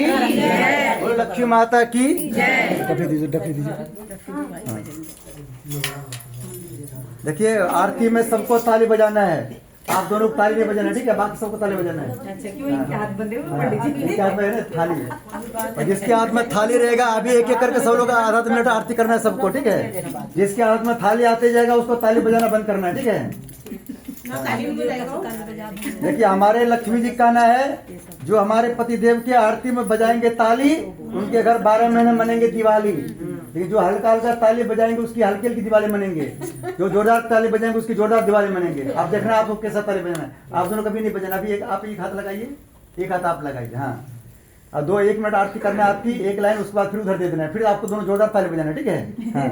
बोलो लक्ष्मी माता की। डफी दीजिए, डफी दीजिए। देखिए आरती में सबको ताली बजाना है, आप दोनों को ताली नहीं बजाना, ठीक है? बाकी सबको ताली बजाना है। अच्छा क्यों इनके हाथ बंधे हुए पंडित जी? जिसके हाथ में है ना थाली है, और जिसके हाथ में थाली रहेगा अभी एक एक करके सब लोग आधा मिनट आरती करना है सबको, ठीक है? जिसके हाथ में थाली आते जाएगा उसको ताली बजाना बंद करना है, ठीक है? देखिए हमारे लक्ष्मी जी का कहना है जो हमारे पति देव की आरती में बजाएंगे ताली उनके घर 12 महीने मनेंगे दिवाली। लेकिन जो हल्का हल्का ताली बजाएंगे उसकी हल्की हल्की दिवाली मनेंगे, जो जोरदार ताली बजाएंगे उसकी जोरदार दिवाली मनेंगे। आप देखना आपको कैसा ताली बजाना है, आप दोनों कभी नहीं बजाना। अभी आप एक हाथ लगाइए, एक हाथ आप लगाइए। हाँ अब 1 मिनट आरती करना है आपकी, एक लाइन उसके बाद फिर उधर दे देना है, फिर आपको दोनों जोरदार ताली बजाना है, ठीक है? हाँ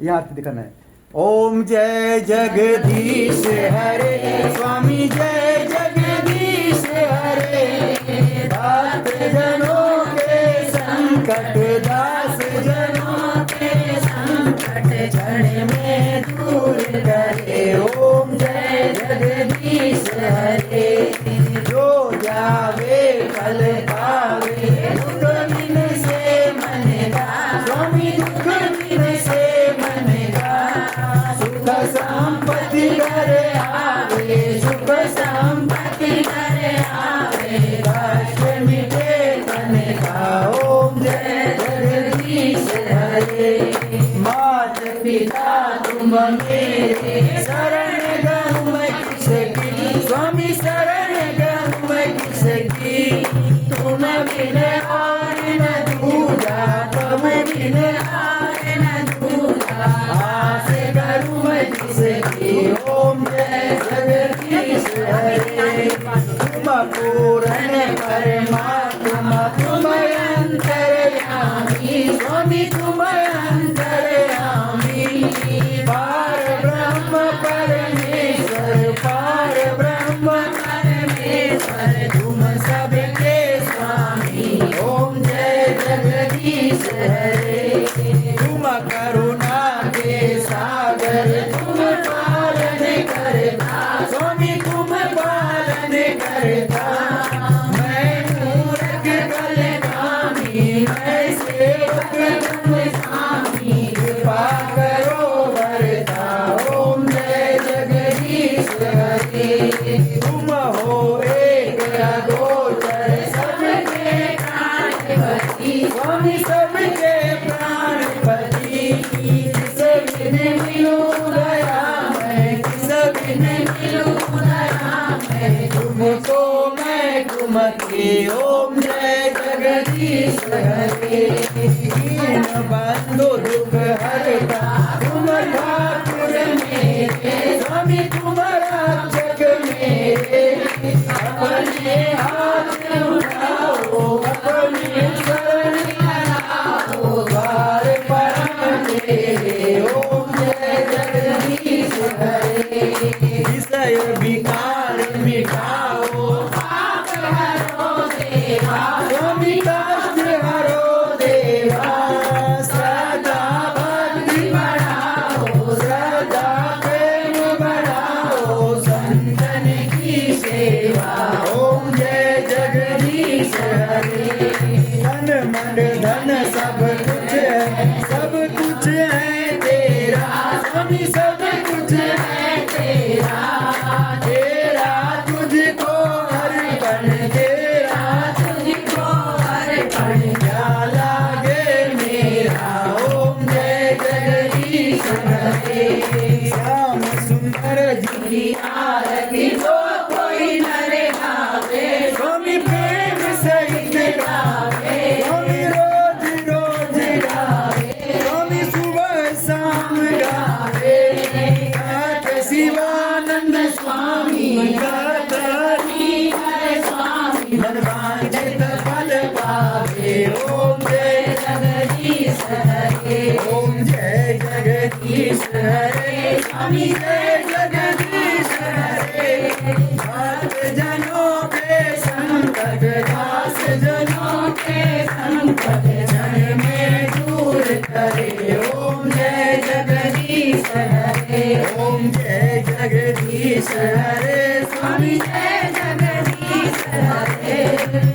यहाँ आरती दिखाना है। ओम जय जगदीश हरे स्वामी, जय जगदीश हरे, दास जनों के संकट, दास जनों के संकट क्षण में दूर करे। ओम जय जगदीश हरे, जो जावे फल पावे, दुख बिन से मन का स्वामी, दुख बिन से मन का सुख संपत्ति करे आवे, सुख संपत्ति करे आवे, कष्ट मिटे तन का। ओम जय जगदीश हरे, मात पिता तुम मेरे, शरण गहूँ मैं किसकी, स्वामी शरण गहूँ मैं किसकी, तुम बिन और न दूजा, तुम बिन और न दूजा, आस करूँ मैं किसकी। ओम जय जगदीश हरे, तुम पूर्ण परमात्मा, तुम अंतर्यामी, स्वामी तुम अंतर्यामी, पार ब्रह्म परमेश्वर, पार ब्रह्म परमेश्वर, तुम सबके स्वामी। ओम जय जगदीश हरे, तुम करुणा के सागर, तुम पालन करता, स्वामी तुम पालन करता, मैं मूर्ख कलगामी, मैं सेवक तुम स्वामी, कृपा करो वरता। ओम जय जगदीश हरे, तुम हो एक अगोचर, सबके प्राणपति, स्वामी सबके प्राणपति, किस बिन मिलूं दया मैं, किस बिन मिलूं दया मैं, तुमको मैं तुमके। ओम जय जगदीश हरे, दीन बंधु दुख हरता, तुम ठाकुर मेरे, स्वामी तुम रक्षक मेरे, अपने हाथ उठाओ, अपने शरण आओ, द्वार परम तेरे। ओम जय जगदीश हरे, विषय विकार मिटाओ, पाप हरो देवा, स्वामी कष्ट हरो देवा, सदा भक्ति बढ़ाओ, सदा प्रेम बढ़ाओ, संतन की सेवा। ओम जय जगदीश हरे, तन मन धन सब कुछ है, सब कुछ है तेरा, स्वामी सब कुछ है तेरा, तेरा तुझको अर्पण, तेरा तुझको की आरती जो कोई नर गावे, स्वामी प्रेम सहित गावे, स्वामी रोज रोज गावे, स्वामी सुबह शाम गावे, गाते शिवानंद स्वामी गाता हरे स्वामी, मन वांछित फल पावे। ओम जय जगदीश हरे, ओम जय जगदीश हरे, स्वामी जय जगदीश हरे, भक्त जनों के संकट, दास जनों के संकट, क्षण में दूर करे। ओम जय जगदीश हरे, ओम जय जगदीश हरे, स्वामी जय जगदीश हरे,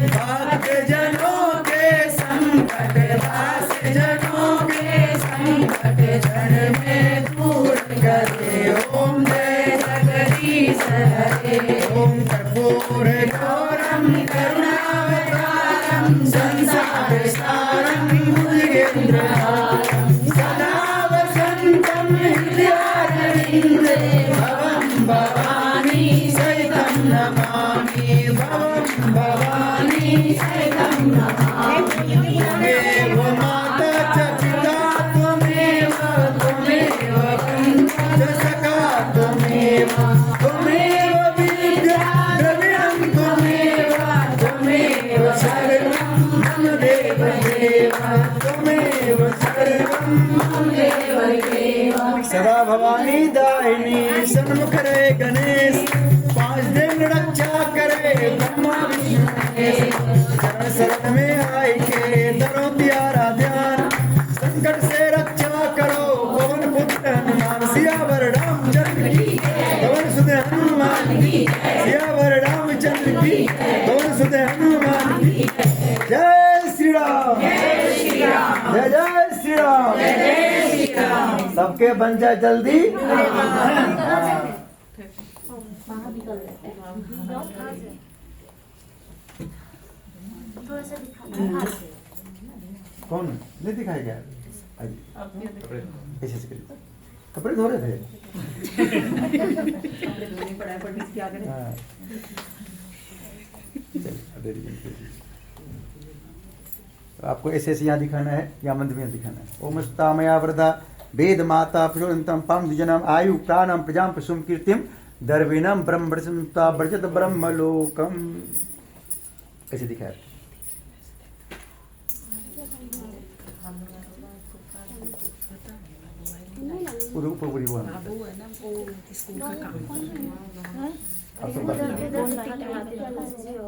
भक्त जनों के संकट, दास जनों के संकट, क्षण में दूर करे। ओम जय जगदीश हरे, ओम कर्पूर गौरम करुणावतारम, संसार सारम भुजगेन्द्रहारम, सदा वसंतम हृदयारविंदे, भवं भवानी सहितं नमामि, भवं भवानी सहितं नमामि। त्वमेव माता च पिता त्वमेव, त्वमेव बन्धुश्च सखा त्वमेव, त्वमेव विद्या द्रविणं त्वमेव, त्वमेव सर्वं मम देव देव, त्वमेव सर्वं मम देव देव। सदा भवानी दायिनी सन्मुख रे गणेश, 5 दिन रक्षा करे ब्रह्मा विष्णु महेश, शरण शरण में आई के दरो प्यारा ध्यान, संकट से रक्षा करो पवन पुत्र हनुमान, सियावर रामचंद्र की पवन सुत हनुमान की, सियावर रामचंद्र की पवन सुत हनुमान की। जय श्री राम, जय श्री राम, जय जय श्री राम, जय श्री राम। सबके बन जाए जल्दी। थोड़ा सा दिखा कौन नहीं दिखाई गया? ऐसे करिए, कपड़े धो रहे थे। हाँ। आपको ऐसे यहाँ दिखाना है या मंदिर में दिखाना है। ओम स्तामया वृदा वेद माता प्रचोदन्तम पाम द्विजनम आयु प्राणम प्रजाम पशुम कीर्तिम दर्विनम ब्रह्मता वर्जत ब्रह्मलोकम। ऐसे दिखाया। ऊपर पूरी वो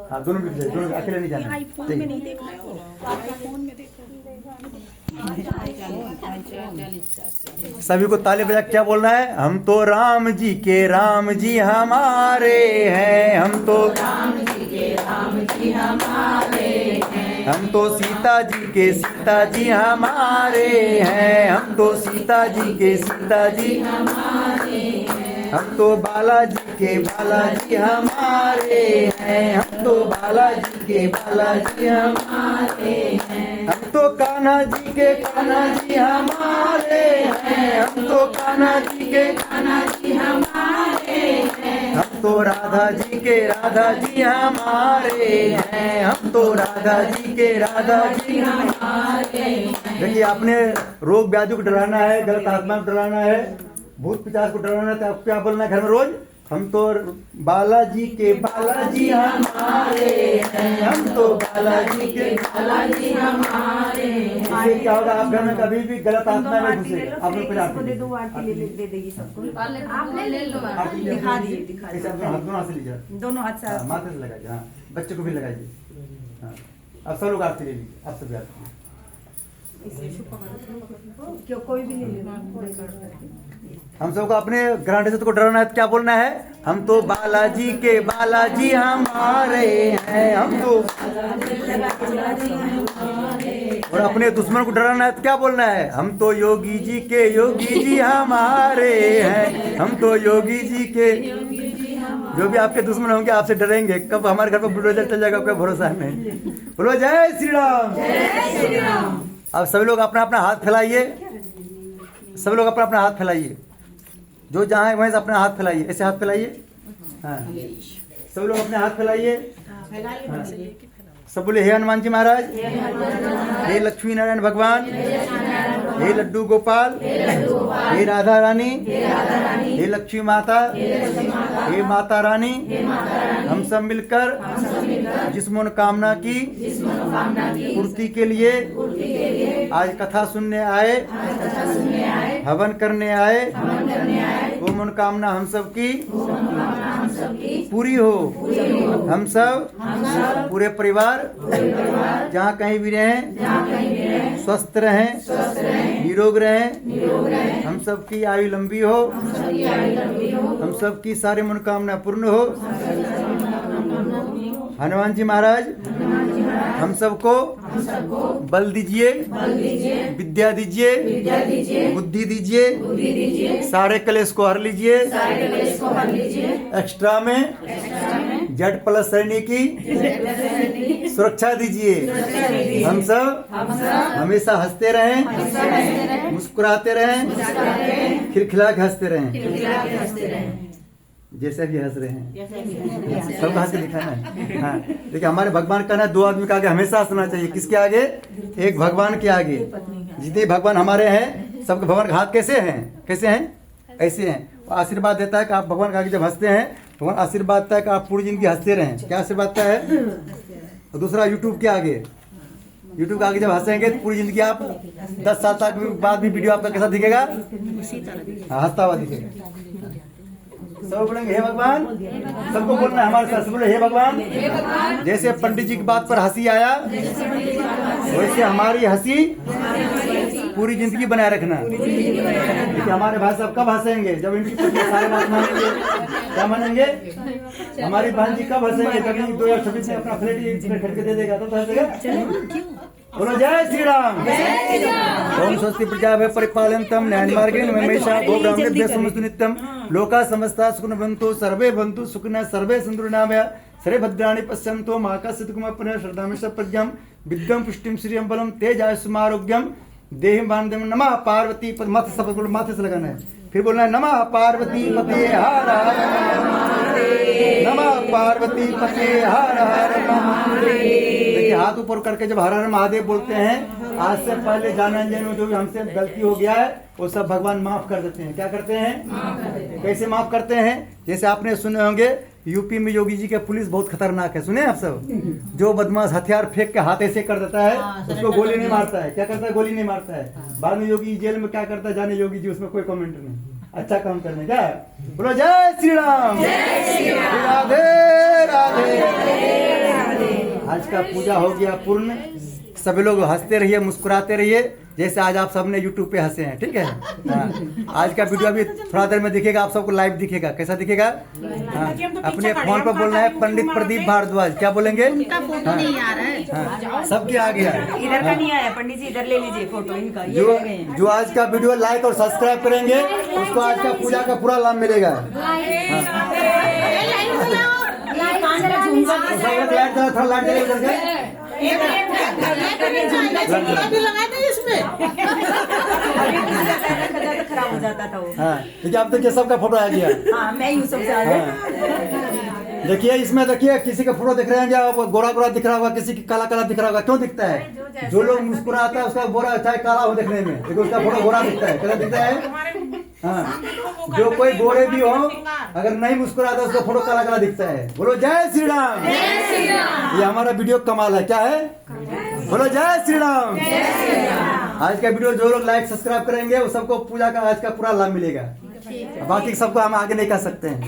हाँ दोनों भी दोनों अकेले नहीं जाना। सभी को ताली बजा क्या बोलना है? हम तो राम जी के राम जी हमारे हैं, हम तो राम जी के राम जी हमारे हैं, हम तो सीता जी के सीता जी हमारे हैं, हम तो सीता जी के सीता जी हमारे हैं, हम तो बालाजी के बालाजी हमारे हैं, हम तो बालाजी के बालाजी हमारे हैं, हम तो कान्हा जी के कान्हा जी हमारे हैं, हम तो कान्हा जी के कान्हा जी हमारे हैं, हम तो राधा जी के राधा जी हमारे हैं, हम तो राधा जी के राधा जी हमारे हैं। देखिए आपने रोग व्याधि को डराना है, गलत आत्मा को डराना है, भूत पिशाच को डराना है, तो आप क्या बोलना है घर में रोज? हम तो बालाजी के बालाजी हमारे हैं, हम तो बालाजी के बालाजी हमारे हैं। इससे क्या होगा? आप घर में कभी भी गलत आत्मा नहीं घुसेगा। आप लोग दे दो आरती दे देगी सबको। आपने ले लो दिखा दिए दोनों हाथ से लीजिए, दोनों हाथ से माथे से लगाइए। हाँ बच्चे को भी लगाइए। हाँ अब सब लोग आरती ले लीजिए, आप सब आरती क्यों कोई भी नहीं लेना। हम सबको अपने ग्रांड को डराना है तो क्या बोलना है? हम तो बालाजी के बालाजी हमारे हैं, हम तो और अपने दुश्मन को डराना है तो क्या बोलना है? हम तो योगी जी के योगी जी हमारे हैं, हम तो योगी जी के। जो भी आपके दुश्मन होंगे आपसे डरेंगे, कब हमारे घर पर बुलडोजर चल जाएगा कोई भरोसा नहीं। बोलो जय श्री राम, जय श्री राम। अब सभी लोग अपना अपना हाथ फैलाइए, सब लोग अपना अपना हाथ फैलाइए। जो जहाँ है वहीं से अपना हाथ फैलाइए, ऐसे हाथ फैलाइए। हाँ सब लोग अपने हाथ फैलाइए। हाँ। सब बोले हे हनुमान जी महाराज, हे लक्ष्मी नारायण भगवान, हे लड्डू गोपाल, हे राधा रानी, हे लक्ष्मी माता, हे माता रानी, हम सब मिलकर जिस मनोकामना की पूर्ति के लिए आज कथा सुनने आए, हवन करने आए, वो मनोकामना हम सब की पूरी हो। हम सब पूरे परिवार जहाँ कहीं भी रहें स्वस्थ रहें, निरोग रहें, हम सब की आयु लंबी हो, हम सब की सारी मनोकामना पूर्ण हो। हनुमान जी महाराज हम सबको बल दीजिए, विद्या दीजिए, बुद्धि दीजिए, सारे कलेश को हर लीजिए, एक्स्ट्रा में जेड प्लस श्रेणी की सुरक्षा दीजिए। हम सब हमेशा हंसते रहें, मुस्कुराते रहें, खिलखिला के हंसते रहें, जैसे भी हंस रहे हैं सब हंस के दिखाना है। हाँ देखिए हमारे भगवान का ना दो आदमी के आगे हमेशा हंसना चाहिए। किसके आगे? एक भगवान के आगे। जितने भगवान हमारे हैं सबके भगवान का हाथ कैसे हैं? कैसे हैं? ऐसे हैं। आशीर्वाद देता है कि आप भगवान के आगे जब हंसते हैं भगवान आशीर्वाद देता है कि आप पूरी जिंदगी हंसते रहें। क्या आशीर्वाद देता है? और दूसरा यूट्यूब के आगे, यूट्यूब के आगे जब हंसेंगे तो पूरी जिंदगी आप 10 साल तक बाद भी वीडियो आपका कैसा दिखेगा? हंसता हुआ दिखेगा। सब बोलेंगे हे भगवान, सबको बोलना है हमारे साथ। सब बोले हे भगवान। जैसे पंडित जी की बात पर हंसी आया वैसे हमारी हंसी पूरी जिंदगी बनाए रखना। देखिए हमारे भाई साहब कब हंसेंगे? जब इनकी सारे बात मानेंगे। क्या मानेंगे? हमारी बहन जी कब हंसेंगे? कभी 2026 में अपना फ्लैट खरीद के दे देगा तो हंसेगा। बोलो जय श्री राम। ओम स्वस्ति प्रजाभ्यः परिपालयन्तं न्यायेन मार्गेण महेशा गोब्राह्मणेभ्यः समस्तु नित्यं लोकाः समस्ताः सुखिनो भवन्तु सर्वे भवन्तु सुखिनः सर्वे सन्तु निरामया सर्वे भद्राणि पश्यन्तु मा कश्चित् दुःखमप्येत् श्रद्धामेव प्रज्ञां विद्यां पुष्टिं श्रियं बलं तेजस्मारोग्यं देहि बान्धवं नमः पार्वती पति। माथे सब माथे से लगाना है, फिर बोलना है नमः पार्वती पते हर हर महादेव, नमः पार्वती पते हर हर महादेव। देखिए हाथ ऊपर करके जब हर हर महादेव बोलते हैं आज से पहले जान अनजान जो भी हमसे गलती हो गया है वो सब भगवान माफ कर देते हैं। क्या करते हैं? कैसे माफ करते हैं? जैसे आपने सुने होंगे यूपी में योगी जी के पुलिस बहुत खतरनाक है। सुने आप सब? जो बदमाश हथियार फेंक के हाथ ऐसे कर देता है उसको गोली नहीं मारता है। क्या करता है? गोली नहीं मारता है। बाद में योगी जेल में क्या करता है जाने योगी जी, उसमें कोई कमेंट नहीं। अच्छा काम करने क्या? बोलो जय श्री राम, राधे राधे। आज का पूजा हो गया पूर्ण। सभी लोग हंसते रहिए, मुस्कुराते रहिए जैसे आज आप सबने YouTube पे हंसे हैं। ठीक है। हाँ। आज का वीडियो अभी थोड़ा देर में दिखेगा, आप सबको लाइव दिखेगा। कैसा दिखेगा? हाँ। अपने फोन पर बोलना है पंडित प्रदीप भारद्वाज। क्या बोलेंगे? हाँ। सबके आ गया। इधर का नहीं आया पंडित जी, इधर ले लीजिए फोटो इनका। जो आज का वीडियो लाइक और सब्सक्राइब करेंगे उसको आज का पूजा का पूरा लाभ मिलेगा। खराब हो जाता था वो। हाँ देखिए अब देखिए सबका फोटो आ गया। हाँ मैं यूँ सबसे देखिए इसमें देखिए किसी का फोटो दिख रहे हैं गोरा गोरा दिख रहा होगा, किसी की काला काला दिख रहा होगा। क्यों दिखता है? जो लोग मुस्कुराता है उसका गोरा चाहे काला हो देखने में, लेकिन उसका फोटो गोरा दिखता है। कैसा दिखता है? हाँ जो कोई गोरे भी हो अगर नहीं मुस्कुराता उसका फोटो काला काला दिखता है। बोलो जय श्री राम। ये हमारा वीडियो कमाल है। क्या है? बोलो जय श्री राम। आज का वीडियो जो लोग लाइक सब्सक्राइब करेंगे वो सबको पूजा का आज का पूरा लाभ मिलेगा। बाकी सबको हम आगे नहीं कर सकते हैं।